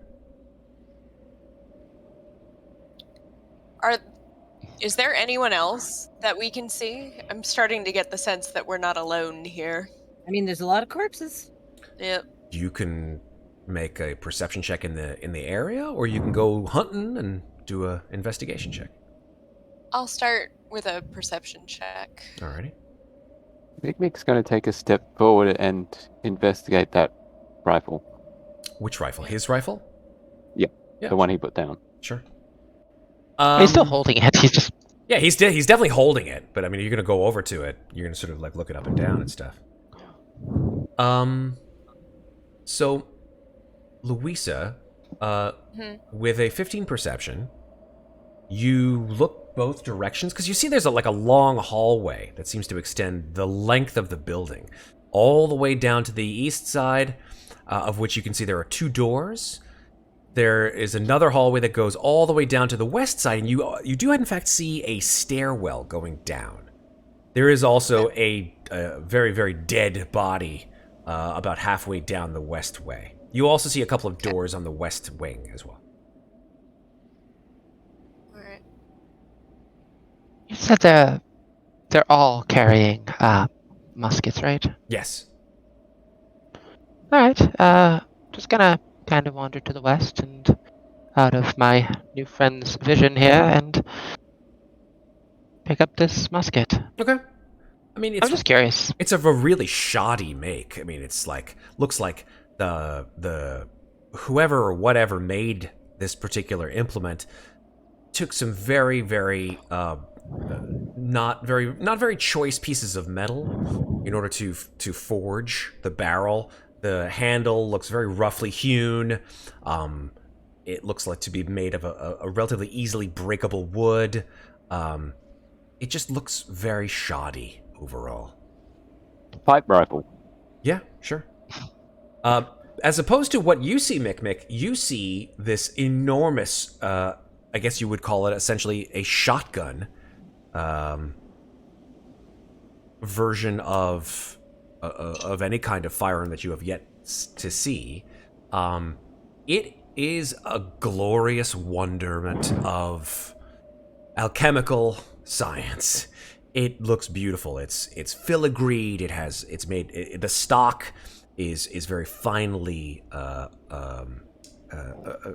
Is there anyone else that we can see? I'm starting to get the sense that we're not alone here. I mean, there's a lot of corpses. Yep. You can make a perception check in the area, or you can go hunting and do a investigation check. I'll start with a perception check. Alrighty. Mikmick's going to take a step forward and investigate that rifle. Which rifle? His rifle? Yeah, Yeah. the one he put down. Sure. He's still holding it. He's just... Yeah, he's definitely holding it, but I mean, you're gonna go over to it. You're gonna sort of like look it up and down and stuff. So, Louisa, with a 15 perception, you look both directions because you see there's a long hallway that seems to extend the length of the building, all the way down to the east side, of which you can see there are 2 doors. There is another hallway that goes all the way down to the west side, and you do in fact see a stairwell going down. There is also a very, very dead body about halfway down the west way. You also see a couple of doors on the west wing as well. Alright. You said they're all carrying muskets, right? Yes. Alright, just gonna kind of wander to the west and out of my new friend's vision here and pick up this musket. Okay. I mean, I'm just curious. It's of a really shoddy make. I mean, it's like looks like the whoever or whatever made this particular implement took some very, very not very choice pieces of metal in order to forge the barrel. The handle looks very roughly hewn. It looks like to be made of a relatively easily breakable wood. It just looks very shoddy overall. Pipe rifle. Yeah, sure. As opposed to what you see, Mikmick, you see this enormous I guess you would call it essentially a shotgun version of any kind of firearm that you have yet to see. It is a glorious wonderment of alchemical science. It looks beautiful. It's filigreed. The stock is very finely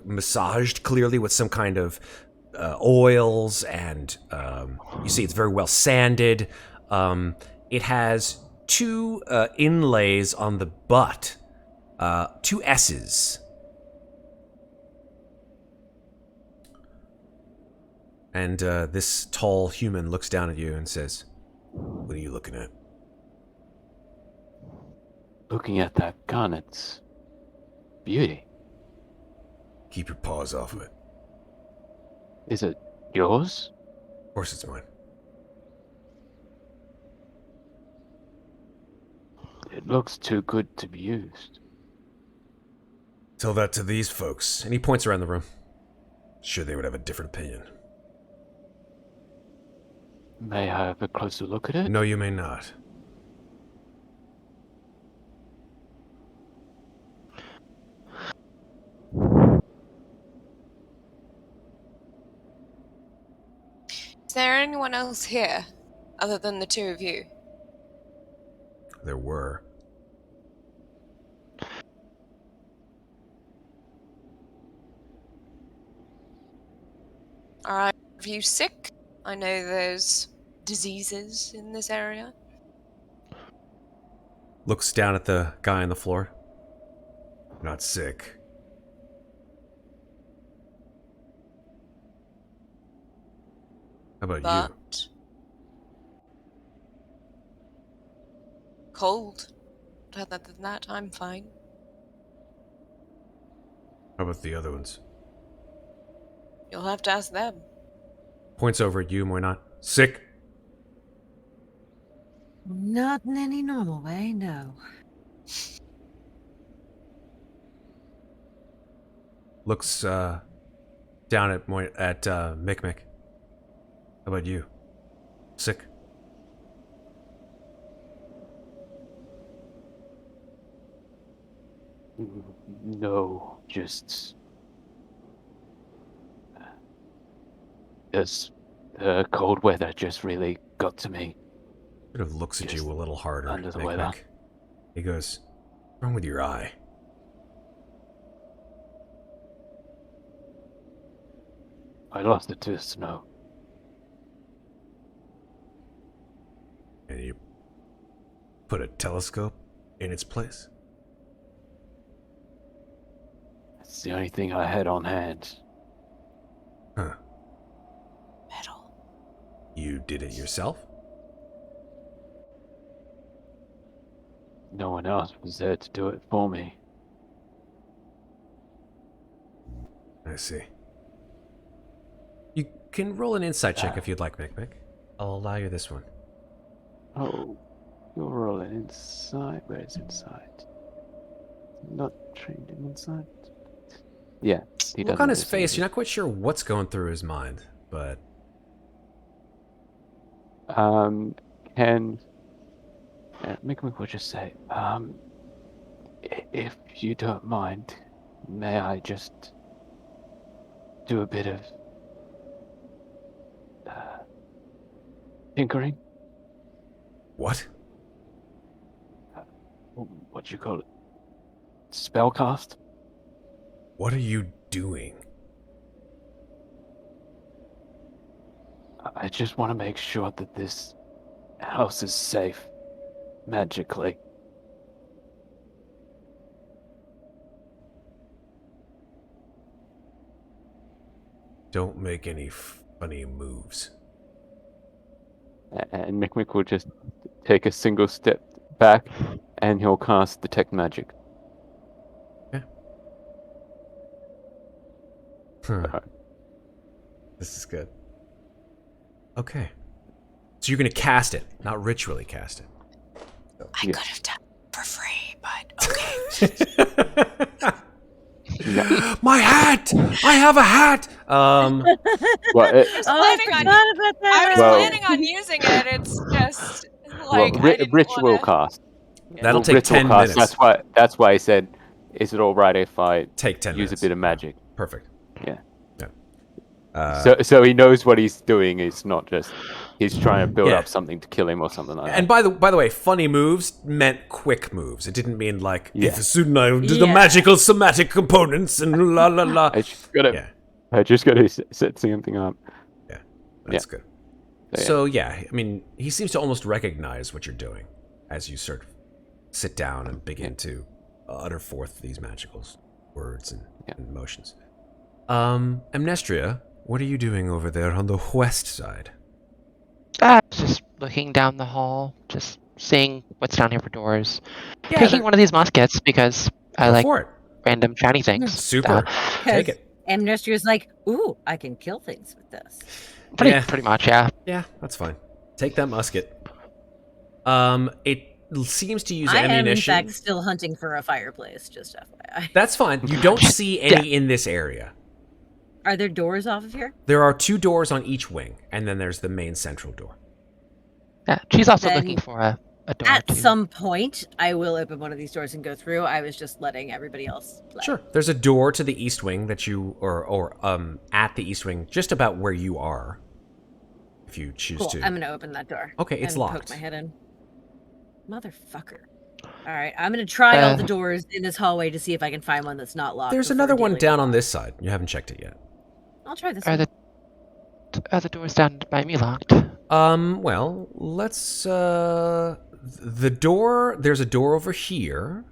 massaged, clearly with some kind of oils, and you see it's very well sanded. It has two inlays on the butt, two S's. And this tall human looks down at you and says, "What are you looking at?" Looking at that gun, it's beauty. "Keep your paws off of it." Is it yours? "Of course it's mine." It looks too good to be used. "Tell that to these folks." And he points around the room. "Sure they would have a different opinion." May I have a closer look at it? "No, you may not." Is there anyone else here other than the two of you? There were. Are either of you sick? I know there's diseases in this area. Looks down at the guy on the floor. "Not sick." "How about you?" But cold. Other than that, I'm fine. "How about the other ones?" You'll have to ask them. Points over at you, Moynot. "Sick?" Not in any normal way, no. Looks down at Mikmick. "How about you? Sick?" No, just... the cold weather just really got to me. Sort of looks at you a little harder. Under the Mikmick. weather. He goes, "What's wrong with your eye?" I lost it to the snow. And you put a telescope in its place? It's the only thing I had on hand. Huh. Metal. You did it yourself? No one else was there to do it for me. I see. You can roll an insight check if you'd like, Mikmick. I'll allow you this one. Oh, you're rolling inside. Where's inside? Not trained in inside. Yeah, he Look doesn't on his listen face, to you're not quite sure what's going through his mind, but Can Mikmick will just say, if you don't mind, may I just do a bit of tinkering? what? What do you call it? Spellcast? What are you doing? I just want to make sure that this house is safe, magically. Don't make any funny moves. And Mikmick will just take a single step back, and he'll cast Detect Magic. This is good. Okay. So you're going to cast it, not ritually cast it. I could have done it for free, but okay. My hat! I have a hat! Well, Oh, I planning on- forgot about that. I was Well- planning on using it. It's just well, like I didn't ritual wanna... cast. That'll Well, take ritual 10 cast, minutes. That's why I said, is it all right if I Take 10 use minutes. a bit of magic? Perfect. Yeah. Yeah. So he knows what he's doing. It's not just he's trying to build Yeah. up something to kill him or something like that. And by the way, funny moves meant quick moves. It didn't mean like Yeah. if soon I do the Yeah. magical somatic components and la la la. I just gotta set something up. That's good. So yeah, I mean, he seems to almost recognize what you're doing as you sort of sit down and begin to utter forth these magical words and motions. Amnestria, what are you doing over there on the west side? Just looking down the hall, just seeing what's down here for doors. Yeah, Taking one of these muskets because I go like for it. random shiny things. Super. Take it. Amnestria's like, ooh, I can kill things with this. Pretty much, yeah. Yeah, that's fine. Take that musket. It seems to use I am, in ammunition. fact, still hunting for a fireplace, just FYI. That's fine. You don't see any in this area. Are there doors off of here? There are 2 doors on each wing, and then there's the main central door. Yeah, she's also Then looking for a door. At too. some point, I will open one of these doors and go through. I was just letting everybody else play. Sure. There's a door to the east wing that you, or at the east wing, just about where you are, if you choose Cool. to. I'm gonna open that door. Okay, it's and locked. Poke my head in. Motherfucker. All right, I'm gonna try all the doors in this hallway to see if I can find one that's not locked. There's before another one dealing down with on it. this side. You haven't checked it yet. I'll try this Are one. the doors down by me locked? Well, let's, the door, there's a door over here,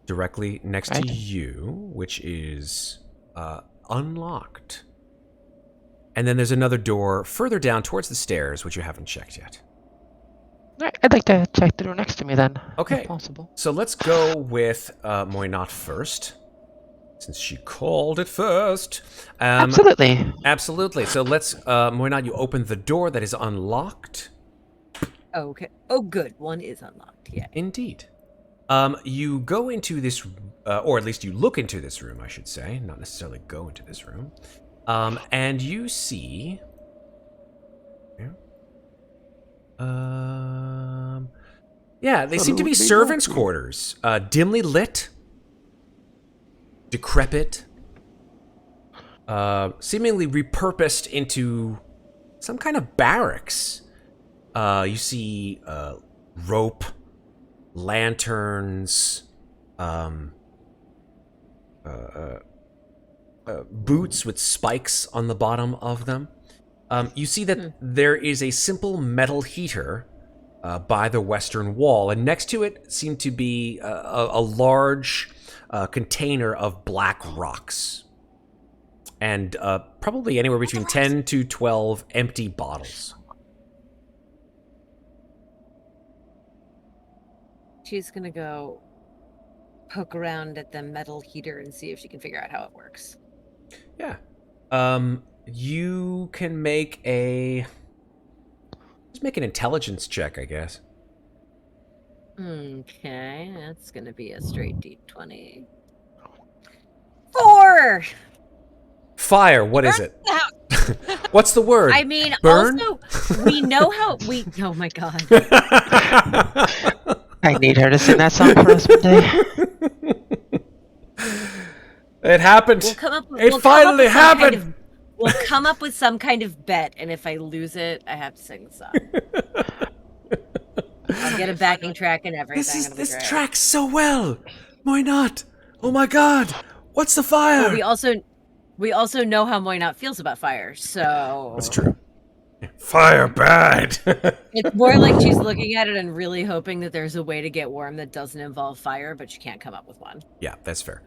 directly next to Right. you, which is, unlocked. And then there's another door further down towards the stairs, which you haven't checked yet. Alright, I'd like to check the door next to me then. Okay. If possible. So let's go with Myrmidon first, since she called it first. Absolutely. Absolutely. So let's, Myrmidon, you open the door that is unlocked. Okay. Oh, good. One is unlocked. Yeah. Indeed. You go into this, or at least you look into this room, I should say, not necessarily go into this room, and you see. Yeah, they seem to be servants' quarters, dimly lit, decrepit, seemingly repurposed into some kind of barracks. You see rope, lanterns, boots with spikes on the bottom of them. You see that there is a simple metal heater by the western wall, and next to it seemed to be a large container of black rocks. And probably anywhere between 10 to 12 empty bottles. She's gonna go poke around at the metal heater and see if she can figure out how it works. Yeah. You can make a... Just make an intelligence check, I guess. Okay, that's gonna be a straight D20. 4! Fire, what is it? What's the word? I mean, Burn? also, we know how we... Oh my god. I need her to sing that song for us one day. It happened. We'll come up with, It finally happened. We'll come up with some kind of bet, and if I lose it, I have to sing the song. I'll get a backing track and everything. It'll be This great. tracks so well. Why not? Oh my god. What's the fire? Well, we also know how Moynot feels about fire, so That's true. Fire bad. it's more like she's looking at it and really hoping that there's a way to get warm that doesn't involve fire, but she can't come up with one. Yeah, that's fair.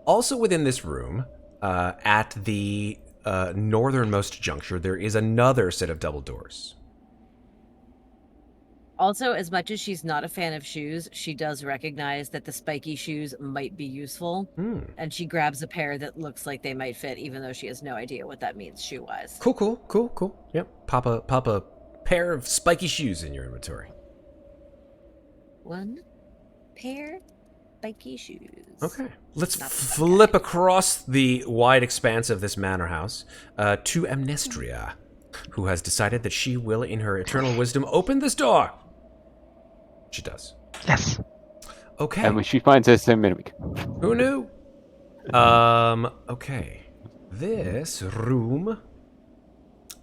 Also within this room, at the northernmost juncture, there is another set of double doors. Also, as much as she's not a fan of shoes, she does recognize that the spiky shoes might be useful, and she grabs a pair that looks like they might fit, even though she has no idea what that means shoe-wise. Cool. Yep. Pop a pair of spiky shoes in your inventory. One pair spiky shoes. Okay. Let's Not the fun flip across the wide expanse of this manor house to Amnestria, who has decided that she will, in her eternal wisdom, open this door. She does. Yes. Okay. And when she finds us in Mikmick. Who knew? Okay. This room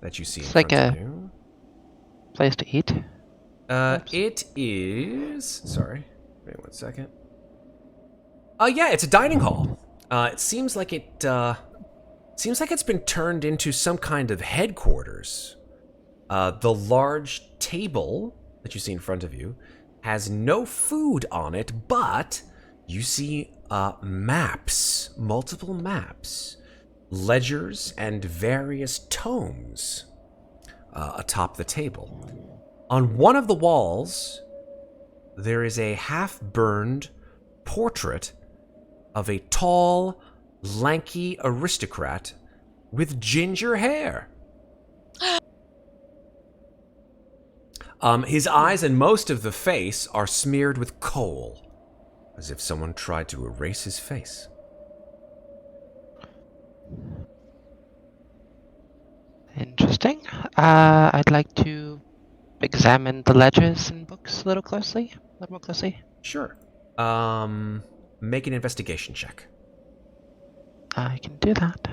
that you see It's in like front a- of you. Place to eat. It is. Sorry. Wait 1 second. Yeah, it's a dining hall. It seems like it's been turned into some kind of headquarters. The large table that you see in front of you has no food on it, but you see maps, multiple maps, ledgers, and various tomes atop the table. On one of the walls, there is a half-burned portrait of a tall, lanky aristocrat with ginger hair. His eyes and most of the face are smeared with coal, as if someone tried to erase his face. Interesting. I'd like to examine the ledgers and books a little more closely. Sure. Make an investigation check. I can do that.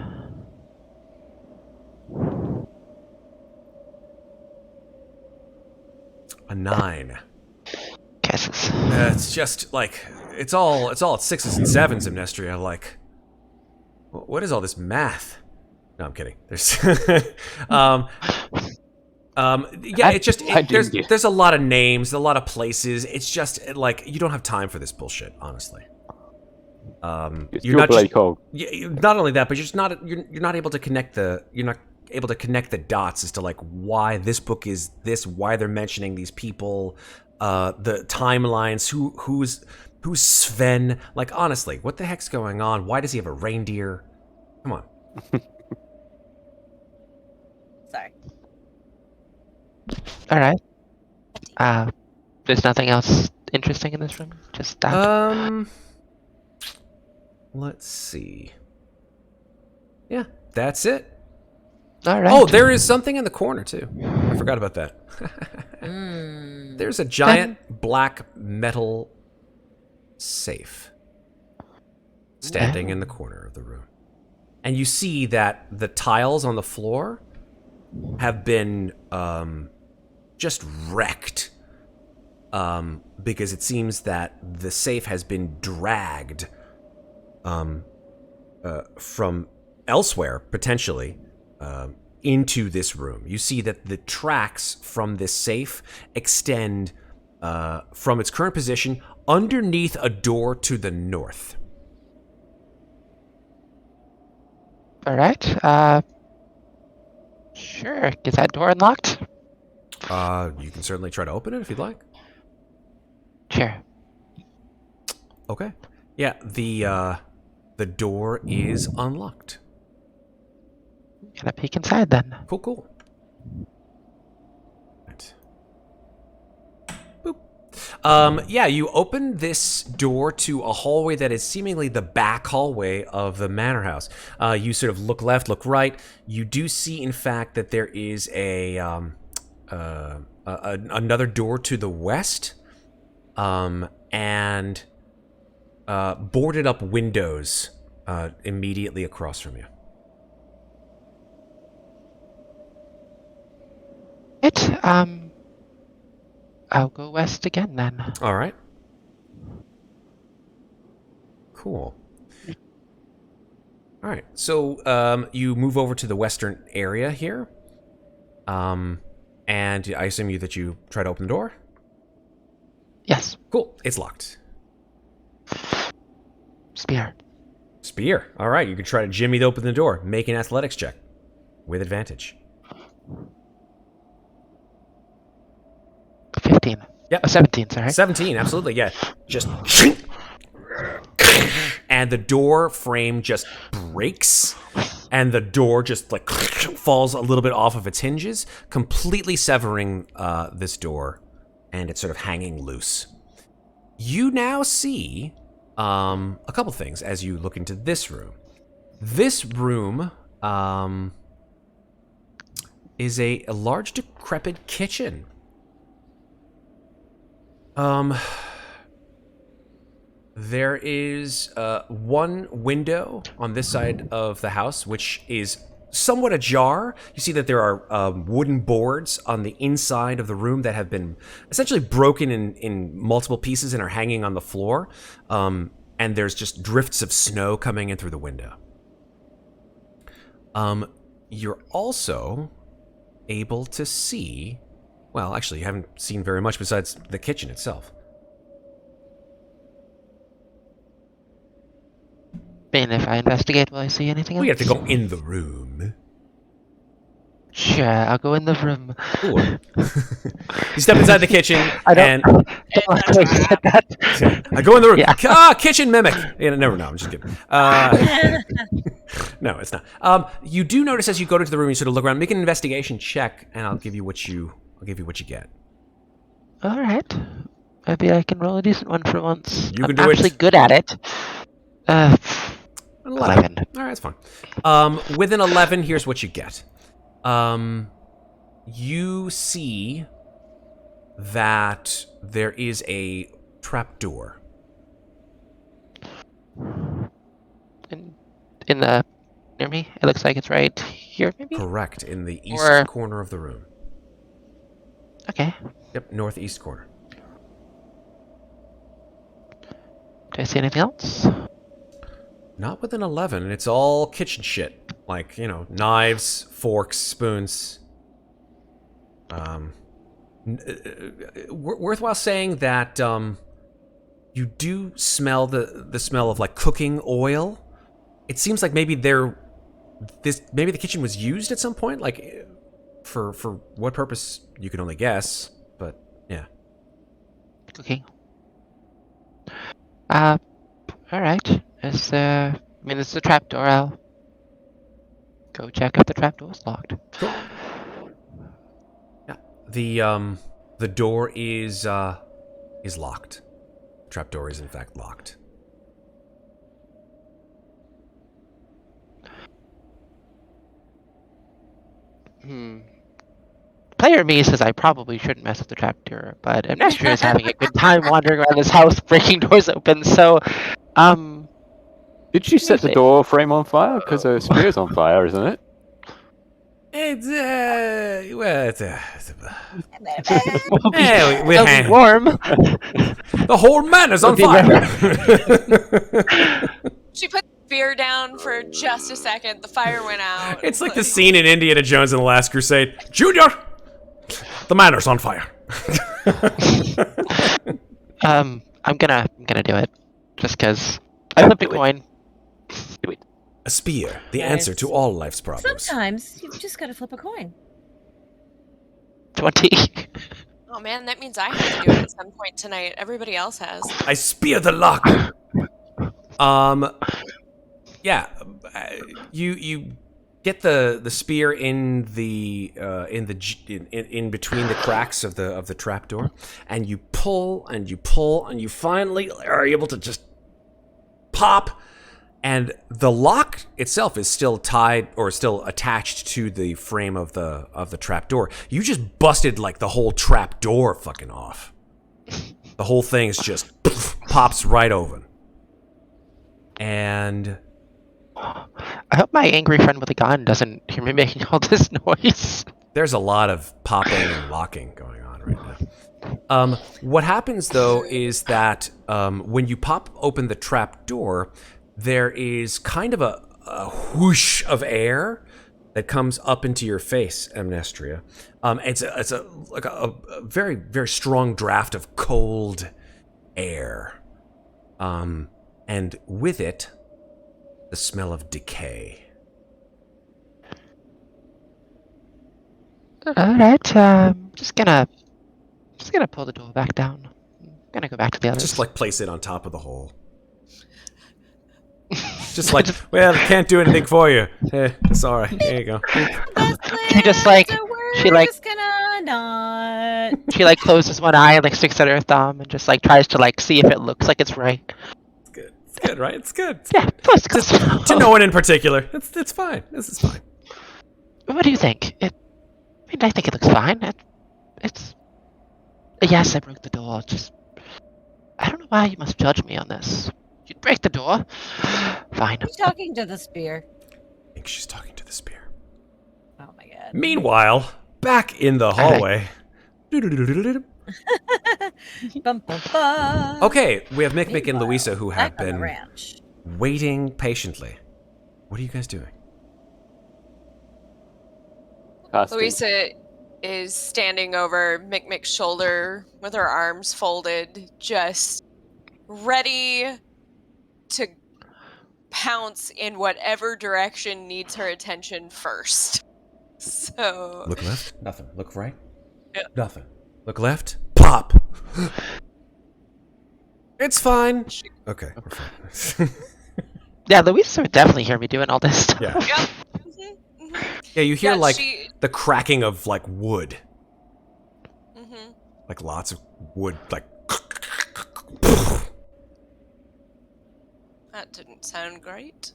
A 9. Guesses. It's just like it's all at 6s and 7s, Amnestria. Like, what is all this math? No, I'm kidding. There's, yeah, there's a lot of names, a lot of places. It's just like you don't have time for this bullshit, honestly. You're not just, not only that, but you're not able to connect the dots as to like why this book is this, why they're mentioning these people, the timelines, who's Sven. Like, honestly, what the heck's going on? Why does he have a reindeer? Come on. Sorry. All right. There's nothing else interesting in this room. Just that. Let's see. Yeah, that's it. All right. Oh, there is something in the corner too. I forgot about that. There's a giant black metal safe standing in the corner of the room. And you see that the tiles on the floor have been just wrecked. Because it seems that the safe has been dragged from elsewhere, potentially, into this room. You see that the tracks from this safe extend from its current position underneath a door to the north. All right. Sure. Is that door unlocked? You can certainly try to open it if you'd like. Sure. Okay. Yeah, the door is unlocked. Can I peek inside then? Cool. Right. Boop. Yeah, you open this door to a hallway that is seemingly the back hallway of the manor house. You sort of look left, look right. You do see, in fact, that there is another door to the west, and boarded up windows immediately across from you. I'll go west again then. All right. Cool. All right. So you move over to the western area here. And I assume that you try to open the door? Yes. Cool. It's locked. Spear. All right. You can try to jimmy to open the door. Make an athletics check with advantage. 15. Yep. 17, sorry. 17, absolutely, yeah. Just... and the door frame just breaks, and the door just, like, falls a little bit off of its hinges, completely severing this door, and it's sort of hanging loose. You now see a couple things as you look into this room. This room is a large decrepit kitchen. There is one window on this side of the house, which is somewhat ajar. You see that there are wooden boards on the inside of the room that have been essentially broken in multiple pieces and are hanging on the floor. And there's just drifts of snow coming in through the window. You're also able to see, well, actually, you haven't seen very much besides the kitchen itself. And if I investigate, will I see anything else? We have to go in the room. Sure, I'll go in the room. Cool. You step inside the kitchen, I don't like the way you said that. I go in the room. Yeah. Kitchen mimic. Yeah, never. No, I'm just kidding. No, it's not. You do notice as you go into the room, you sort of look around, make an investigation check, and I'll give you what you get. All right. Maybe I can roll a decent one for once. You can I'm do it. actually good at it. 11. All right, that's fine. With an 11, here's what you get. You see that there is a trapdoor. In the near me, it looks like it's right here, maybe. Correct, in the east corner of the room. Okay. Yep, northeast corner. Do I see anything else? Not with an 11, and it's all kitchen shit. Like, knives, forks, spoons. Worthwhile saying that you do smell the smell of like cooking oil. It seems like maybe the kitchen was used at some point, like for what purpose you can only guess, but yeah. Cooking. All right. This is a trapdoor. I'll go check if the trapdoor's locked. Cool. Yeah. The door is locked. The trapdoor is in fact locked. Player me says I probably shouldn't mess with the trapdoor, but Amnestria is having a good time wandering around this house, breaking doors open. So, Did she set the door frame on fire? Because her spear's on fire, isn't it? It's It'll be warm. The whole manor's on fire. She put the spear down for just a second. The fire went out. It's like the scene in Indiana Jones and the Last Crusade. Junior, the manor's on fire. I'm gonna do it, just because I flipped a coin. Do it. A spear, the answer to all life's problems. Sometimes you've just got to flip a coin. 20. Oh man, that means I have to do it at some point tonight. Everybody else has. I spear the lock. Yeah, you get the spear in between the cracks of the trapdoor, and you pull and you pull and you finally are able to just pop. And the lock itself is still tied or still attached to the frame of the trapdoor. You just busted like the whole trapdoor fucking off. The whole thing is just pops right open. And I hope my angry friend with a gun doesn't hear me making all this noise. there's a lot of popping and locking going on right now. What happens though is that when you pop open the trapdoor, there is kind of a whoosh of air that comes up into your face, Amnestria. It's a very, very strong draft of cold air. And with it, the smell of decay. Alright, just gonna pull the door back down. Gonna go back to the others. Just like place it on top of the hole. Just like, well, I can't do anything for you. Sorry. There you go. She just like she like just gonna not. she like closes one eye and like sticks out her thumb and just like tries to like see if it looks like it's right. That's good. It's good, right? It's good. Yeah, first class. To no one in particular. It's fine. This is fine. What do you think? I think it looks fine. It's. Yes, I broke the door. Just. I don't know why you must judge me on this. You'd break the door. Fine. Who's talking to the spear? I think she's talking to the spear. Oh my god. Meanwhile, back in the hallway. Bum, bum, bum. Okay, we have Mikmick and Meanwhile, Louisa who have back on the been ranch. waiting patiently. What are you guys doing? Casting. Louisa is standing over Mikmick's shoulder with her arms folded, just ready to pounce in whatever direction needs her attention first. So Look left. Nothing. Look right. Yeah. Nothing. Look left. Pop. It's fine. Okay, we're fine. Yeah, Louisa would definitely hear me doing all this stuff. Yeah. Yep. Yeah, you hear Yeah, like she- the cracking of like wood, Mhm. like lots of wood, like. That didn't sound great.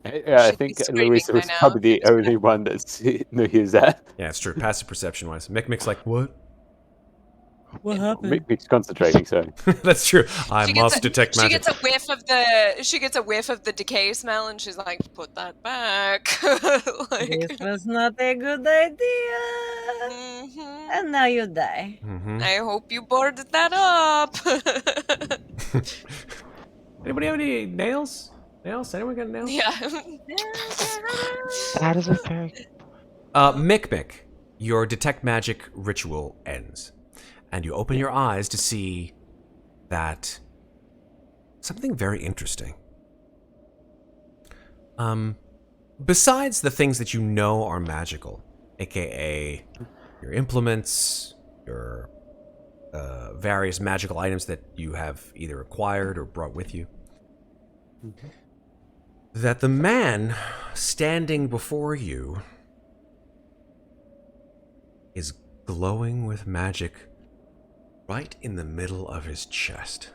Yeah, I Should be think screaming Louisa by was now. probably the only one that knew he was there. Yeah, it's true. Passive perception wise, Mikmick's like, what? What happened? Mikmick's concentrating, so. That's true. I She must gets a- detect She magic. gets a whiff of the decay smell, and she's like, "Put that back." This was not a good idea. Mhm. And now you die. Mm-hmm. I hope you boarded that up. Anybody have any nails? Nails? Anyone got nails? Yeah. That is a very. Mikmick, your detect magic ritual ends, and you open your eyes to see that something very interesting. Besides the things that you know are magical, aka your implements, your various magical items that you have either acquired or brought with you, that the man standing before you is glowing with magic right in the middle of his chest.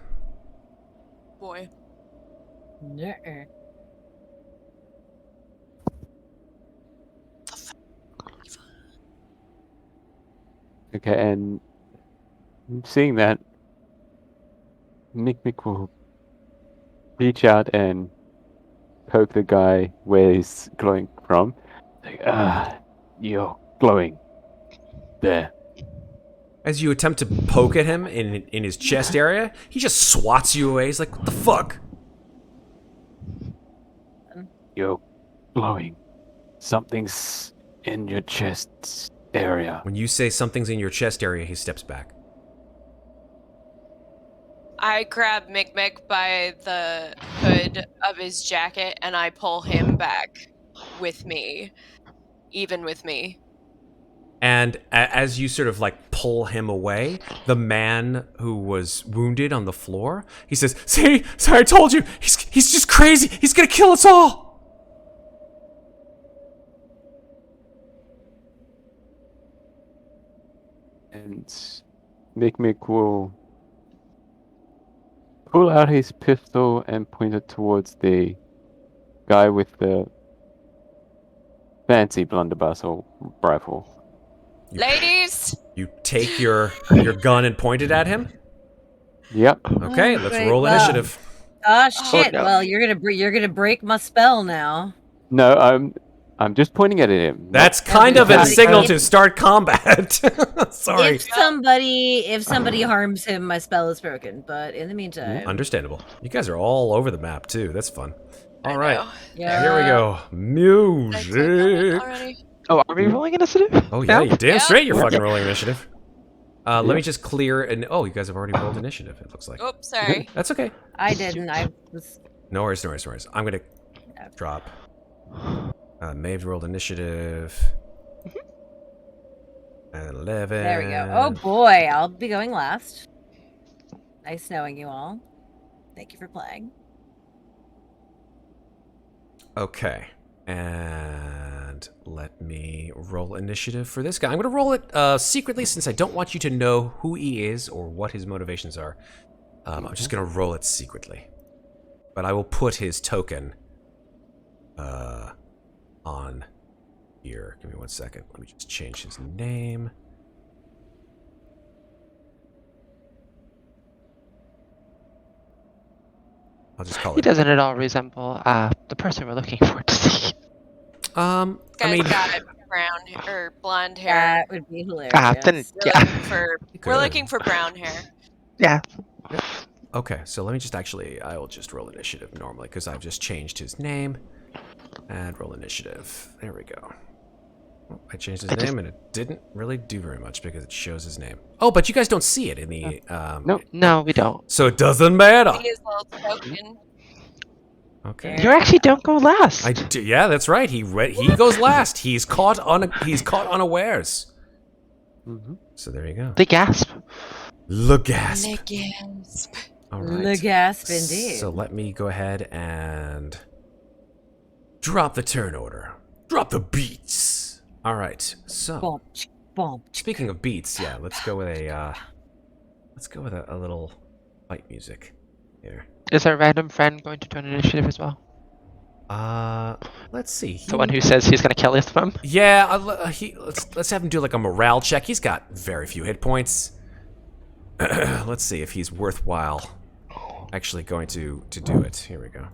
Boy. Nuh-uh. Okay, and seeing that, Mikmick will reach out and poke the guy where he's glowing from. Like, you're glowing. There. As you attempt to poke at him in his chest area, he just swats you away. He's like, what the fuck? You're glowing. Something's in your chest area. When you say something's in your chest area, he steps back. I grab Mikmick by the hood of his jacket and I pull him back with me. Even with me. And as you sort of like pull him away, the man who was wounded on the floor, he says, "See, I told you, he's just crazy. He's gonna kill us all." And Mikmick will pull out his pistol and point it towards the guy with the fancy blunderbuss or rifle. Ladies! You take your gun and point it at him. Yep. Okay, let's Great, roll well. initiative. Oh shit! no. Well, you're gonna break my spell now. No, I'm just pointing at him. That's kind of a Everybody- signal to start combat. Sorry. If somebody harms him, my spell is broken. But in the meantime, Understandable. You guys are all over the map too. That's fun. All right. yeah. Here we go. Did I take that Music. already? Oh, are we rolling initiative? Oh yeah, No? you're damn Yeah. straight. You're fucking rolling initiative. Let Yeah. me just clear and oh, you guys have already rolled initiative. It looks like. Oops, sorry. That's okay. I didn't. I was. No worries, no worries, no worries. I'm gonna drop. Maeve rolled initiative. 11. There we go. Oh boy, I'll be going last. Nice knowing you all. Thank you for playing. Okay. And let me roll initiative for this guy. I'm going to roll it secretly since I don't want you to know who he is or what his motivations are. I'm just gonna roll it secretly. But I will put his token on here. Give me 1 second. Let me just change his name. I'll just call He it. doesn't at all resemble the person we're looking for to see. I Guy's mean, got brown or blonde hair. That would be hilarious. Then, We're yeah. looking for Good. we're looking for brown hair. Yeah. Okay, so let me just I will just roll initiative normally because I've just changed his name. And roll initiative. There we go. Oh, I changed his name and it didn't really do very much because it shows his name. Oh, but you guys don't see it in the... No, we don't. So it doesn't matter. He is a little token. Okay. You actually don't go last. Yeah, that's right. He goes last. He's caught unawares. Mm-hmm. So there you go. The gasp. Le gasp. The gasp. All right. Le gasp, indeed. So let me go ahead and drop the turn order. Drop the beats. All right. So Bonk, bonk. speaking of beats, yeah, let's go with a little fight music here. Is our random friend going to turn initiative as well? Let's see. The one who says he's going to kill them? Yeah, let's have him do like a morale check. He's got very few hit points. Let's see if he's worthwhile actually going to do it. Here we go.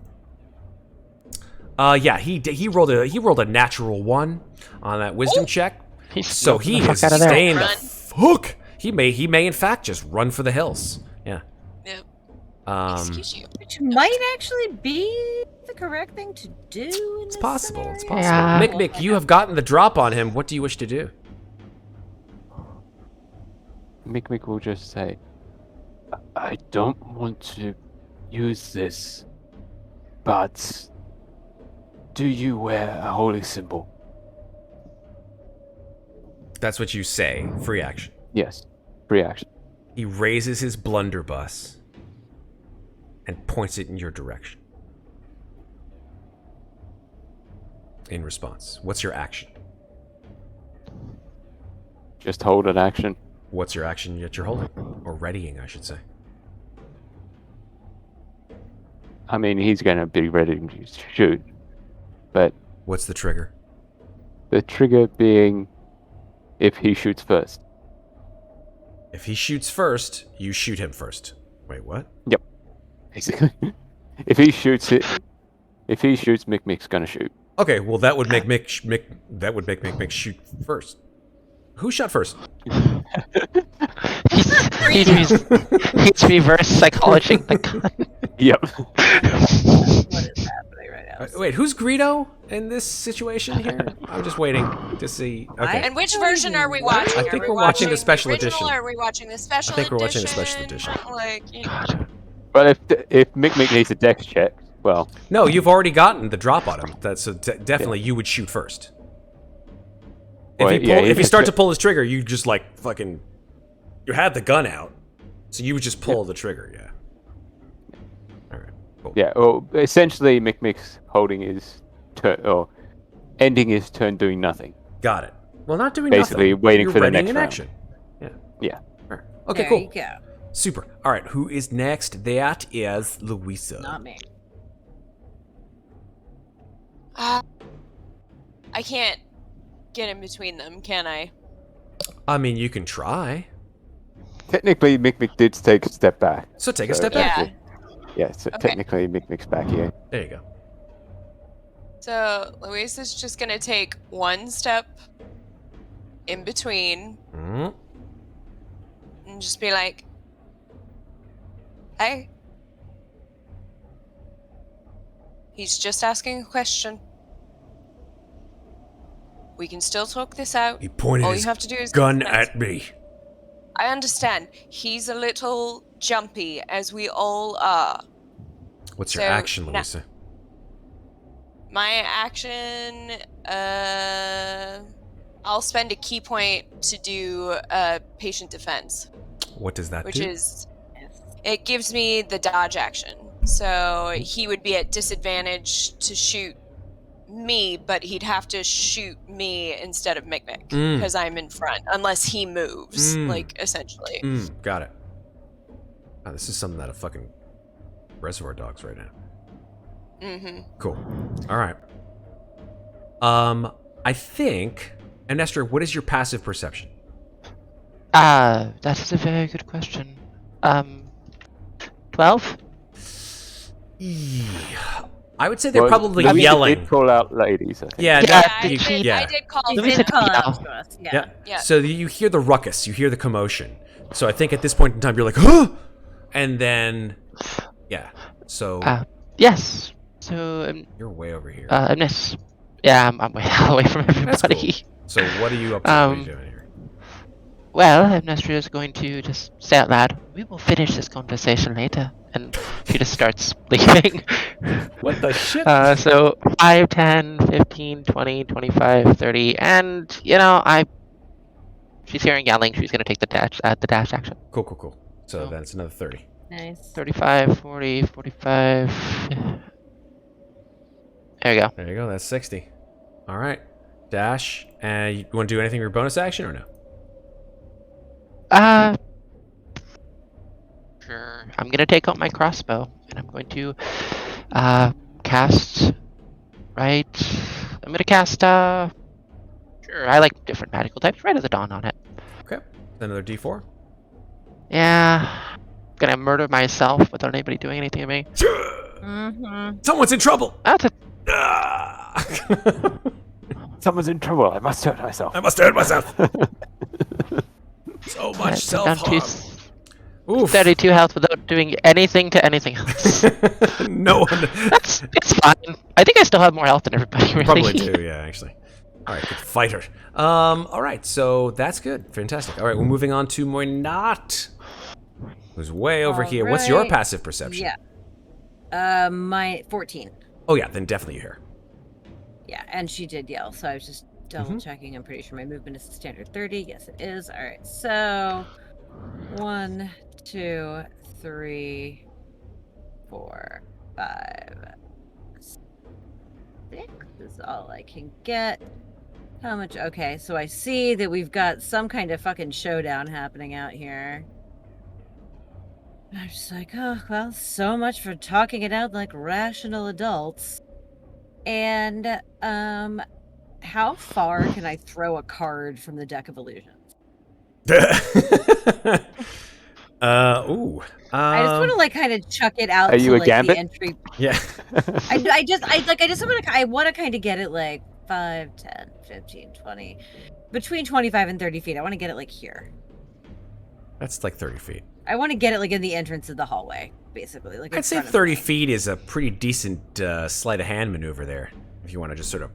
Yeah, he rolled a natural 1 on that wisdom check. So he is staying the fuck. He may in fact just run for the hills. Yeah. Yep. Excuse you. Which might actually be the correct thing to do. It's possible. It's possible. Yeah. Mikmick, you have gotten the drop on him. What do you wish to do? Mikmick will just say, I don't want to use this, but do you wear a holy symbol? That's what you say. Free action. Yes. Free action. He raises his blunderbuss and points it in your direction. In response, what's your action? Just hold an action. What's your action that you're holding? Or readying, I should say. I mean, he's going to be ready to shoot, but What's the trigger? the trigger being if he shoots first. If he shoots first, you shoot him first. Wait, what? Yep. Basically. If he shoots, Mikmick's going to shoot. Okay, well that would make Mikmick shoot first. Who shot first? he's reverse psychologying the gun. Yep. What is happening right now? Wait, who's Greedo in this situation here? I'm just waiting to see. Okay. And which version are we watching? I think Are we we're watching the special original, edition. Or are we watching the special I think edition? we're watching the special edition. Like, But if Mikmick needs a dex check, well, No, you've already gotten the drop on him. That's definitely you would shoot first. If you start to pull his trigger, you just like fucking. You had the gun out, so you would just pull the trigger. Yeah. All right. Cool. yeah. Well, essentially, Mikmick's holding his turn or ending his turn doing nothing. Got it. Well, not doing Basically nothing. waiting You're for the readying next an round. action. Yeah. Yeah. All right. Okay. There Cool. you go. Super. All right. Who is next? That is Louisa. Not me. I can't get in between them, can I? I mean, you can try. Technically, Mikmick did take a step back. So take a step back. Yeah. So Okay. technically, Mikmick's back here. There you go. So Louisa's just gonna take one step in between Mm. and just be like, "Hey, he's just asking a question. We can still talk this out. He pointed All his you have to do is gun listen. at me. I understand. He's a little jumpy, as we all are. What's your So, action, now- Louisa? My action, I'll spend a key point to do patient defense, What does that which do? is, it gives me the dodge action. So he would be at disadvantage to shoot me, but he'd have to shoot me instead of Mikmick Mm. because I'm in front, unless he moves, Mm. like, essentially. Got it. Oh, this is something out of fucking Reservoir Dogs right now. Mm-hmm. Cool. All right. I think, Amnestria, what is your passive perception? That is a very good question. 12? I would say they're Well, probably Louisa yelling. did call out ladies, I think. Yeah, Yeah, that- I you- did. yeah. I did call. She for Louisa did that. call yell. out to us. Yeah. Yeah. Yeah. So you hear the ruckus, you hear the commotion. So I think at this point in time you're like, huh? And then, yeah. So Yes. So, you're way over here. Amnes. Yeah, I'm way away from That's cool. everybody. So what are you up to? What are you doing here? Well, Amnestria is going to just say out loud, we will finish this conversation later. And she just starts leaving. What the shit? So 5, 10, 15, 20, 25, 30, and, she's hearing yelling, she's going to take the dash action. Cool. So Oh. that's another 30. Nice. 35, 40, 45. There you go. There you go. That's 60. All right. Dash. And you want to do anything with your bonus action or no? Sure. I'm going to take out my crossbow, and I'm going to cast, right? I'm going to cast, sure, I like different magical types, Red of the Dawn on it. Okay. Another D4. Yeah. I'm going to murder myself without anybody doing anything to me. Mm-hmm. Someone's in trouble. That's a Ah! Someone's in trouble. I must hurt myself. I must hurt myself. So much That's down to self-harm. Oof. 32 health without doing anything to anything else. No one. It's fine. I think I still have more health than everybody, really. Probably do, yeah, actually. All right, good fighter. All right, so that's good. Fantastic. All right, we're moving on to Moynat, who's way over here. What's your Alright. passive perception? Yeah. My 14. Oh, yeah, then definitely you hear. Yeah, and she did yell, so I was just double checking. I'm pretty sure my movement is standard 30. Yes, it is. All right, so 1, 2, 3, 4, 5, 6 is all I can get. How much? Okay, so I see that we've got some kind of fucking showdown happening out here. I'm just like, oh, well, so much for talking it out like rational adults. And, how far can I throw a card from the deck of illusions? I just want to like kind of chuck it out Are to you a like gambit? the entry. Yeah. I just want to. I want to kind of get it like 5, 10, 15, 20, between 25 and 30 feet. I want to get it like here. That's like 30 feet. I want to get it like in the entrance of the hallway, basically. Like in I'd say front of 30 me. feet is a pretty decent sleight of hand maneuver there, if you want to just sort of.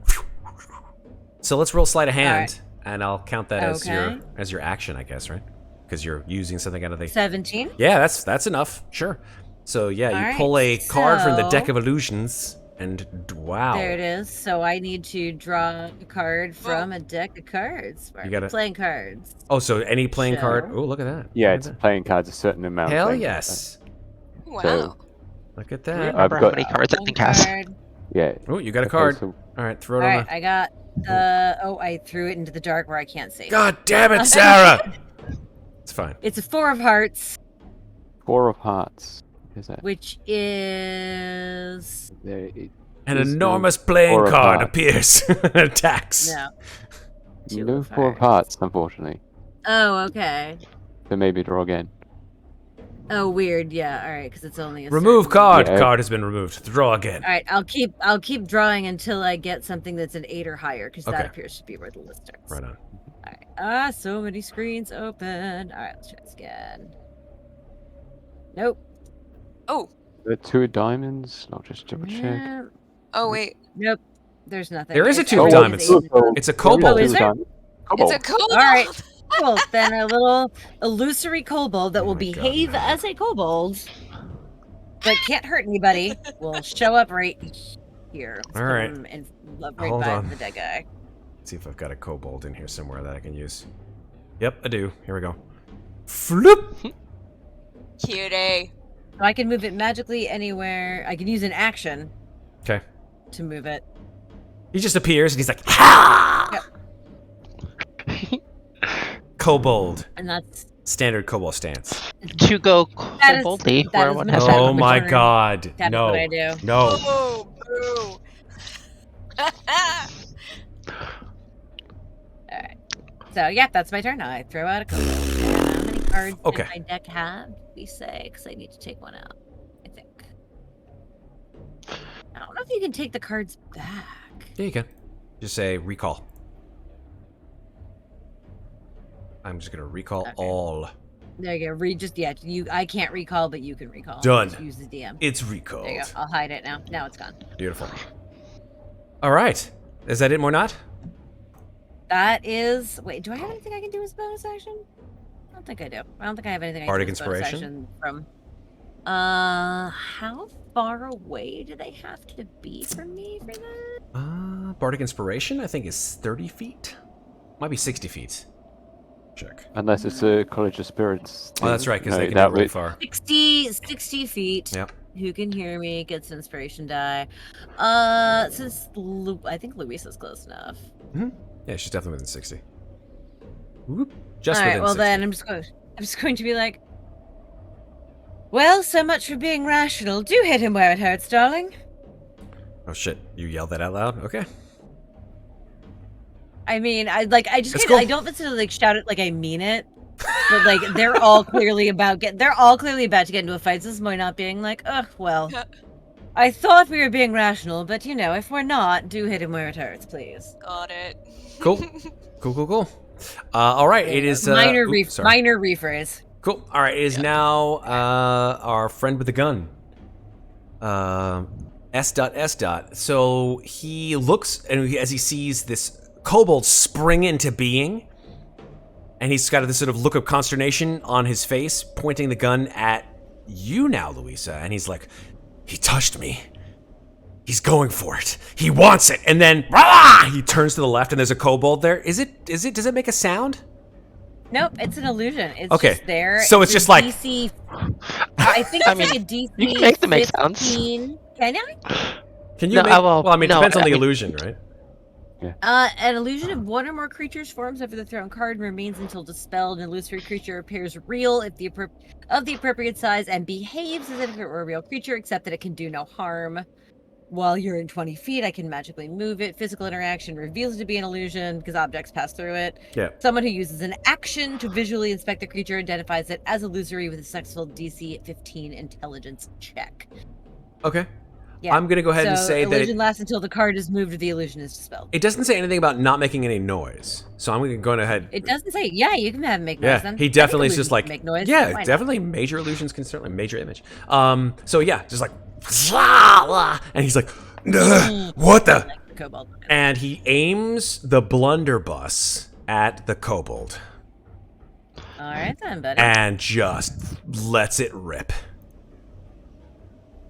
So let's roll sleight of hand, and I'll count that Okay. as your action, I guess, right? Because you're using something out of the. 17. Yeah, that's enough. Sure. So yeah, you Alright, pull a card from the so- deck of illusions, and wow. There it is. So I need to draw a card from a deck of cards. You gotta- playing cards. Oh, so any playing card? So- Oh, look at that. Yeah, Look it's at that. playing cards a certain amount. Hell playing yes. Wow. So- Look at Do you that. remember I've how got- many cards I One can cast? card. Yeah. Oh, you got a Okay, card. so All right, throw it All on right, I got the. Oh, I threw it into the dark where I can't see. the. God damn it, Sarah! It's fine. It's a 4 of hearts, 4 of hearts. Is that which is there? An Is no enormous playing four of card hearts. appears and attacks. no. 2 No of 4 of hearts, unfortunately. Oh, okay. So maybe draw again. Oh, weird. Yeah. All right, because it's only a Remove certain- card. Yeah. Card has been removed. Draw again. All right, I'll keep drawing until I get something that's an 8 or higher, because Okay. that appears to be where the list starts. Right on. All right. So many screens open. All right, let's try this again. Nope. Oh. The 2 of diamonds. I'll just double check. Yeah, Oh wait. Nope. There's nothing. There is a It's 2 of always diamonds. eight. It's a kobold. Oh, is there? It's a kobold. All right. Cool. Then a little illusory kobold that Oh will my God. behave as a kobold, but can't hurt anybody, will show up right here. Let's All put right. him in, right Hold by on. the dead guy. Let's see if I've got a kobold in here somewhere that I can use. Yep, I do. Here we go. Floop! Cutie. So I can move it magically anywhere. I can use an action Okay. to move it. He just appears and he's like, ha! kobold. And that's Standard kobold stance. To go That is- boldly that where is one my has turn. Oh to. my turn. god. That is No. what I do. No. Oh, boo. Alright. So, yeah, that's my turn. I throw out a kobold. And how many cards Okay. in my deck have? We say, because I need to take one out, I think. I don't know if you can take the cards back. Yeah, you can. Just say recall. I'm just gonna recall Okay. all. There you go. I can't recall, but you can recall. Done. Just use the DM. It's There you recalled. go. I'll hide it now. Now it's gone. Beautiful. All right. Is that it, Mornat? That is. Wait, do I have anything I can do as a bonus action? I don't think I do. I don't think I have anything I can Bardic do as a bonus Inspiration? action from. How far away do they have to be from me for that? Bardic Inspiration, I think, is 30 feet. Might be 60 feet. Check. Unless it's a College of Spirits. Oh, that's right, because No, they can that be really would- far. 60 feet. Yep. Who can hear me gets an inspiration die. Since I think Louisa's close enough. Yeah, she's definitely within 60. Whoop. Just All right, within well 60. then I'm just going to be like, well, so much for being rational. Do hit him where it hurts, darling. Oh shit! You yelled that out loud. Okay. I mean, I just It's kinda, cool. I don't necessarily like shout it like I mean it, but like they're all clearly about to get into a fight. So this might not being like, ugh, well, I thought we were being rational, but you know, if we're not, do hit him where it hurts, please. Got it. Cool. Cool. All right. It is minor oops, sorry. minor rephrase. Cool. All right. It is now our friend with the gun. S. So he looks, and as he sees this kobold spring into being, and he's got this sort of look of consternation on his face, pointing the gun at you now, Louisa. And he's like, he touched me. He's going for it. He wants it. And then he turns to the left, and there's a kobold there. Does it make a sound? Nope, it's an illusion. It's Okay, just there. so it's just like- DC. I think it's like a DC. you can make them make sounds. 15. Can I? Can you No, make? well, I mean, it no, depends on I the mean- illusion, right? An illusion of one or more creatures forms over the thrown card and remains until dispelled. An illusory creature appears real if of the appropriate size and behaves as if it were a real creature, except that it can do no harm. While you're in 20 feet, I can magically move it. Physical interaction reveals it to be an illusion because objects pass through it. Yeah. Someone who uses an action to visually inspect the creature identifies it as illusory with a successful DC 15 intelligence check. Okay. Yeah. I'm gonna go ahead and So say that illusion lasts until the card is moved or the illusion is dispelled. it doesn't say anything about not making any noise. So I'm gonna go ahead. It doesn't say, yeah, you can have him make noise Yeah, then. he I think definitely is illusions just like, can make noise. yeah, Why not? definitely major illusions can certainly major image. So yeah, just like, and he's like, what the? Like the kobold. And he aims the blunderbuss at the kobold All right then, buddy. and just lets it rip.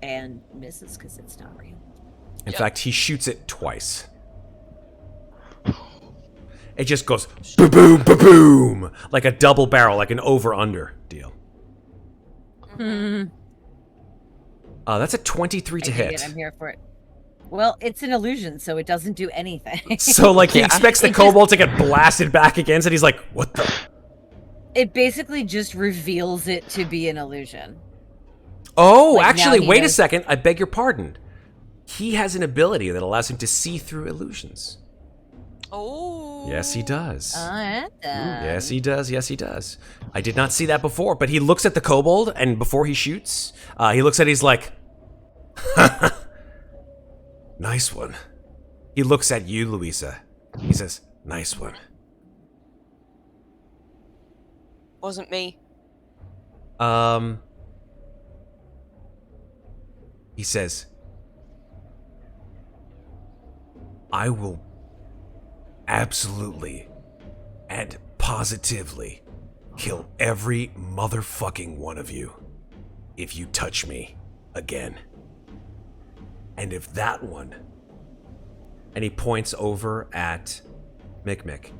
And misses because it's not real. In fact, he shoots it twice. It just goes ba-boom, ba-boom, like a double barrel, like an over-under deal. That's a 23 to I dig hit. it, I'm here for it. Well, it's an illusion, so it doesn't do anything. So, like, he Yeah. expects the It just- kobold to get blasted back against it. He's like, what the? It basically just reveals it to be an illusion. Oh, Like, now actually, he wait a knows. second. I beg your pardon. He has an ability that allows him to see through illusions. Oh. Yes, he does. All right then. Yes, he does. Yes, he does. I did not see that before, but he looks at the kobold, and before he shoots, he looks at it, he's like, nice one. He looks at you, Louisa. He says, nice one. Wasn't me. He says, I will absolutely and positively kill every motherfucking one of you if you touch me again. And if that one, and he points over at Mikmick,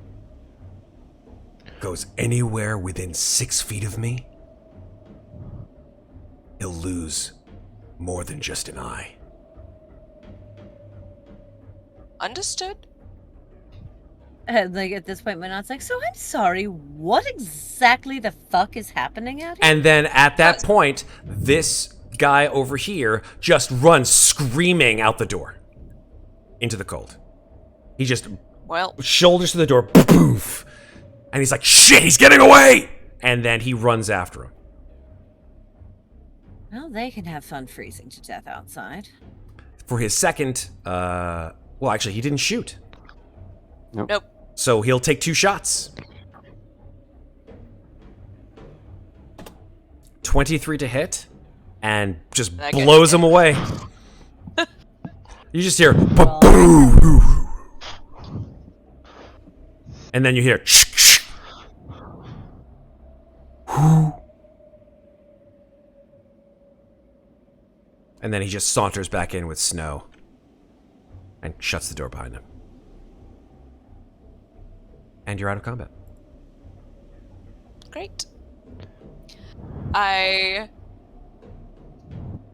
goes anywhere within 6 feet of me, he'll lose more than just an eye. Understood? And like at this point, Minot's like, so I'm sorry, what exactly the fuck is happening out here? And then at that point, this guy over here just runs screaming out the door into the cold. He just shoulders to the door, poof, and he's like, shit, he's getting away! And then he runs after him. Well, they can have fun freezing to death outside. For his second, well, actually, he didn't shoot. Nope. So he'll take 2 shots. 23 to hit, and just blows him away. You just hear, boom, and then you hear, and then he just saunters back in with Snow and shuts the door behind him. And you're out of combat. Great. I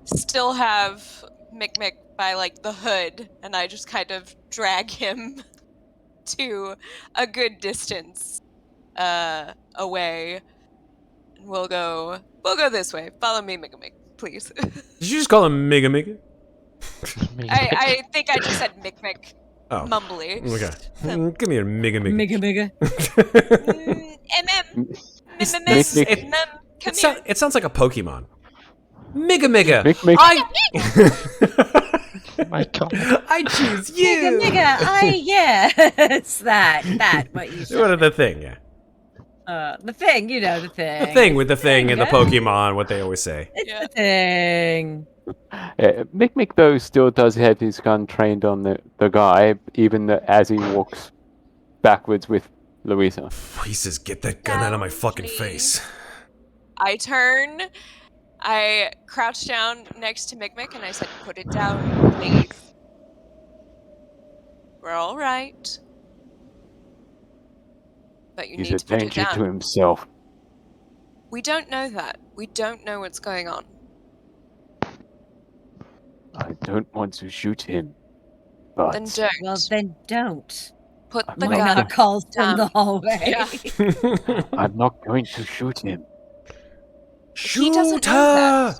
still have Mikmick by like the hood, and I just kind of drag him to a good distance away. And we'll go this way. Follow me, Mikmick, please. Did you just call him Mega Mega? I think I just said Mikmick. Oh. Mumbly. Okay. Give me a Mega Mega. Mega Mega. It sounds like a Pokemon. Mega Mega. Mikmick. Oh my god. I choose you. Mega Mega. Yes, that. What you said. What are the thing? Yeah. The thing. You know the thing. The thing with the thing and the Pokemon. What they always say. It's the thing. Mikmick, though, still does have his gun trained on the guy, even as he walks backwards with Louisa. He says, "Get that gun out of my fucking Please. face." I turn. I crouch down next to Mikmick and I said, "Put it down, please. We're all right. But you He's need a to put it danger down." to himself. We don't know that. We don't know what's going on. I don't want to shoot him, but Then don't. Well, then don't. Put the Why gun not calls down. from the hallway? Yeah. I'm not going to shoot him. He doesn't know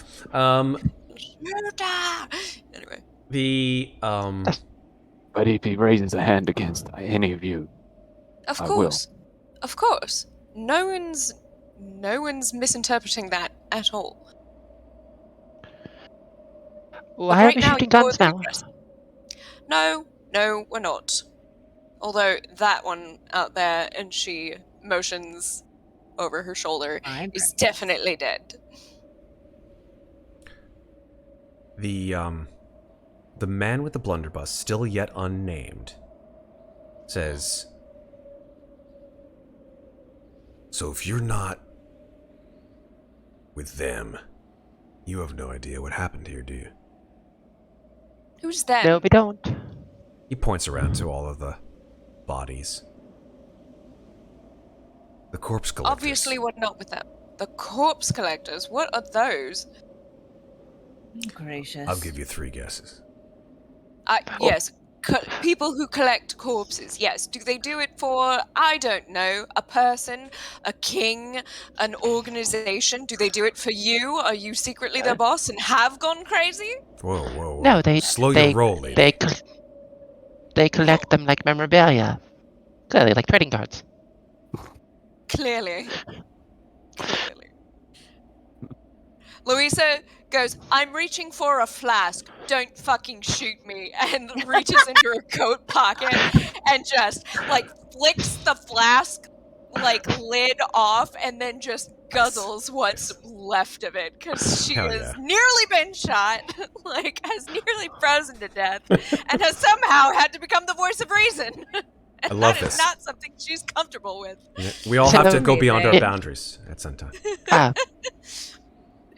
Shoot that. Anyway. The But if he raises a hand against any of you, Of I will. course. Of course. No one's misinterpreting that at all. Why are Right we now, shooting you're guns the now? aggressor. No, we're not. Although that one out there, and she motions over her shoulder, is definitely dead. the man with the blunderbuss, still yet unnamed, says, "So if you're not with them, you have no idea what happened here, do you?" Who's that? No, we don't. He points around to all of the bodies. The corpse collectors. Obviously, we're not with them. The corpse collectors. What are those? Gracious. I'll give you 3 guesses. Yes, people who collect corpses. Yes. Do they do it for, I don't know, a person, a king, an organization? Do they do it for you? Are you secretly their boss and have gone crazy? Whoa. No, they Slow they, your roll, lady. they collect them like memorabilia. Clearly, like trading cards. Clearly. Louisa goes, "I'm reaching for a flask. Don't fucking shoot me," and reaches into her coat pocket and just, like, flicks the flask, like, lid off and then just guzzles what's left of it, because she Hell has yeah. nearly been shot, like, has nearly frozen to death, and has somehow had to become the voice of reason. And I love that is this. not something she's comfortable with. Yeah, we all have to go beyond our boundaries at some time.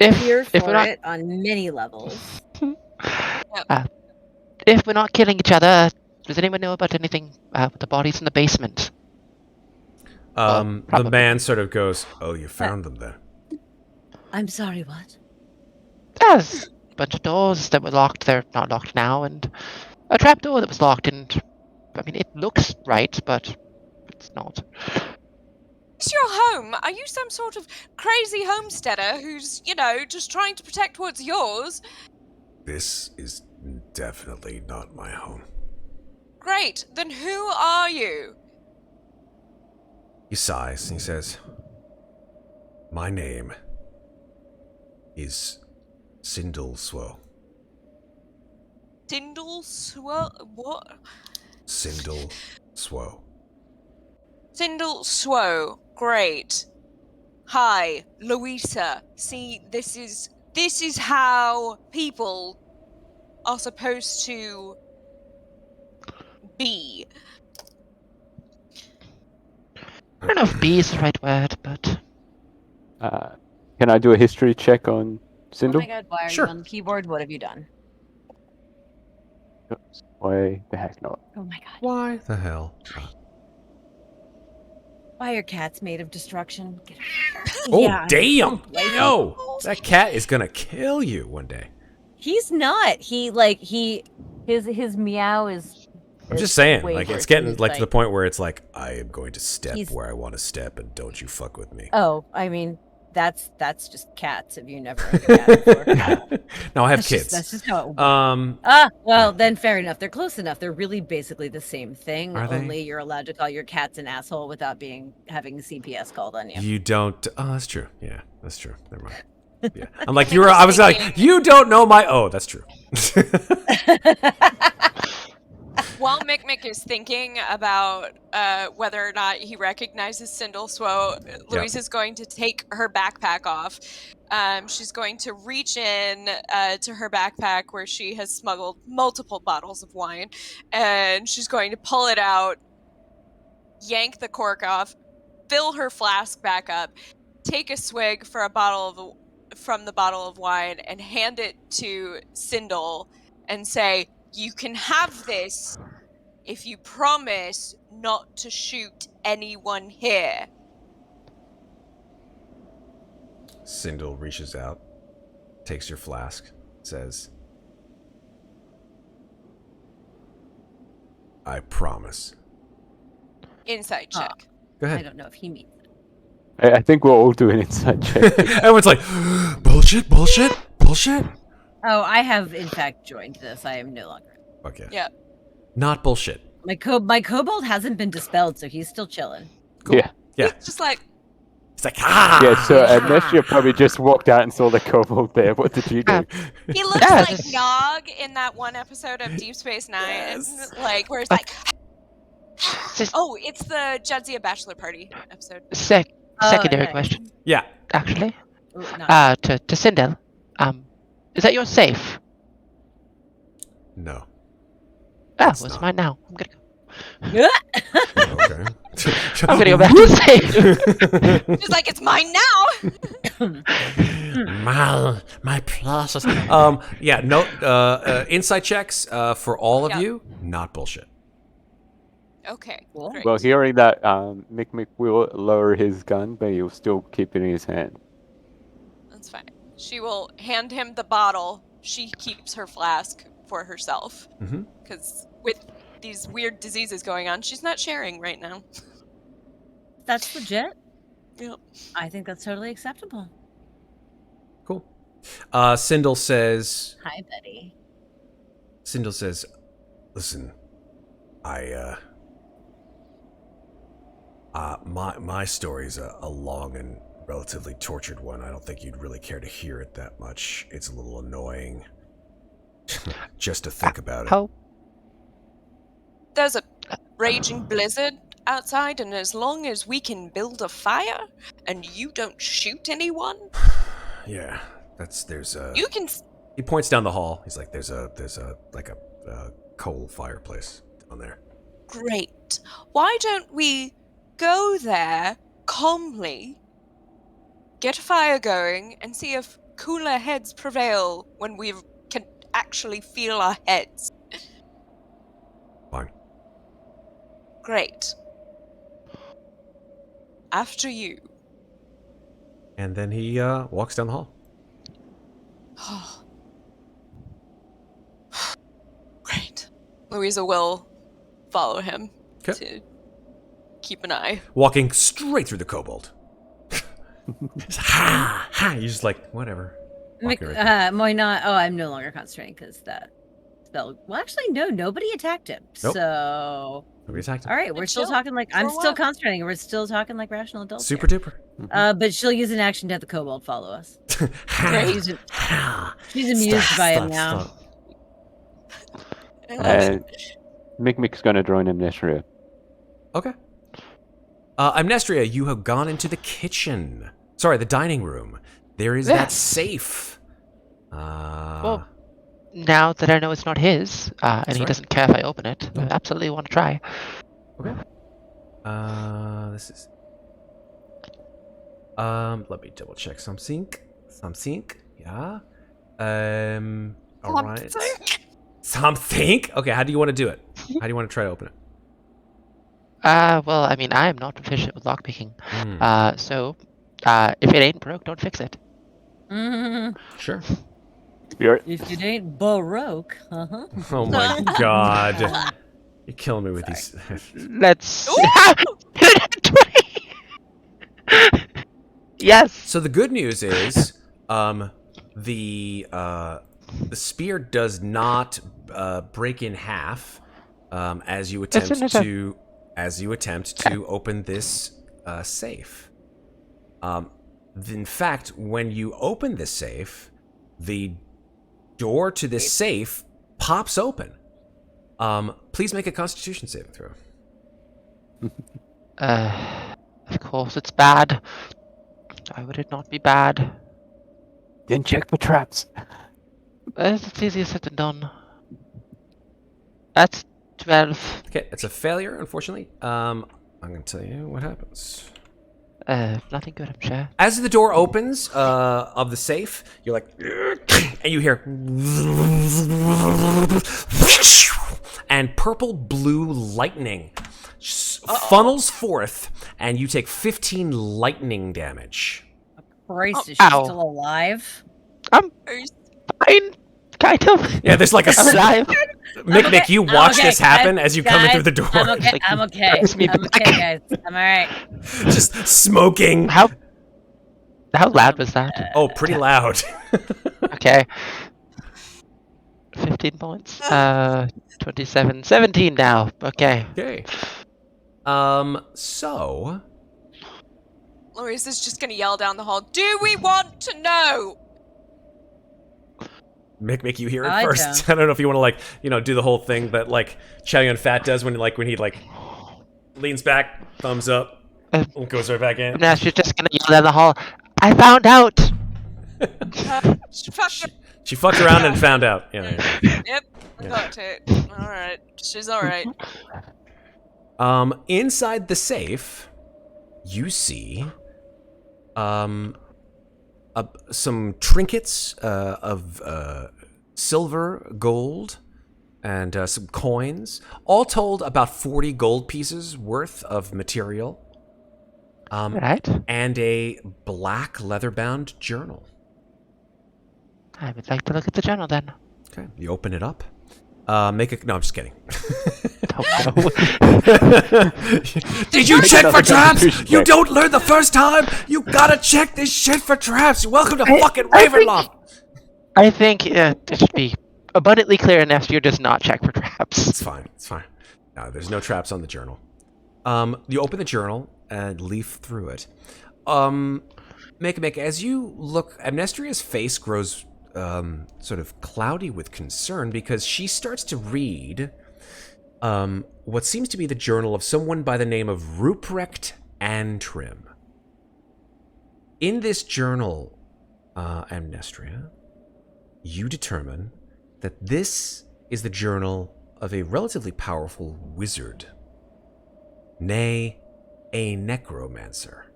Here If for we're not it on many levels. if we're not killing each other, does anyone know about anything with the bodies in the basement? The Probably. man sort of goes, "Oh, you found them there." I'm sorry, what? There's a bunch of doors that were locked. They're not locked now, and a trap door that was locked. And I mean, it looks right, but it's not. It's your home. Are you some sort of crazy homesteader who's, just trying to protect what's yours? This is definitely not my home. Great. Then who are you? He sighs and he says, "My name is Sindel Swo." What? Sindel Swo. Sindel Swo. Great. Hi, Louisa. See, this is how people are supposed to be. I don't know if B is the right word, but Can I do a history check on Oh Sindel? my god, why are Sure. you on the keyboard? What have you done? Why the heck not? Oh my god. Why the hell not? Why are cats made of destruction? Get Oh, yeah, damn! don't blame me. Yo! That cat is gonna kill you one day. He's not. His meow is. I'm just saying, way like, it's worse getting, than his like, to the bite. point where it's like, I am going to step He's- where I want to step, and don't you fuck with me. Oh, I mean, that's just cats. If you never heard a cat before. No, I have That's kids. that's just how it. Um, Then fair enough. They're close enough. They're really basically the same thing. Are they? Only you're allowed to call your cats an asshole without having CPS called on you. you don't. Oh, that's true. Yeah, that's true. Never mind. Yeah, I'm like, Mikmick I was like, thinking- you don't know my. Oh, that's true. While Mikmick is thinking about whether or not he recognizes Sindel Swo, Louisa's going to take her backpack off. She's going to reach in to her backpack where she has smuggled multiple bottles of wine, and she's going to pull it out, yank the cork off, fill her flask back up, take a swig from the bottle of wine, and hand it to Sindel and say, "You can have this if you promise not to shoot anyone here." Sindel reaches out, takes your flask, says, "I promise." Insight Ah. check. Go I ahead. don't know if he means it. I think we're all doing inside check. Everyone's like, bullshit, bullshit, bullshit. Oh, I have in fact joined this. I am no longer. Okay. Yeah. Not bullshit. My kobold hasn't been dispelled, so he's still chilling. Cool. Yeah. Yeah. He's just like, It's like, ah. Yeah, so Amnestria probably just walked out and saw the kobold there. What did you do? he looks Yeah, like just- Nog in that one episode of Deep Space Nine. Yes. Like, where it's like, Just- oh, it's the Jadzia Bachelor Party episode. secondary okay. question, Yeah. actually. Ooh, not To Sindel. Is that your safe? No. Oh, It's it's not. mine now. I'm gonna go. Okay. I'm gonna go back to the safe. She's like, it's mine now. my process. Yeah. No. Insight checks. For all of Yeah. you, not bullshit. Okay. Cool. Great. Well, hearing that, Mikmick will lower his gun, but he'll still keep it in his hand. That's fine. She will hand him the bottle. She keeps her flask for herself. Mm-hmm. Because with these weird diseases going on, she's not sharing right now. That's legit. Yep. I think that's totally acceptable. Cool. Sindel says. Hi, Betty. Sindel says, "Listen, my story's a long and relatively tortured one. I don't think you'd really care to hear it that much. It's a little annoying just to think about it." How? There's a raging blizzard outside, and as long as we can build a fire and you don't shoot anyone, Yeah, there's a. you can. He points down the hall. He's like, "There's a coal fireplace down there." Great. Why don't we go there calmly, get a fire going, and see if cooler heads prevail when we can actually feel our heads? Fine. Great. After you. And then he walks down the hall. Great. Louisa will follow him 'Kay. to keep an eye. walking straight through the kobold. Ha! Ha! You're just like, whatever. Walking right through. Moina. Oh, I'm no longer concentrating because that spell. Well, actually, no. Nobody attacked him. Nope. So. Nobody attacked him. All right, we're still chill talking like for I'm a still while. concentrating. We're still talking like rational adults. Super here. duper. But she'll use an action to have the kobold follow us. Great. She's amused by him now. Stop. And Mikmick's going to join Amnestria. Okay. Amnestria, you have gone into the kitchen. Sorry, the dining room. There is that Yes. safe. Well, now that I know it's not his, and he right. doesn't care if I open it, I absolutely want to try. Okay. This is. Let me double check something. Yeah. All right. Something. Okay. How do you want to do it? How do you want to try to open it? Well, I mean, I am not proficient with lockpicking. So, if it ain't broke, don't fix it. Sure. Spirit. If it ain't Baroque, Oh my god. You're killing me with these. Let's. Yes. So the good news is, the spear does not break in half as you attempt to open this safe. In fact, when you open this safe, the door to this safe pops open. Please make a Constitution saving throw. Of course it's bad. Why would it not be bad? Then check for traps. It's easier said than done. That's 12. Okay, it's a failure, unfortunately. I'm going to tell you what happens. Nothing good, I'm sure. As the door opens of the safe, you're like, and you hear, and purple-blue lightning funnels forth, and you take 15 lightning damage. Christ, is she Ow. still alive? I'm fine, kind of. Yeah, there's like a I'm alive. Mikmick, you I'm watch okay, this happen guys, as you come in guys, through the door. I'm okay. Like, I'm okay. brings me I'm back. okay, guys. I'm all right. Just smoking. How loud was that? Oh, pretty loud. Okay. 15 points. 27. 17 now. Okay. Okay. So Louisa's just gonna yell down the hall, "Do we want to know?" Mikmick, you hear it I first. don't. I don't know if you want to do the whole thing that Chow Yun Fat does when he leans back, thumbs up, goes right back in. Now she's just gonna yell down the hall. I found out. She fucked around and found out. Yeah. Yep, I got it. All right, she's all right. Inside the safe, you see some trinkets of silver, gold, and some coins. All told, about 40 gold pieces worth of material. Right. And a black leather-bound journal. I would like to look at the journal then. Okay, you open it up. No, I'm just kidding. Oh, no. Did you Make check another for traps? Constitution You check. don't learn the first time. You gotta check this shit for traps. Welcome to fucking Ravenloft. I think it should be abundantly clear enough you're just not check for traps. It's fine. It's fine. No, there's no traps on the journal. You open the journal and leaf through it. Mikmick, as you look, Amnestria's face grows sort of cloudy with concern because she starts to read what seems to be the journal of someone by the name of Ruprecht Antrim. In this journal, Amnestria, you determine that this is the journal of a relatively powerful wizard, nay, a necromancer.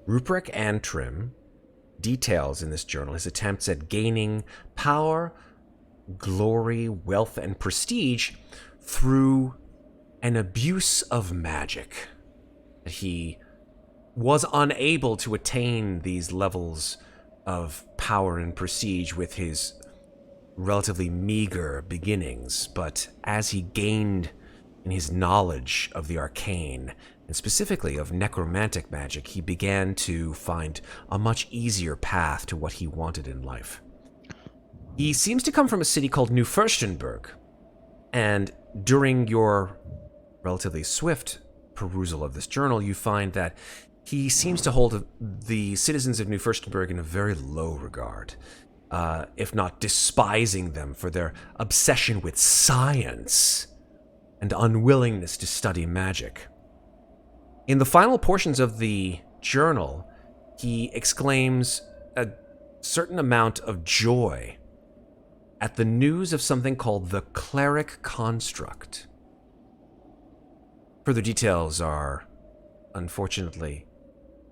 Ruprecht Antrim details in this journal his attempts at gaining power, glory, wealth, and prestige through an abuse of magic. He was unable to attain these levels of power and prestige with his relatively meager beginnings, but as he gained in his knowledge of the arcane, and specifically of necromantic magic, he began to find a much easier path to what he wanted in life. He seems to come from a city called New Furstenberg, and during your relatively swift perusal of this journal, you find that he seems to hold the citizens of New Furstenberg in a very low regard, if not despising them for their obsession with science and unwillingness to study magic. In the final portions of the journal, he exclaims a certain amount of joy at the news of something called the cleric construct. Further details are, unfortunately,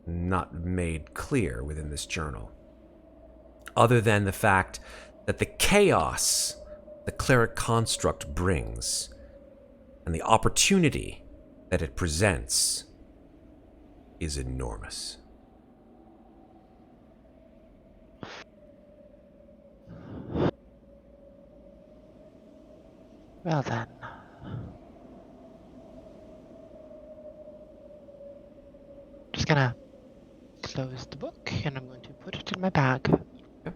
not made clear within this journal, other than the fact that the chaos the cleric construct brings and the opportunity that it presents is enormous. Well then. Just gonna close the book and I'm going to put it in my bag. Okay.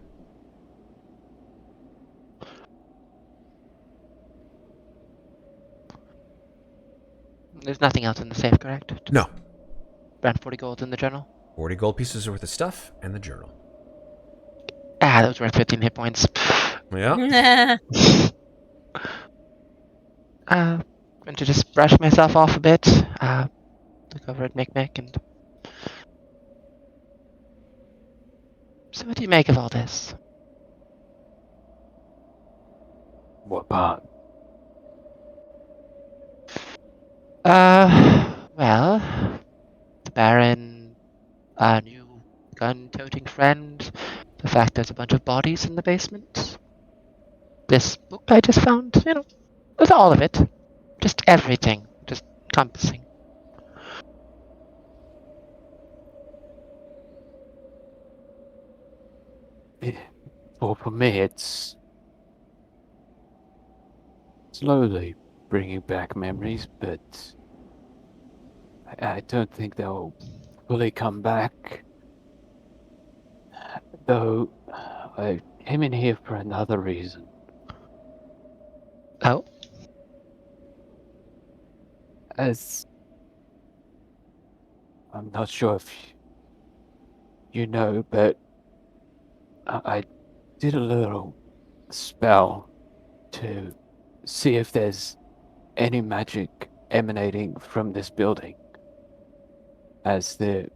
There's nothing else in the safe, correct? No. Around 40 gold in the journal? 40 gold pieces worth of stuff and the journal. Ah, that was worth 15 hit points. Yeah. Going to just brush myself off a bit. Look over at Mikmick and... So what do you make of all this? What part? Well, the Baron, a new gun-toting friend, the fact there's a bunch of bodies in the basement, this book I just found, with all of it. Just everything, just encompassing. Well, for me, it's slowly bringing back memories, but I don't think they'll fully come back. Though I came in here for another reason. Oh? As I'm not sure if you know, but I did a little spell to see if there's any magic emanating from this building. As the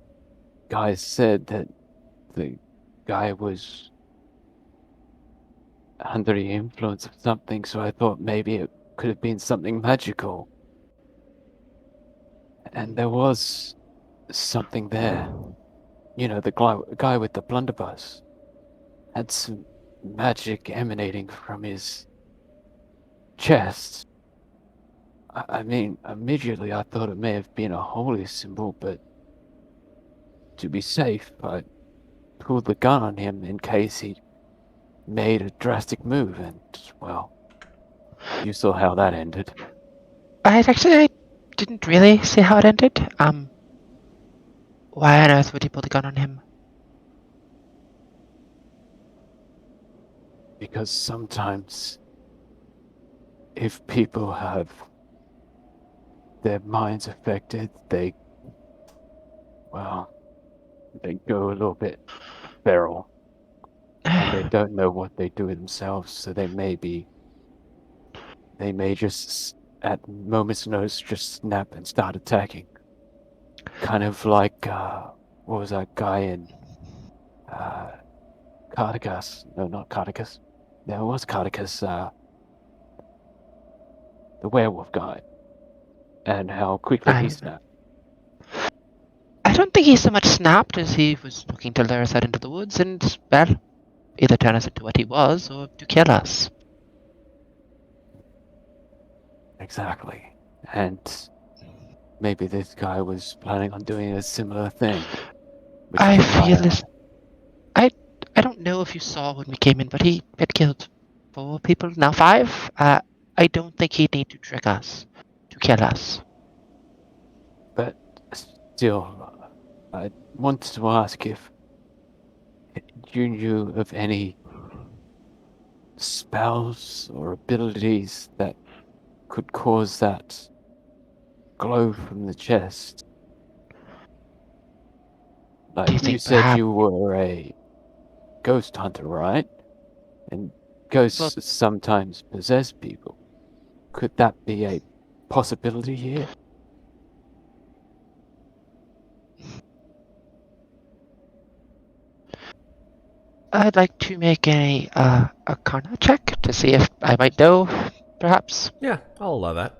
guy said that the guy was under the influence of something, so I thought maybe it could have been something magical. And there was something there. The guy with the blunderbuss had some magic emanating from his chest. I mean, immediately I thought it may have been a holy symbol, but to be safe, I pulled the gun on him in case he made a drastic move, and, well, you saw how that ended. I didn't really see how it ended. Why on earth would he pull the gun on him? Because sometimes, if people have their minds affected, they go a little bit feral. And they don't know what they do themselves, so they may just, at moment's notice, just snap and start attacking. Kind of like, what was that guy in, Cardigas? No, not Cardigas. There was Cardigas, the werewolf guy. And how quickly he snapped. I don't think he so much snapped as he was looking to lure us out into the woods and, well, either turn us into what he was or to kill us. Exactly. And maybe this guy was planning on doing a similar thing. I feel this. I don't know if you saw when we came in, but he had killed 4 people, now 5. I don't think he'd need to trick us to to kill us. But still, I wanted to ask if you knew of any spells or abilities that could cause that glow from the chest. Do you Like, you think said perhaps... you were a ghost hunter, right? And Well, ghosts sometimes possess people. Could that be a possibility here? I'd like to make a Arcana check to see if I might know, perhaps. Yeah, I'll allow that.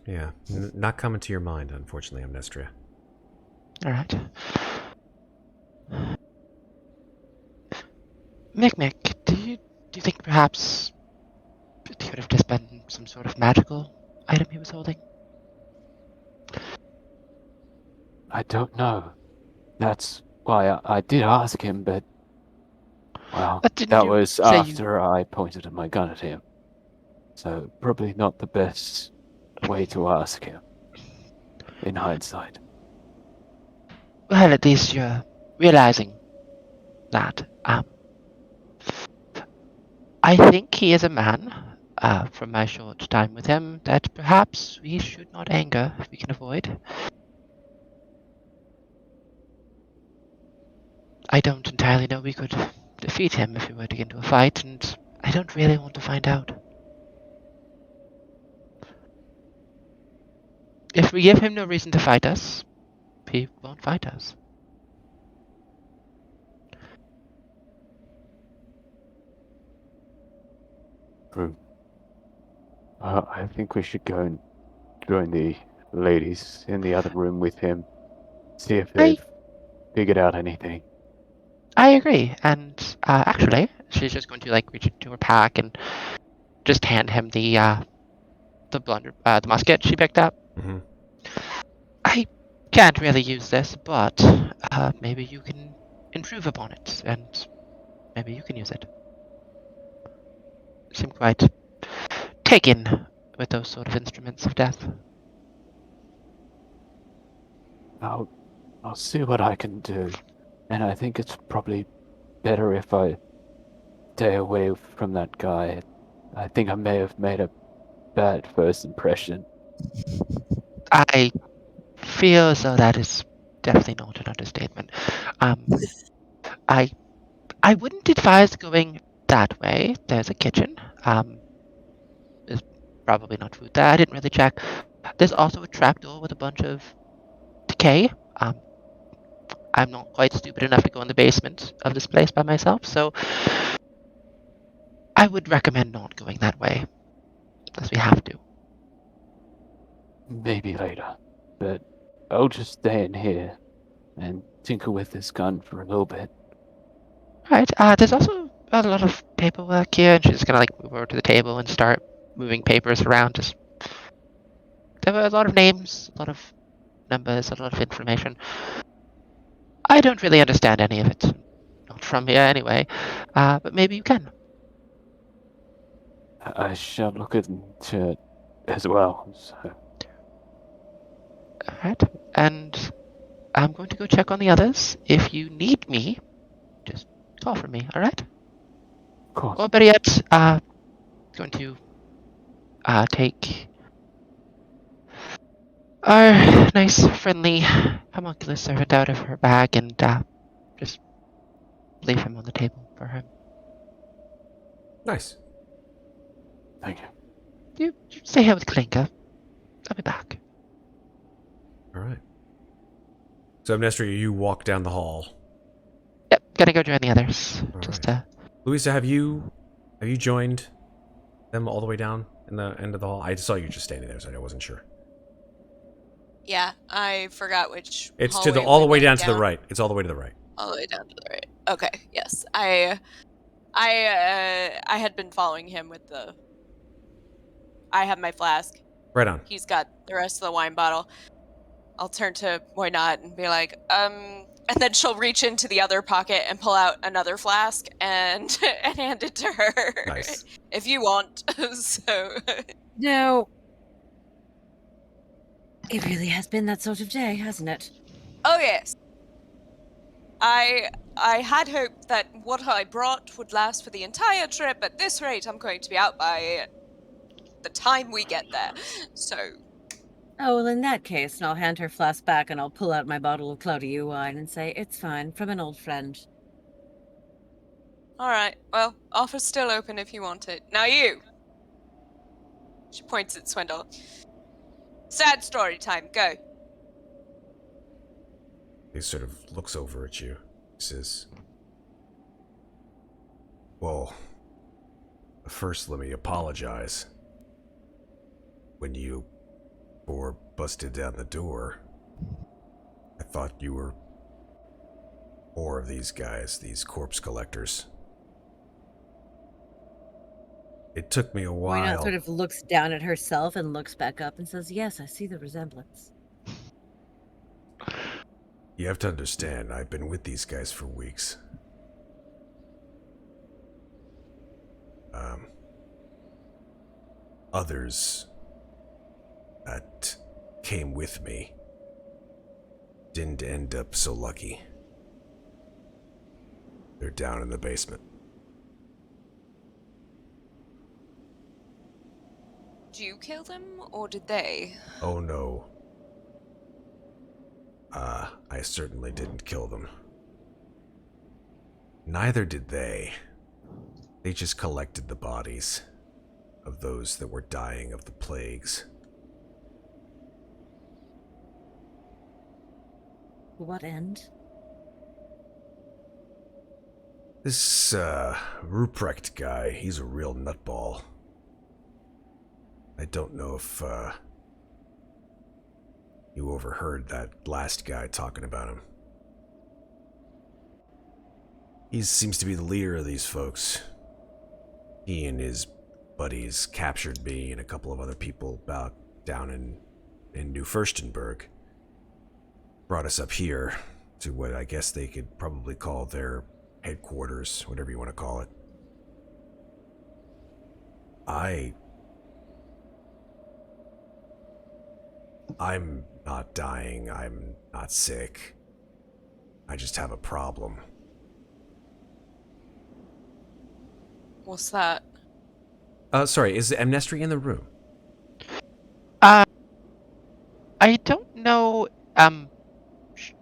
Yeah, not coming to your mind, unfortunately, Amnestria. All right. Mikmick, do you think perhaps it could have just been some sort of magical item he was holding? I don't know. That's why I did ask him, but, well, But didn't that you was say you... after I pointed my gun at him. So, probably not the best way to ask him, in hindsight. Well, at least you're realizing that. I think he is a man, from my short time with him, that perhaps we should not anger if we can avoid. I don't entirely know we could defeat him if we were to get into a fight, and I don't really want to find out. If we give him no reason to fight us, he won't fight us. True. I think we should go and join the ladies in the other room with him. See if they've figured out anything. I agree, and actually, she's just going to reach into her pack and just hand him the musket she picked up. Mm-hmm. I can't really use this, but maybe you can improve upon it, and maybe you can use it. Seem quite taken with those sort of instruments of death. I'll see what I can do. And I think it's probably better if I stay away from that guy. I think I may have made a bad first impression. I feel as though that is definitely not an understatement. I wouldn't advise going that way. There's a kitchen. There's probably not food there. I didn't really check. There's also a trapdoor with a bunch of decay. I'm not quite stupid enough to go in the basement of this place by myself, so I would recommend not going that way, unless we have to. Maybe later. But I'll just stay in here and tinker with this gun for a little bit. Right. There's also a lot of paperwork here, and she's just gonna move over to the table and start moving papers around. There were a lot of names, a lot of numbers, a lot of information. I don't really understand any of it. Not from here anyway. But maybe you can. I shall look into it as well. So. Alright. And I'm going to go check on the others. If you need me, just call for me, alright? Of course. Or better yet, going to take our nice, friendly homunculus servant out of her bag and just leave him on the table for her. Nice. Thank you. You stay here with Kalinka. I'll be back. All right. So, Amnestria, you walk down the hall. Yep, gotta go join the others. All Just right. Louisa, have you joined them all the way down in the end of the hall? I saw you just standing there, so I wasn't sure. Yeah, I forgot which. It's to hallway all the we way went down to the right. It's all the way to the right. All the way down to the right. Okay. Yes, I had been following him with the. I have my flask. Right on. He's got the rest of the wine bottle. I'll turn to Moynat and be like, And then she'll reach into the other pocket and pull out another flask and hand it to her. Nice. If you want. So No. It really has been that sort of day, hasn't it? oh yes. I had hoped that what I brought would last for the entire trip. At this rate, I'm going to be out by the time we get there. So Oh, well, in that case, I'll hand her flask back and I'll pull out my bottle of cloudy U wine and say, it's fine, from an old friend. alright, well, offer's still open if you want it. Now you! She points at Swindle. Sad story time, go. He sort of looks over at you. He says, well, first let me apologize. When you busted down the door, I thought you were more of these guys, these corpse collectors. It took me a while. Moina sort of looks down at herself and looks back up and says, yes, I see the resemblance. You have to understand, I've been with these guys for weeks. Others that came with me didn't end up so lucky. They're down in the basement. Did you kill them, or did they? Oh no. I certainly didn't kill them. Neither did they. They just collected the bodies of those that were dying of the plagues. To what end? This, Ruprecht guy, he's a real nutball. I don't know if, you overheard that last guy talking about him. He seems to be the leader of these folks. He and his buddies captured me and a couple of other people down in New Furstenberg. Brought us up here to what I guess they could probably call their headquarters, whatever you want to call it. I'm not dying, I'm not sick. I just have a problem. What's that? Sorry, is Amnestria in the room? I don't know.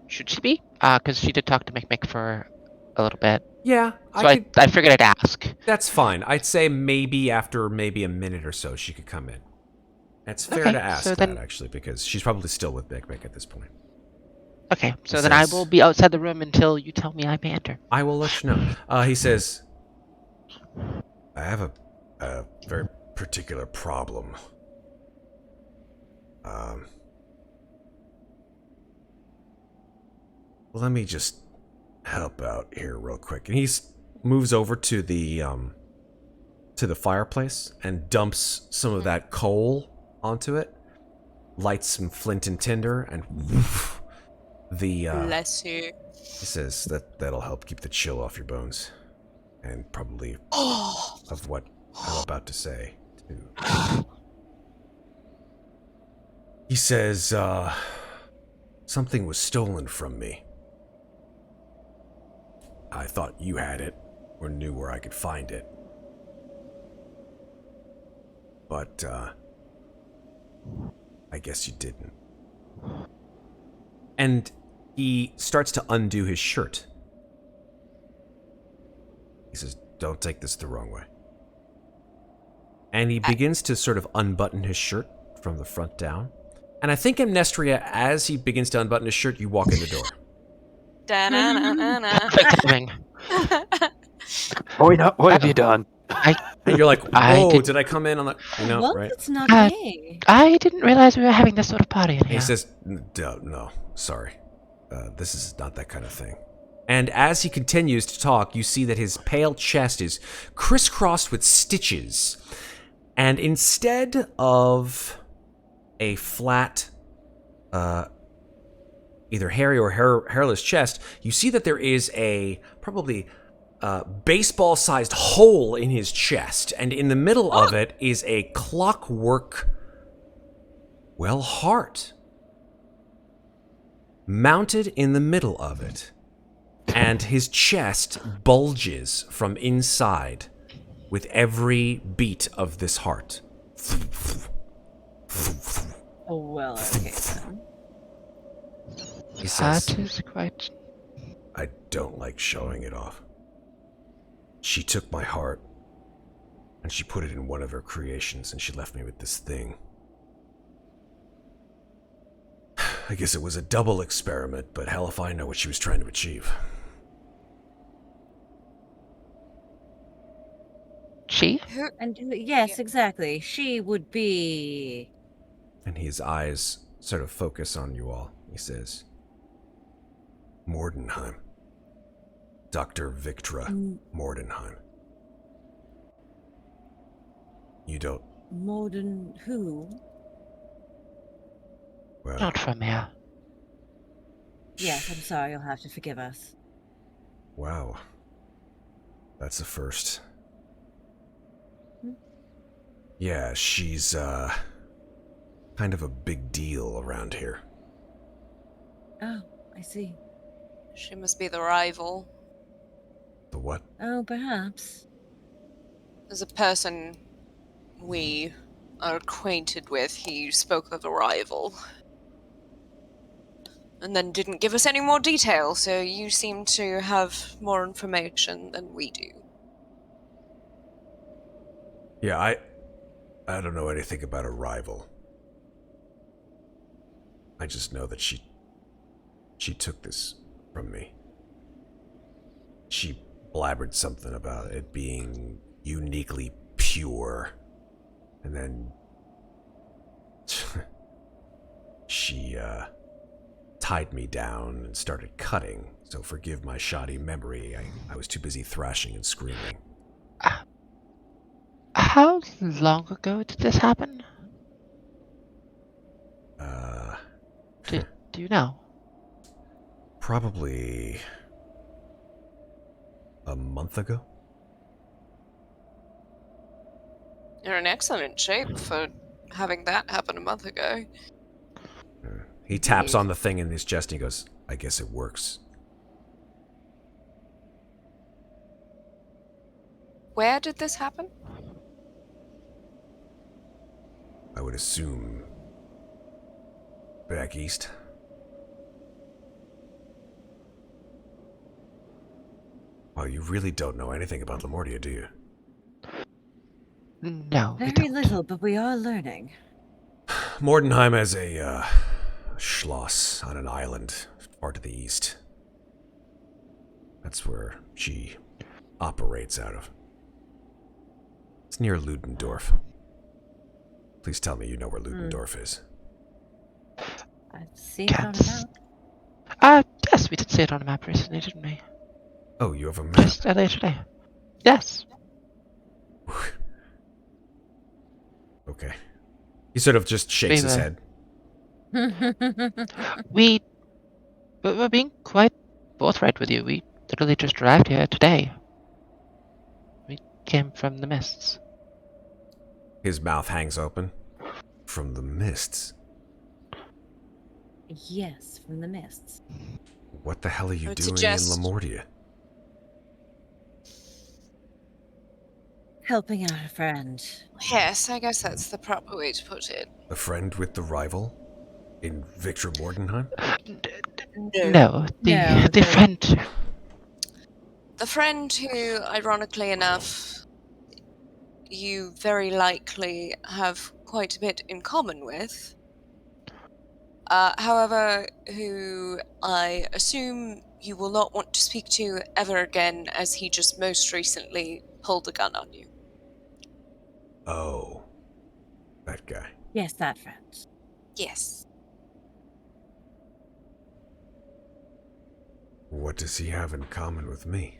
Should she be? Because she did talk to Mikmick for a little bit. Yeah, So I figured I'd ask. That's fine. I'd say maybe after maybe a minute or so she could come in. It's fair Okay, to ask so that, then- actually, because she's probably still with Mikmick at this point. Okay, so It then I says- will be outside the room until you tell me I may enter. I will let you know. He says, I have a very particular problem. Let me just help out here real quick. And he moves over to the fireplace and dumps some of that coal onto it, lights some flint and tinder, and woof, Bless you. he says that'll help keep the chill off your bones, and probably Oh, of what I'm about to say too. He says something was stolen from me. I thought you had it or knew where I could find it. But I guess you didn't. And he starts to undo his shirt. He says, don't take this the wrong way. And he begins to sort of unbutton his shirt from the front down. And I think, Amnestria, as he begins to unbutton his shirt, you walk in the door. da-na-na-na-na. Coming. What have you done? And you're like, I whoa, did- did I come in on the... You know, Well, right? it's not Uh, gay. I didn't realize we were having this sort of party in And here. he says, no, sorry. This is not that kind of thing. And as he continues to talk, you see that his pale chest is crisscrossed with stitches. And instead of a flat either hairy or hairless chest, you see that there is a probably baseball-sized hole in his chest, and in the middle of it is a clockwork, well, heart. Mounted in the middle of it, and his chest bulges from inside with every beat of this heart. Oh, well, okay then. He says, That is quite... I don't like showing it off. She took my heart, and she put it in one of her creations, and she left me with this thing. I guess it was a double experiment, but hell if I know what she was trying to achieve. She? And yes, exactly. She would be... And his eyes sort of focus on you all. He says, Muadnhait. Dr. Victra Muadnhait. You don't... Modern who? Well, Not from here. Yes, I'm sorry, you'll have to forgive us. wow. That's a first. Yeah, she's, kind of a big deal around here. Oh, I see. She must be the rival. The what? Oh, perhaps. As a person we are acquainted with, he spoke of a rival. And then didn't give us any more detail, so you seem to have more information than we do. Yeah, I don't know anything about a rival. I just know that she took this from me. She blabbered something about it being uniquely pure. And then she tied me down and started cutting. So forgive my shoddy memory. I was too busy thrashing and screaming. How long ago did this happen? Do you know? Probably a month ago. You're in excellent shape for having that happen a month ago. He taps on the thing in his chest and he goes, I guess it works. Where did this happen? I would assume back east. Well, you really don't know anything about Lamortia, do you? No, we Very don't. little, but we are learning. Muadnhait has a schloss on an island far to the east. That's where she operates out of. It's near Ludendorff. Please tell me you know where Ludendorff is. I've seen it on a map. Yes, we did see it on a map recently, didn't we? Oh, you have a map. Just earlier today. Yes. Okay. He sort of just shakes his head. We're being quite forthright with you. We literally just arrived here today. We came from the mists. His mouth hangs open. From the mists. Yes, from the mists. What the hell are you I would doing suggest- in Lamortia? Helping out a friend. Yes, I guess that's the proper way to put it. A friend with the rival? In Victor Muadnhait? No, the friend. The friend who, ironically enough, you very likely have quite a bit in common with. However, who I assume you will not want to speak to ever again, as he just most recently pulled a gun on you. Oh. That guy. Yes, that friend. Yes. What does he have in common with me?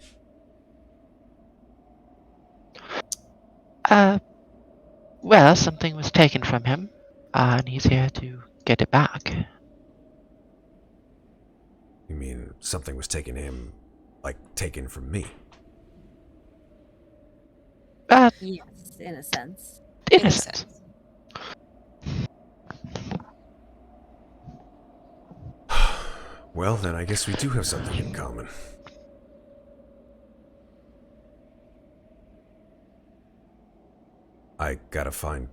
Well, something was taken from him, and he's here to get it back. You mean something was taken taken from me? Yes, in a sense. Innocent. Well, then I guess we do have something in common. I gotta find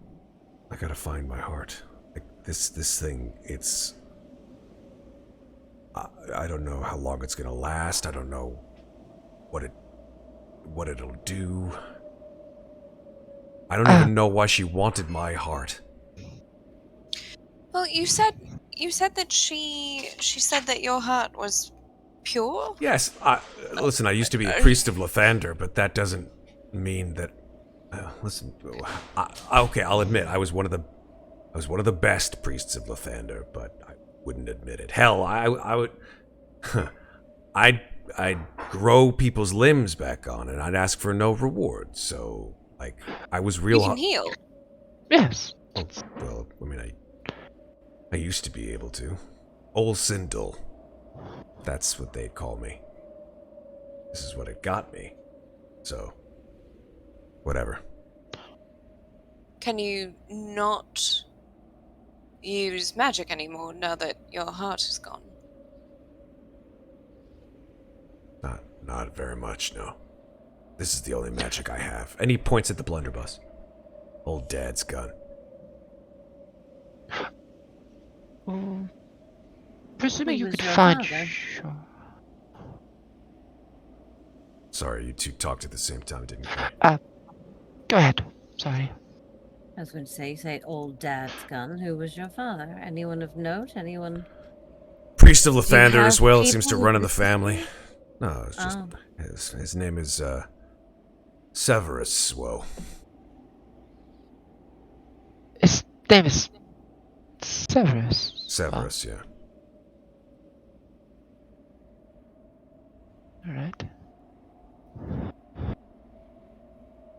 my heart. Like, this thing, it's... I don't know how long it's gonna last. I don't know what it'll do. I don't even know why she wanted my heart. Well, you said that she said that your heart was pure? Yes, listen, I used to be a priest of Lathander, but that doesn't mean that... listen, okay, I'll admit, I was one of the best priests of Lathander, but I wouldn't admit it. Hell, I would... I'd grow people's limbs back on, and I'd ask for no reward, so, like, I was real... You can heal. Yes. Oh, well, I mean, I used to be able to. Ol Sindel. That's what they'd call me. This is what it got me. So, whatever. Can you not use magic anymore now that your heart is gone? Not very much, no. This is the only magic I have. And he points at the blunderbuss. Old Dad's gun. Presuming Who you was could your find... father? Sure. Sorry, you two talked at the same time, didn't you? Go ahead. Sorry. I was going to say, you say old dad's gun. Who was your father? Anyone of note? Anyone? Priest of Do you Lathander as have well. It seems to people run in who the family. receive? No, it's just... Oh. His name is, Severus, whoa. His name is Severus. Severus, yeah. Alright.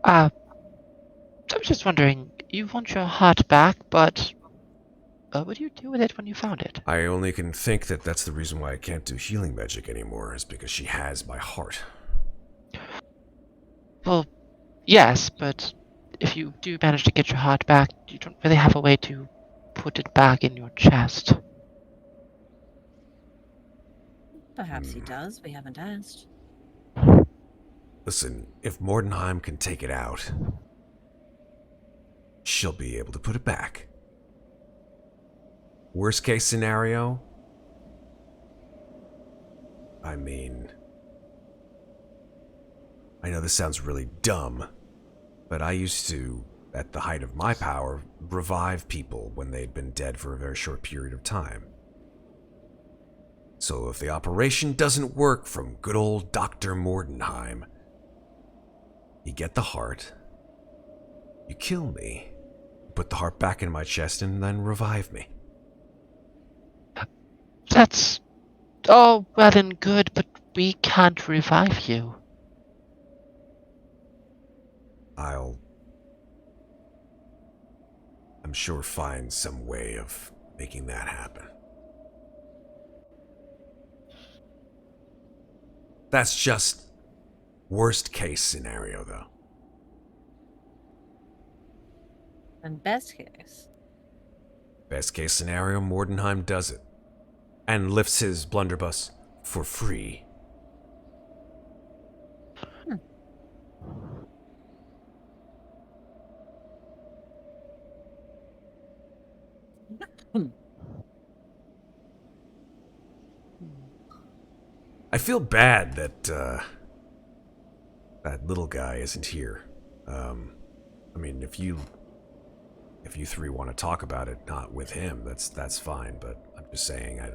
I was just wondering, you want your heart back, but what do you do with it when you found it? I only can think that that's the reason why I can't do healing magic anymore, is because she has my heart. Well, yes, but if you do manage to get your heart back, you don't really have a way to put it back in your chest. Perhaps he does. We haven't asked. Listen, if Muadnhait can take it out, she'll be able to put it back. Worst case scenario? I mean... I know this sounds really dumb, but I used to, at the height of my power, revive people when they'd been dead for a very short period of time. So if the operation doesn't work from good old Dr. Muadnhait, you get the heart, you kill me, put the heart back in my chest, and then revive me. That's all well and good, but we can't revive you. I'm sure find some way of making that happen. That's just worst case scenario, though. And best case. Best case scenario, Muadnhait does it. And lifts his blunderbuss for free. I feel bad that, that little guy isn't here. I mean, if you three want to talk about it, not with him, that's fine, but I'm just saying, I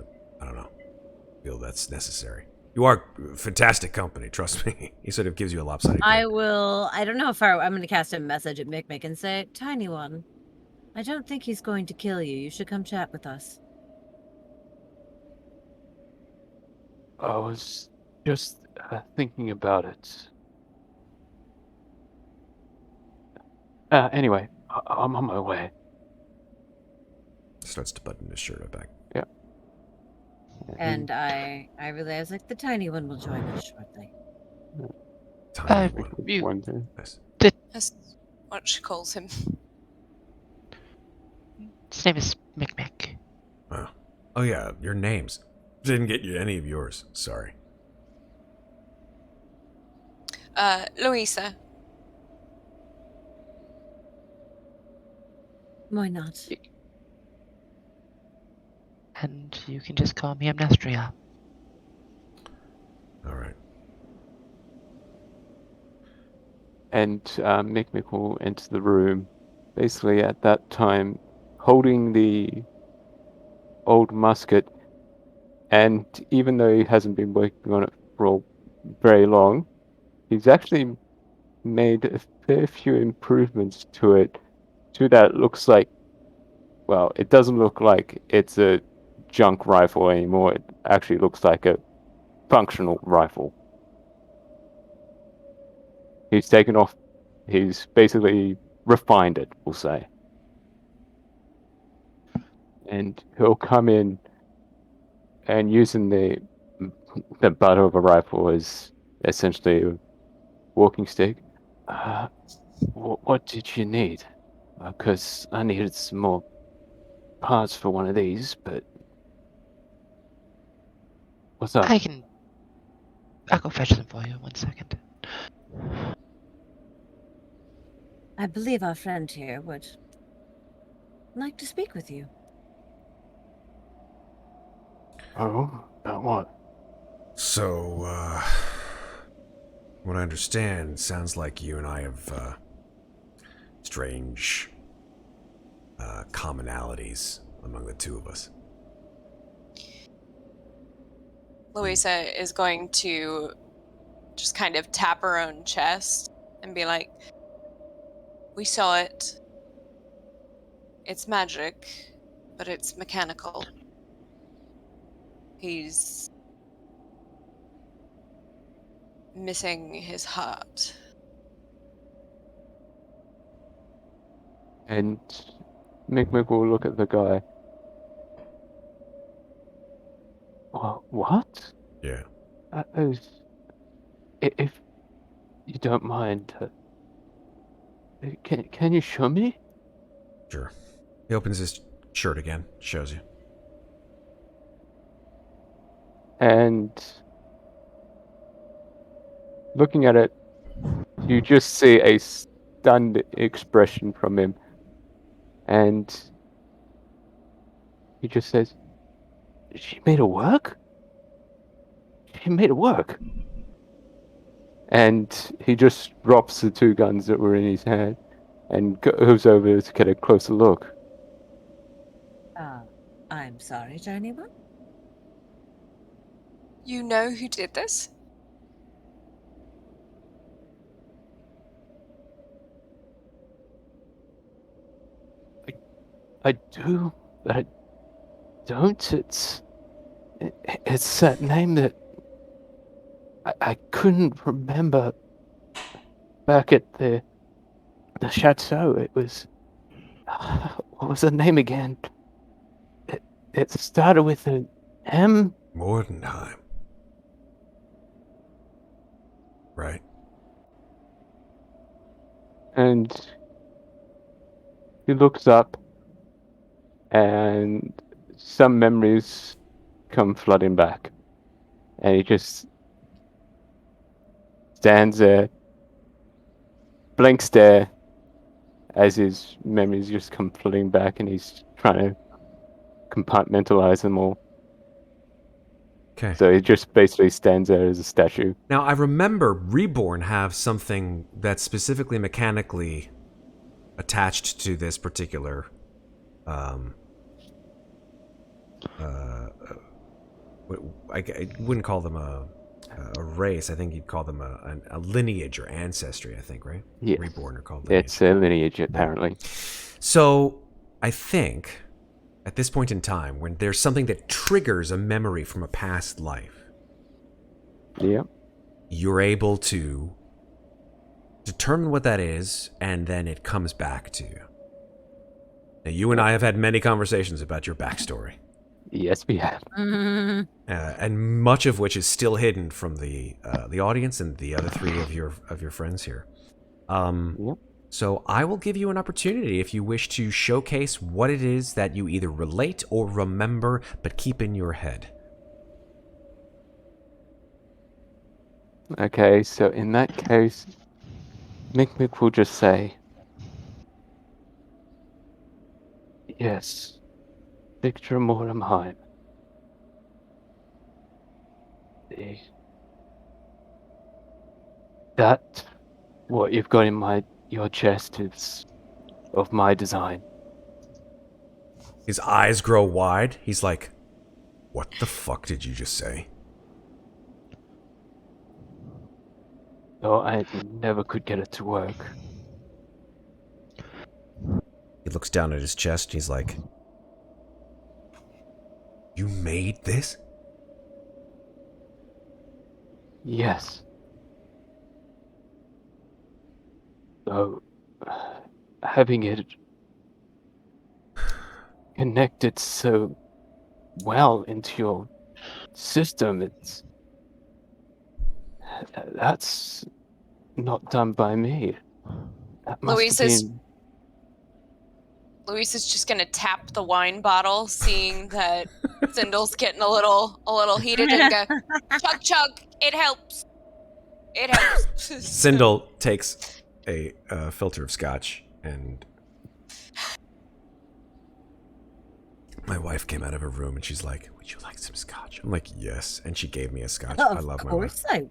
don't know. I feel that's necessary. You are fantastic company, trust me. He sort of gives you a lopsided I grin. will. I don't know if I'm going to cast a message at Mikmick and say, Tiny One, I don't think he's going to kill you. You should come chat with us. I was just thinking about it. Anyway, I'm on my way. Starts to button his shirt back. Yeah. And I realize like the tiny one will join us shortly. Tiny Uh, one. you- Wonder. Nice. That's what she calls him. His name is Mikmick. Wow. Oh yeah, your names. Didn't get you any of yours. Sorry. Louisa. Why not? And you can just call me Amnestria. All right. And Mikmick will enter the room, basically at that time, holding the old musket. And even though he hasn't been working on it for very long, he's actually made a fair few improvements to it. To that, it looks like, well, it doesn't look like it's a junk rifle anymore. It actually looks like a functional rifle. He's taken off, he's basically refined it, we'll say. And he'll come in and using the butt of a rifle as essentially a walking stick. What did you need? Because I needed some more parts for one of these, but what's up? I'll go fetch them for you in 1 second. I believe our friend here would like to speak with you. Oh, about what? So, what I understand, sounds like you and I have strange commonalities among the two of us. Louisa is going to just kind of tap her own chest and be like, we saw it. It's magic, but it's mechanical. He's missing his heart. And Mikmick will look at the guy. What? Yeah. If you don't mind, can you show me? Sure. He opens his shirt again, shows you. And looking at it, you just see a stunned expression from him. And he just says, she made it work? She made it work. And he just drops the two guns that were in his hand and goes over to get a closer look. I'm sorry, tiny one. You know who did this? I do, but I don't. It's that name that I couldn't remember back at the chateau. It was what was the name again? It started with an M. Muadnhait. Right. And he looks up, and some memories come flooding back, and he just stands there, blank stare, as his memories just come flooding back, and he's trying to compartmentalize them all. Okay. So he just basically stands there as a statue. Now, I remember Reborn have something that's specifically mechanically attached to this particular I wouldn't call them a race. I think you'd call them a lineage or ancestry, I think, right? Yes. Reborn are called lineage. It's a lineage, apparently. So, I think, at this point in time, when there's something that triggers a memory from a past life, Yep. you're able to determine what that is, and then it comes back to you. Now, you and I have had many conversations about your backstory. Yes, we have. Mm, and much of which is still hidden from the audience and the other three of your friends here. Yep. So I will give you an opportunity if you wish to showcase what it is that you either relate or remember, but keep in your head. Okay, so in that case, Mikmick will just say, yes, Victor Mortemheim. That, what you've got in your chest is of my design. His eyes grow wide. He's like, "What the fuck did you just say?" Though I never could get it to work. He looks down at his chest and he's like, "You made this?" Yes. So, having it connected so well into your system, that's not done by me. That must have been... Luis is just gonna tap the wine bottle, seeing that Sindle's getting a little heated, and go, chug chug. It helps. It helps. Sindel takes a filter of scotch, and my wife came out of her room and she's like, "Would you like some scotch?" I'm like, "Yes," and she gave me a scotch. I love my wife. Of course I.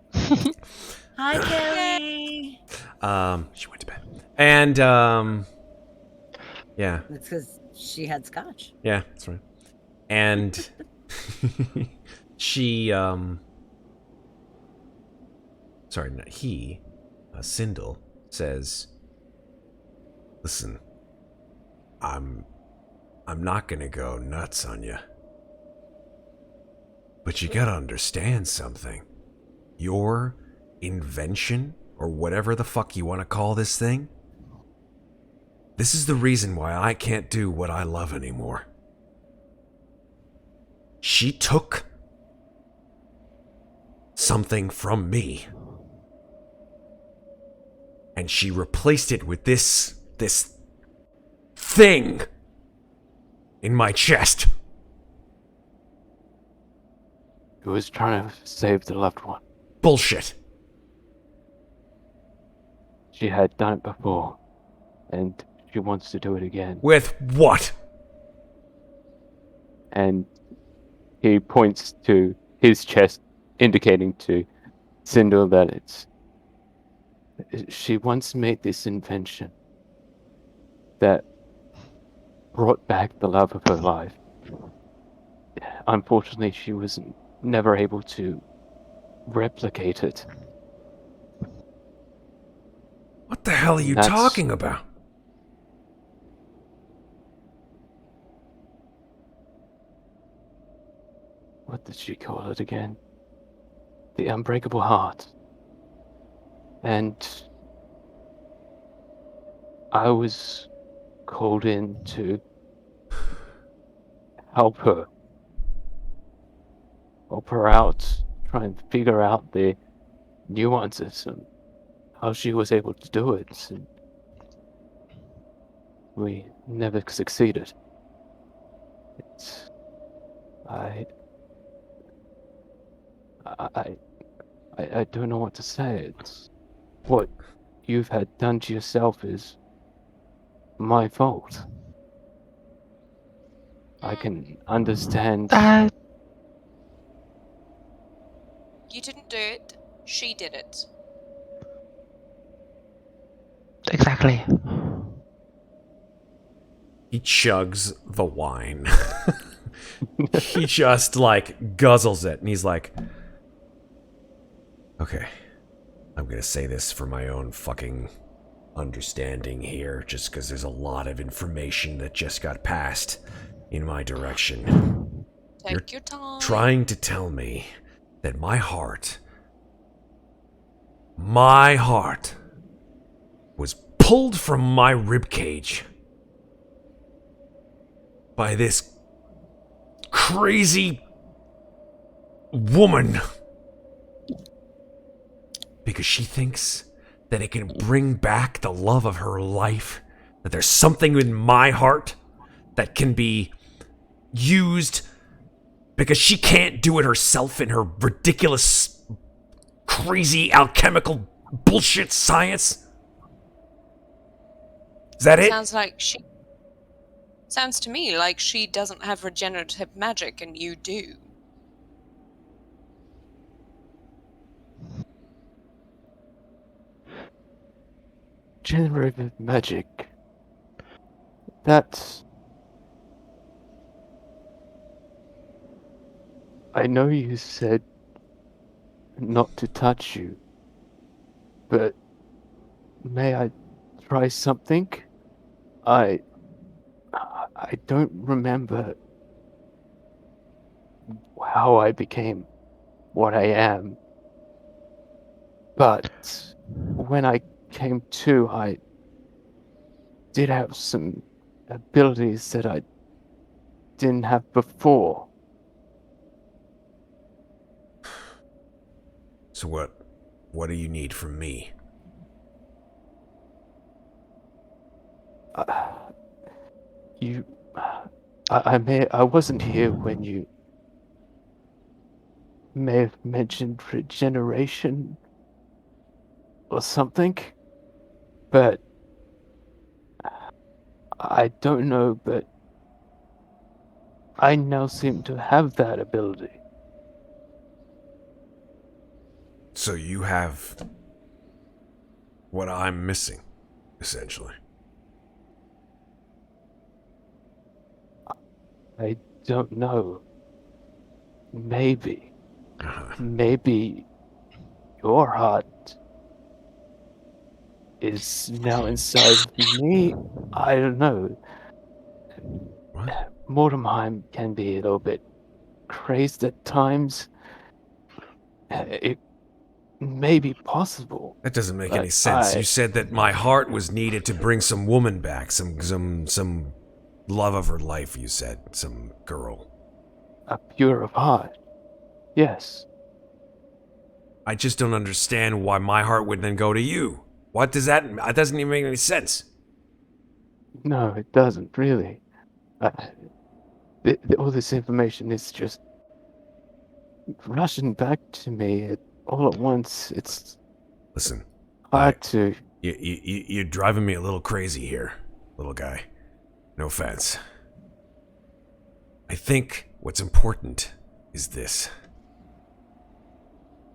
Hi, Kelly. She went to bed, and yeah, It's because she had scotch. yeah, that's right. And she sorry, not he, Sindel says, "Listen, I'm not gonna go nuts on you, but you gotta understand something. Your invention, or whatever the fuck you want to call this thing, this is the reason why I can't do what I love anymore. She took something from me, and she replaced it with this thing in my chest." Who was trying to save the loved one. Bullshit. She had done it before, and she wants to do it again. With what? And he points to his chest, indicating to Sindel that she once made this invention that brought back the love of her life. Unfortunately, she was never able to replicate it. What the hell are you That's- talking about? What did she call it again? The Unbreakable Heart. And I was called in to help her out, try and figure out the nuances and how she was able to do it. And we never succeeded. I don't know what to say. It's what you've had done to yourself is my fault. I can understand. You didn't do it. She did it. Exactly. He chugs the wine. He just, like, guzzles it, and he's like, "Okay, I'm gonna say this for my own fucking understanding here, just because there's a lot of information that just got passed in my direction. Take your time. Trying to tell me that my heart was pulled from my ribcage by this crazy woman because she thinks that it can bring back the love of her life, that there's something in my heart that can be used because she can't do it herself in her ridiculous, crazy, alchemical bullshit science? Is that it? Sounds to me like she doesn't have regenerative magic and you do. Generative magic. That's... I know you said not to touch you, but may I try something? I don't remember how I became what I am, but when I came to, I did have some abilities that I didn't have before. So what do you need from me? I wasn't here when you may have mentioned regeneration or something, but I don't know, but I now seem to have that ability. So you have what I'm missing, essentially. I don't know. Maybe. Uh-huh. Maybe your heart is now inside of me. I don't know. What? Mortemheim can be a little bit crazed at times. It may be possible. That doesn't make but any sense. You said that my heart was needed to bring some woman back, some love of her life, you said. Some girl. A pure of heart. Yes. I just don't understand why my heart would then go to you. What does that... That doesn't even make any sense. No, it doesn't, really. All this information is just rushing back to me all at once. It's Listen, hard to... You're driving me a little crazy here, little guy. No offense. I think what's important is this.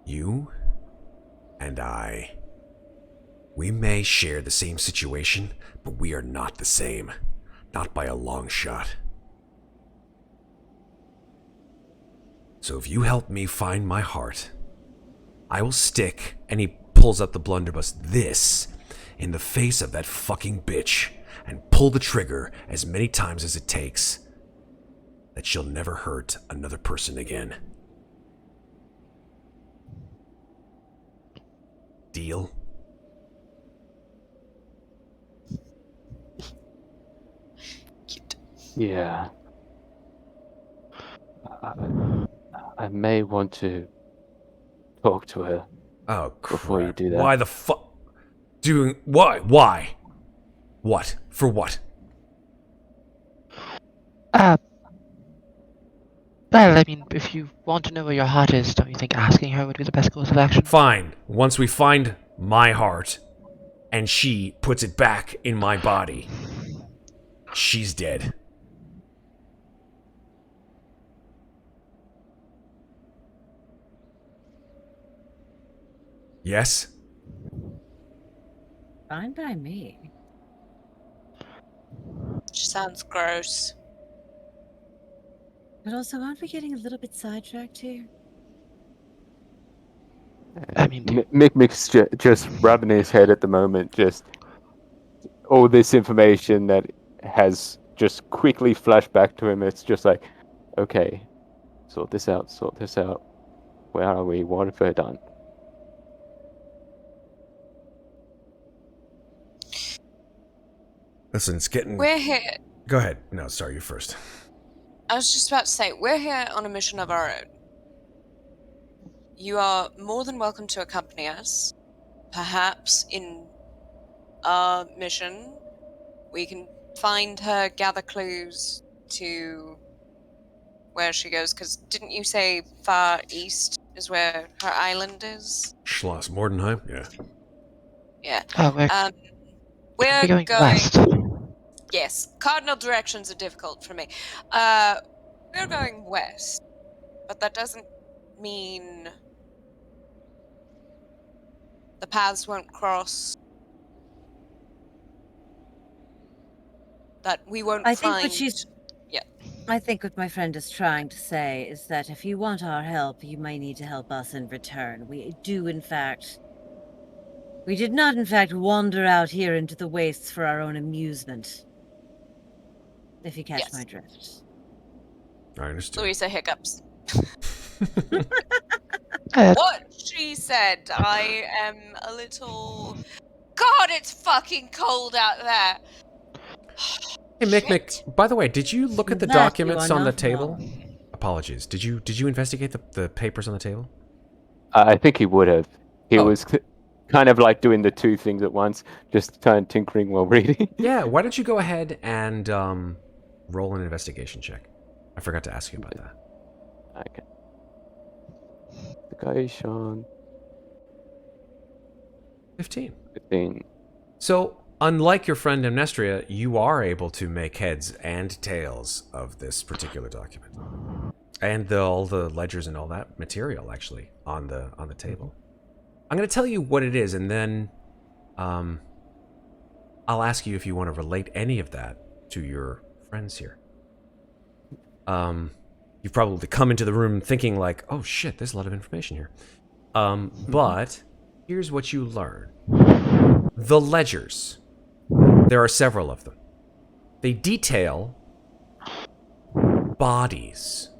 You and I, we may share the same situation, but we are not the same. Not by a long shot. So if you help me find my heart, I will stick, and he pulls out the blunderbuss, this in the face of that fucking bitch, and pull the trigger as many times as it takes, that she'll never hurt another person again. Deal? Cute. Yeah. I may want to talk to her. Oh, crap. Before you do that. Why the fuck? Doing... Why? Why? What? For what? Well, I mean, if you want to know where your heart is, don't you think asking her would be the best course of action? Fine. Once we find my heart, and she puts it back in my body, she's dead. Yes? Fine by me. She sounds gross. But also, aren't we getting a little bit sidetracked here? I mean, Mikmick's just rubbing his head at the moment, just all this information that has just quickly flashed back to him. It's just like, okay, sort this out. Where are we? What have I done? Listen, it's getting... We're here. Go ahead. No, sorry, you first. I was just about to say, we're here on a mission of our own. You are more than welcome to accompany us. Perhaps in our mission, we can find her, gather clues to where she goes, because didn't you say far east is where her island is? Schloss Muadnhait, yeah. Yeah. Oh, We're we're going going... west. Yes, cardinal directions are difficult for me. We're going west, but that doesn't mean the paths won't cross, that we won't I find... think what my friend is trying to say is that if you want our help, you may need to help us in return. We did not in fact wander out here into the wastes for our own amusement. If you catch my drift. I understand. Louisa hiccups. Uh, What she said, I am a little... God, it's fucking cold out there! Hey, Mikmick, by the way, did you look at the That you documents are on the not table? wrong. Apologies. Did you investigate the papers on the table? I think he would have. He Oh. was kind of like doing the two things at once, just kind of tinkering while reading. Yeah, why don't you go ahead and roll an investigation check? I forgot to ask you about that. Okay. The guy is Sean. 15. 15. So, unlike your friend Amnestria, you are able to make heads and tails of this particular document. And all the ledgers and all that material, actually, on the table. I'm going to tell you what it is, and then I'll ask you if you want to relate any of that to your friends here. You've probably come into the room thinking like, oh shit, there's a lot of information here. But here's what you learn. The ledgers. There are several of them. They detail bodies,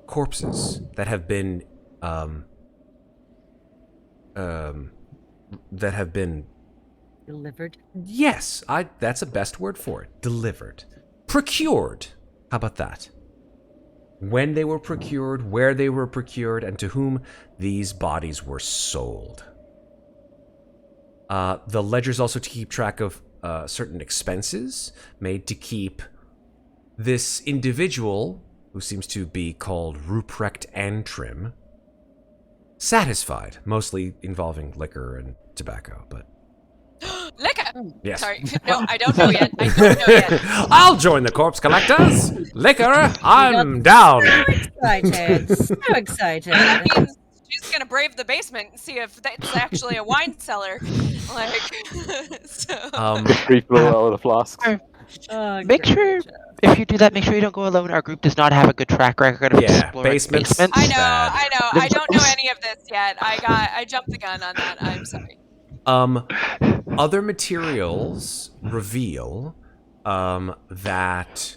corpses that have been Delivered. Yes, that's a best word for it. Delivered. Procured. How about that? When they were procured, where they were procured, and to whom these bodies were sold. The ledgers also to keep track of certain expenses made to keep this individual, who seems to be called Ruprecht Antrim, satisfied, mostly involving liquor and tobacco, but... Liquor! Yes. Sorry, no, I don't know yet. I don't know yet. I'll join the corpse collectors! Liquor, I'm down! Excited. So excited. That means she's gonna brave the basement and see if that's actually a wine cellar. Like, so... Refill all the flasks. Make sure, if you do that, make sure you don't go alone. Our group does not have a good track record of exploring basements. I know, Bad. I know. I don't know any of this yet. I jumped the gun on that. I'm sorry. Other materials reveal that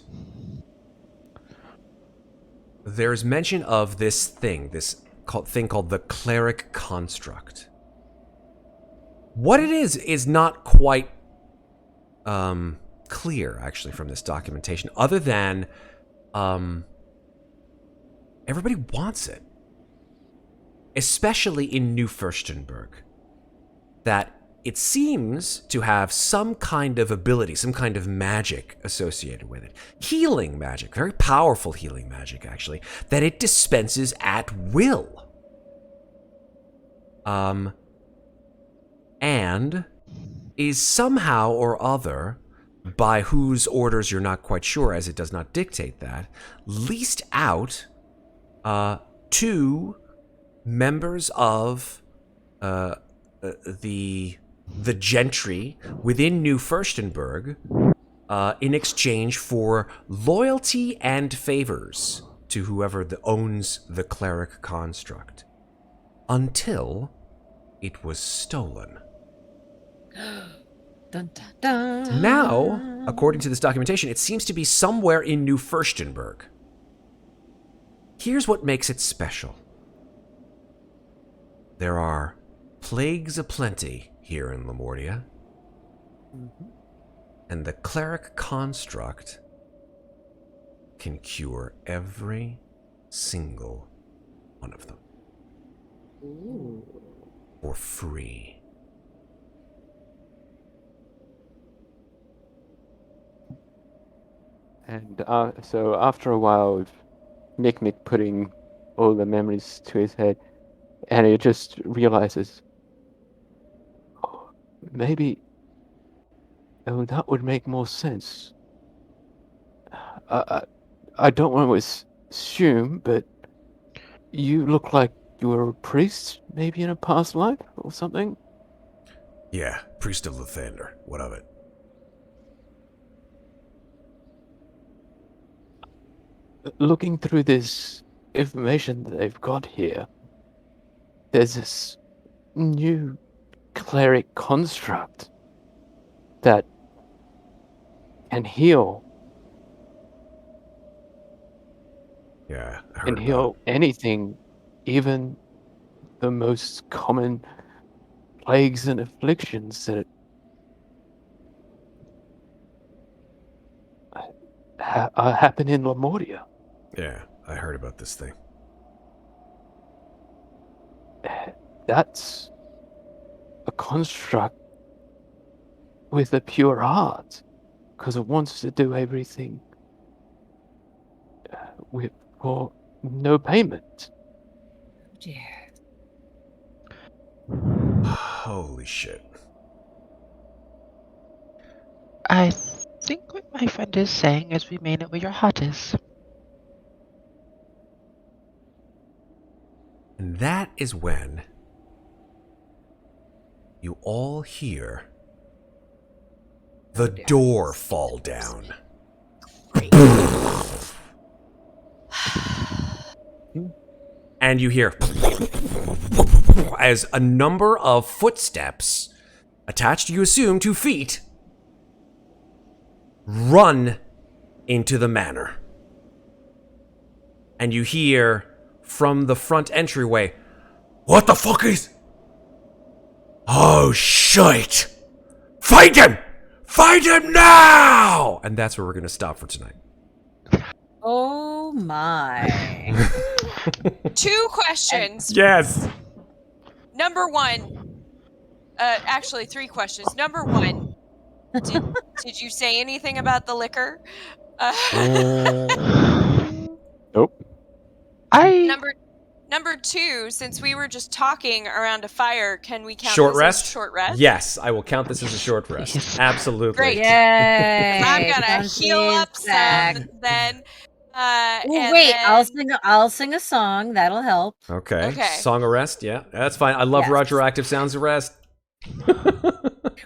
there's mention of this thing called the cleric construct. What it is not quite clear, actually, from this documentation, other than everybody wants it, especially in New Fürstenberg. That it seems to have some kind of ability, some kind of magic associated with it. Healing magic, very powerful healing magic, actually, that it dispenses at will. And is somehow or other, by whose orders you're not quite sure, as it does not dictate that, leased out to members of the gentry within New Fürstenberg in exchange for loyalty and favors to whoever owns the cleric construct, until it was stolen. Dun, dun, dun. Now, according to this documentation, it seems to be somewhere in New Fürstenberg. Here's what makes it special. There are plagues aplenty here in Lamordia. And the cleric construct can cure every single one of them. Ooh. For free. And so after a while of Mikmick putting all the memories to his head, and he just realizes, oh, maybe that would make more sense. I don't want to assume, but you look like you were a priest, maybe in a past life or something? Yeah, Priest of Lathander. What of it? Looking through this information that they've got here, there's this new cleric construct that can heal. Yeah, I heard Can about heal anything, even the most common plagues and afflictions that happen in Lemuria. Yeah, I heard about this thing. That's a construct with a pure heart, because it wants to do everything for no payment. Oh dear. Holy shit. I think what my friend is saying is remain it where your heart is. And that is when you all hear the door fall down. And you hear as a number of footsteps attached, you assume, to feet run into the manor. And you hear from the front entryway, "What the fuck is... Oh, shite! Find him! Find him now!" And that's where we're going to stop for tonight. Oh my. 2 questions. Yes. Number 1. Actually, 3 questions. Number 1. Did you say anything about the liquor? Nope. Number 2, since we were just talking around a fire, can we count Short this rest? as a short rest? Yes, I will count this as a short rest. Yes. Absolutely. Great. Yay! I'm gonna Conti's heal up back. some then. Ooh, And wait, then... I'll sing a song. That'll help. Okay. Okay. Song of rest. Yeah, that's fine. I love Yes. retroactive sounds of rest.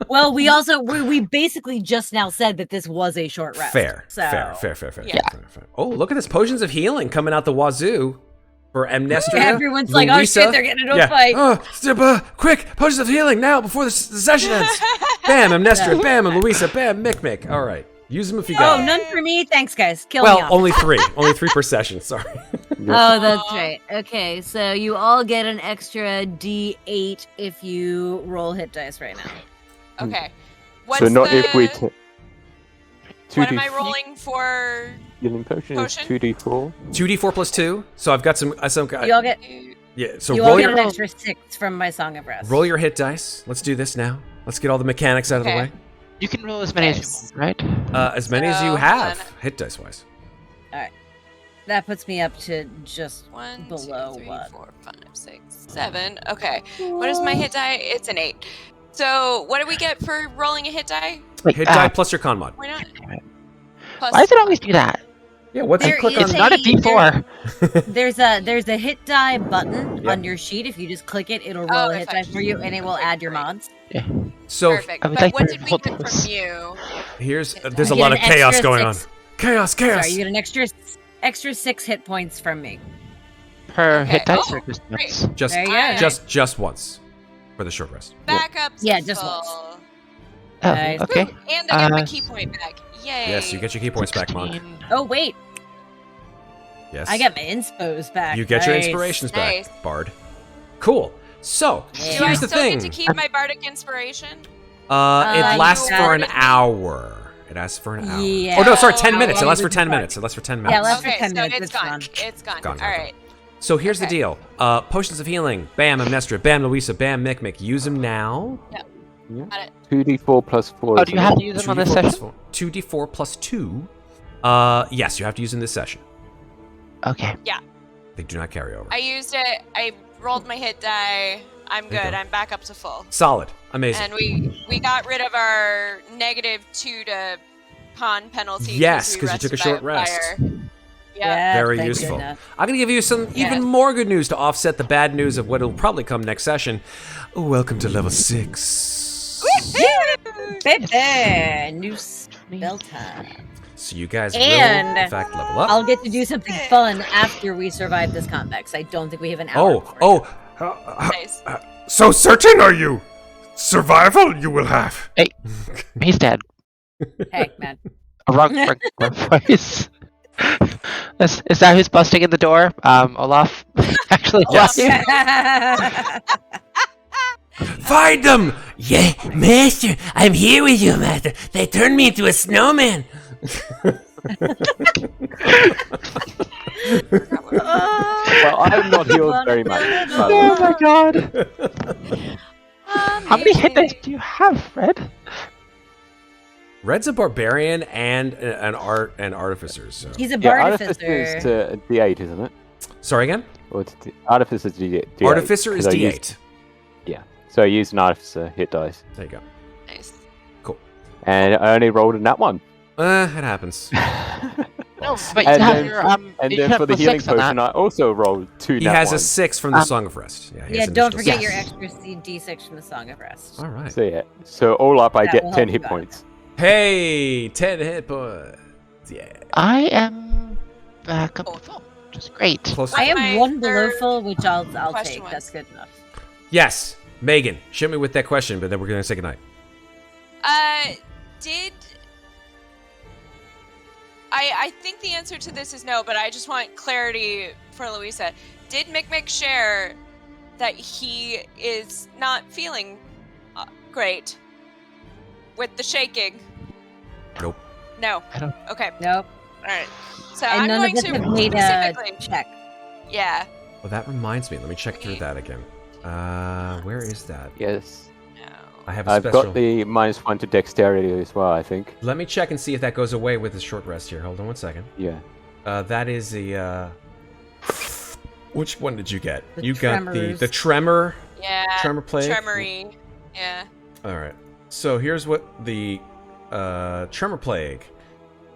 Well, we basically just now said that this was a short rest. Fair. So. Fair. Yeah. Fair. Oh, look at this. Potions of healing coming out the wazoo for Amnestria. Everyone's like, oh Louisa. shit, they're getting into a fight. Oh, quick, potions of healing now before the session ends. Bam, Amnestria. Bam, and Louisa. Bam, Mikmick. All right. Use them if you got Oh, none for me. Thanks, guys. Kill Well, me off. only 3. Only 3 per session. Sorry. Oh, that's right. Okay, so you all get an extra D8 if you roll hit dice right now. Okay. So not if we take What am I rolling for? healing potion is Potion? 2d4. 2d4 plus 2. So I've got some. You all get Yeah. So you all roll get your an extra 6 from my Song of Rest. roll your hit dice. Let's do this now. Let's get all the mechanics out of the Okay. way. You can roll as many as you want, right? As many as So, you hold have, on. hit dice wise. That puts me up to just 1, below 2, 3, 1. 4, 5, 6, 7. Okay. What is my hit die? It's an 8. So what do we get for rolling a hit die? Wait, Hit die plus your con mod. Why not? damn it. Plus Why does it always do that? Yeah. What's There click is on? It's not a D4. There's a hit die button Yep. on your sheet. If you just click it, it'll roll a if hit I die just- for you, and it will okay, add your great. mods. So Perfect. I would But like what to did we hold get those. from you? here's Hit there's a You get lot of an chaos extra going on. 6. Chaos. Sorry, you get an extra 6 hit points from me. Per Okay. hit dice Oh, or just great. once? Just There you Alright. go. just once for the short rest. Back up. Yeah, some just once. full. Oh, Nice. okay. Woo! And I get my Uh, key point back. Yay. Yes, you get your key points back, Monk. 16. Oh wait, Yes. I get my inspos back. You get your Nice. inspirations back, Nice. Bard. Cool. So Yeah. Do I here's the still thing. get to keep my bardic inspiration? It lasts for an got it. hour. It asks for an hour. Yeah. Oh no, sorry, 10 minutes. It Yeah, lasts for it's 10 fine. minutes. It lasts for 10 Yeah, minutes. lasts for Okay, 10 so minutes. it's It's gone. gone. It's gone. Gone. All right. So here's the Okay. deal. Potions of healing. Bam, Amnestria. Bam, Louisa. Bam, Mikmick. Use them now. Got it. 2d4 plus 4. Oh, do you have to use them on this 2d4 plus session? 4. 2d4 plus 2. Yes, you have to use in this session. Okay. They do not carry over. I used it. I rolled my hit die. I'm There you good. go. I'm back up to full. Solid. Amazing. And we got rid of our -2 to con penalty. Yes, because 'cause you took a rested by short rest. fire. Yeah. Yeah, Very thank useful. goodness. I'm going to give you some even more good news to offset the bad news of what will probably come next session. Welcome to level 6. Baby, new spell time. So you guys And will, in fact, level up. I'll get to do something fun after we survive this combat, 'cause I don't think we have an hour. before Nice. So certain are you? Survival you will have. He's dead. that. Hey, man. A wrong voice. Is that who's busting in the door? Olaf? Actually, Yes. Find them! Yeah, Master, I'm here with you, Master. They turned me into a snowman. Well, I'm not healed very much. Oh my god. How many hit dice do you have, Red? Red's a barbarian and an artificer. So He's a Yeah, bard Artificer is to D8, isn't it? sorry again. Or it's Artificer is D8. Artificer is 'cause I D8. used- So I used an Artificer hit dice. There you go. Nice. And I only rolled in that one. It happens. No, but you And have then- your And you then have for the plus healing 6 on that. potion, I also rolled 2 He nat has a ones. 6 from the Song of Rest. Yeah, he Yeah, has an don't additional forget six. your extra D6 from the Song of Rest. All right. So yeah. So all up, I That get will 10 help hit you out. points. Hey, 10 hit points. Yeah. I am back up to full, which is great. Close. I am My one below third full, which I'll question take. was- That's good enough. Yes, Megan, shoot me with that question, but then we're gonna say goodnight. Did I think the answer to this is no, but I just want clarity for Louisa. Did Mikmick share that he is not feeling great with the shaking? Nope. No. I don't- Okay. Nope. All right. So And I'm none going of us to have made a specifically. check. Yeah. Well, that reminds me. Let me check through that again. Where is that? Yes. No. I have a I've special. got the -1 to dexterity as well, I think. Let me check and see if that goes away with the short rest here. Hold on one second. Yeah. That is the. Which one did you get? The You got tremors. the tremor. Yeah. Tremor plague. Tremory. Yeah. All right. So here's what the tremor plague.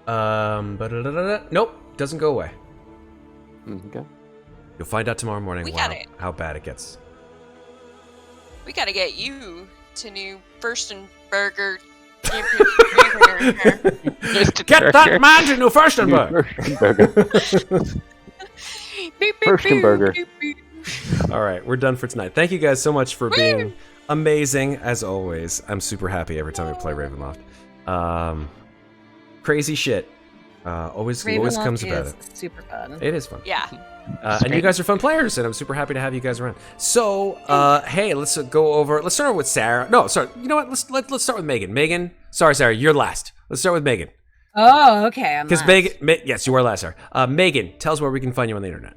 Nope, doesn't go away. Okay. You'll find out tomorrow morning We got it. how bad it gets. We gotta get you to New Furstenberger. Get that man to New Furstenberg! Furstenberger. All right, we're done for tonight. Thank you guys so much for being amazing as always. I'm super happy every time we play Ravenloft. Crazy shit. Always Ravenloft comes about is it. super fun. It is fun. Yeah. And you guys are fun players, and I'm super happy to have you guys around. So, hey, let's go over. Let's start with Sarah. No, sorry. You know what? Let's start with Megan. Megan, sorry, Sarah, you're last. Let's start with Megan. Oh, okay. I'm Because last. Megan, yes, you are last, Sarah. Megan, tell us where we can find you on the internet.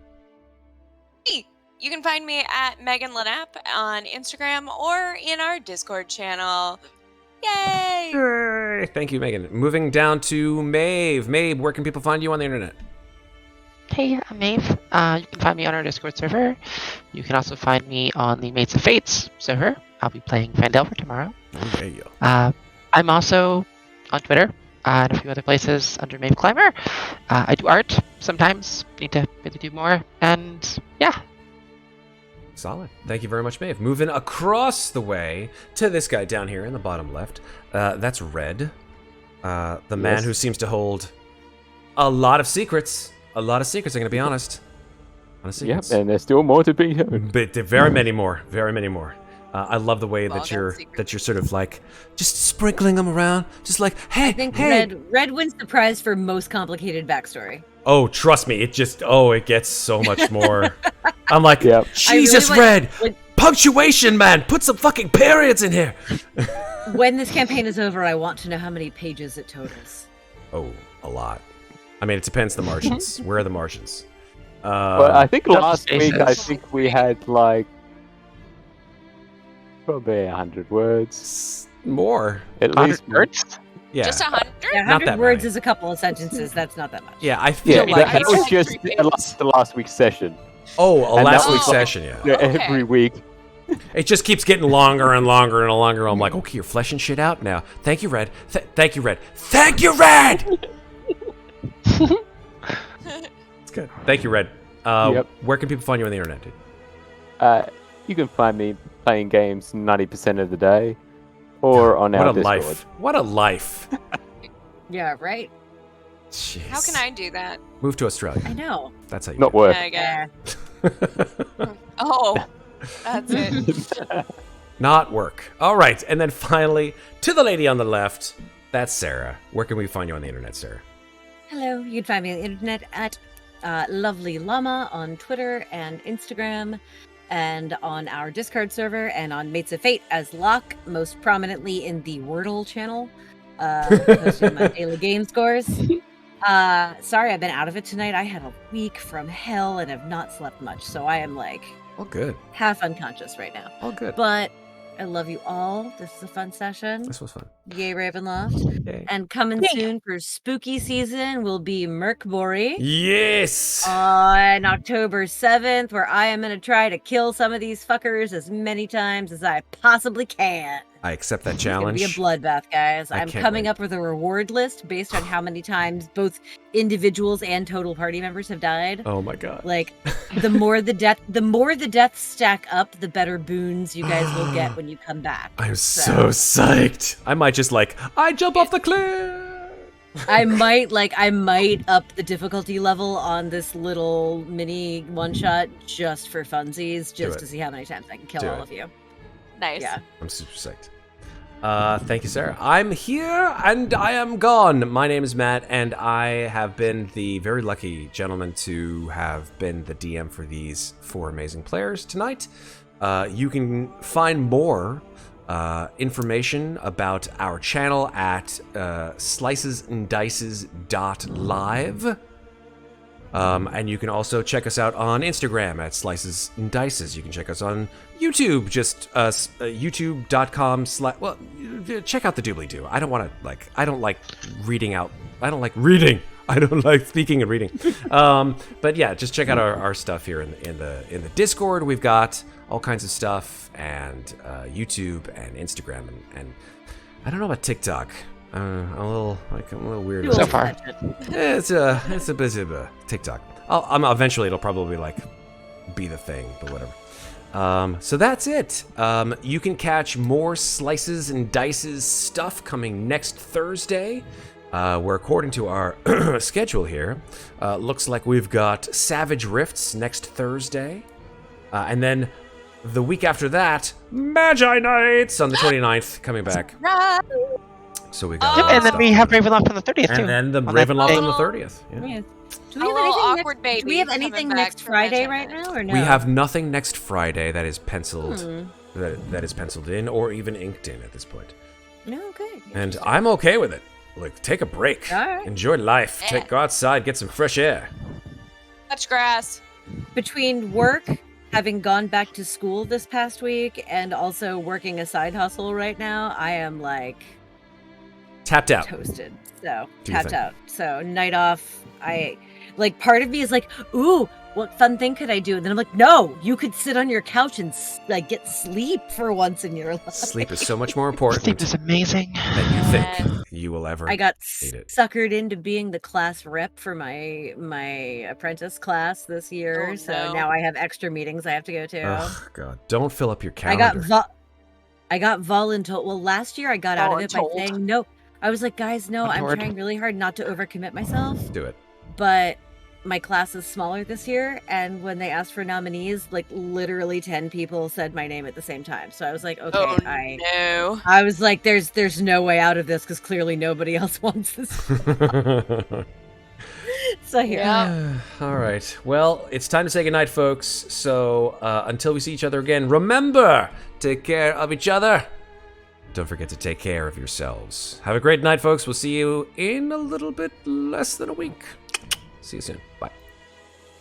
You can find me at Megan Lanapp on Instagram or in our Discord channel. Yay! Yay! Thank you, Megan. Moving down to Maeve. Maeve, where can people find you on the internet? Hey, I'm Maeve. You can find me on our Discord server. You can also find me on the Mates of Fates server. I'll be playing Vandelver tomorrow. Oh, yeah. I'm also on Twitter and a few other places under Maeve Climber. I do art sometimes. Need to really do more. And yeah. Solid. Thank you very much, Maeve. Moving across the way to this guy down here in the bottom left. That's Red. The man Yes. who seems to hold a lot of secrets. A lot of secrets, I'm going to be honest. A lot of Yep, secrets. and there's still more to be heard. But there are very many more. Very many more. I love the way Long that you're secrets. sort of like just sprinkling them around, just like hey, I think hey. Red wins the prize for most complicated backstory. Oh, trust me, it gets so much more. I'm like, Yep. Jesus, I really Red, punctuation, man, put some fucking periods in here. When this campaign is over, I want to know how many pages it totals. Oh, a lot. I mean, it depends the margins. Where are the margins? Well, I think last week, I basis. think we had like probably 100 words. More. At 100 least words? Yeah. Just 100? Yeah, Not 100 that words many. is a couple of sentences. That's not that much. Yeah, I Yeah, feel like I that was like just 3 the last week's session. a and last that week's was- session, yeah. Yeah, Okay. every week. It just keeps getting longer and longer and longer. I'm like, okay, you're fleshing shit out now. Thank you, Red. Thank you, Red. Thank you, Red! It's good. Thank you, Red. Yep. Where can people find you on the internet, dude? You can find me playing games 90% of the day, or on What our a Discord. life. What a life. Yeah, right? Jeez. How can I do that? Move to Australia? I know. That's how you Not do work. I Yeah. it. Oh, that's it. Not work. All right. And then finally, to the lady on the left, that's Sarah. Where can we find you on the internet, Sarah? Hello, you can find me on the internet at Lovely Llama on Twitter and Instagram, and on our Discord server, and on Mates of Fate as Locke, most prominently in the Wordle channel, posting my daily game scores. Sorry, I've been out of it tonight. I had a week from hell and have not slept much, so I am like All good. half unconscious right now. All good. But I love you all. This is a fun session. This was fun. Yay, Ravenloft. Yay. And coming soon for spooky season will be Merkbury Yes. on October 7th, where I am going to try to kill some of these fuckers as many times as I possibly can. I accept that It's going to challenge. be a bloodbath, guys. I I'm can't coming wait. up with a reward list based on how many times both individuals and total party members have died. Oh my god. Like, the more the deaths stack up, the better boons you guys will get when you come back. I'm so psyched. I might just I jump off the cliff. I might up the difficulty level on this little mini one shot just for funsies, Do just it. to see how many times I can kill Do all it. of you. Nice. Yeah. I'm super psyched. Thank you, Sarah. I'm here and I am gone. My name is Matt, and I have been the very lucky gentleman to have been the DM for these 4 amazing players tonight. You can find more information about our channel at slicesanddices.live. And you can also check us out on Instagram at Slices and Dices. You can check us on YouTube, just youtube.com/ well, check out the doobly-doo. I don't want to, I don't like reading out. I don't like reading. I don't like speaking and reading. But yeah, just check out our stuff here in the Discord. We've got all kinds of stuff, and YouTube and Instagram, and I don't know about TikTok. I'm a little weird. You So will far. touch it. It's a bit of a TikTok. Eventually it'll probably be the thing, but whatever. So that's it. You can catch more Slices and Dices stuff coming next Thursday. Where according to our schedule here, looks like we've got Savage Rifts next Thursday, and then the week after that, Magi Nights on the 29th coming back. Right. So we got Yep, and then stuff. we have Ravenloft on the 30th, too. And then the On that Ravenloft day. on the 30th. Yeah. Yeah. Do A we have little anything awkward next, baby do we have coming anything back next from Friday Magic right Night. now, or no? We have nothing next Friday that is penciled, Hmm. that is penciled in, or even inked in at this point. No, okay. And I'm okay with it. Take a break. All right. Enjoy life. Yeah. Go outside, get some fresh air. Touch grass. Between work, having gone back to school this past week, and also working a side hustle right now, I am Tapped out. toasted. So Do your tapped thing. out. So night off. Part of me is like, ooh, what fun thing could I do? And then I'm like, no, you could sit on your couch and get sleep for once in your life. Sleep is so much more important Sleep is amazing. than you think Yes. you will ever. I got Hate it. suckered into being the class rep for my apprentice class this year. Oh, so no. now I have extra meetings I have to go to. Ugh, God. Don't fill up your I calendar. got voluntold. Well, last year I got out of it by Voluntold. saying no. I was like, guys, no, I'm Adored. trying really hard not to overcommit myself. Do it. But my class is smaller this year, and when they asked for nominees, literally 10 people said my name at the same time. So I was like, okay, Oh no. I was like, there's no way out of this because clearly nobody else wants this. So here. Yeah. All right. Well, it's time to say goodnight, folks. So until we see each other again, remember, take care of each other. don't forget to take care of yourselves. Have a great night, folks. We'll see you in a little bit less than a week. See you soon. Bye.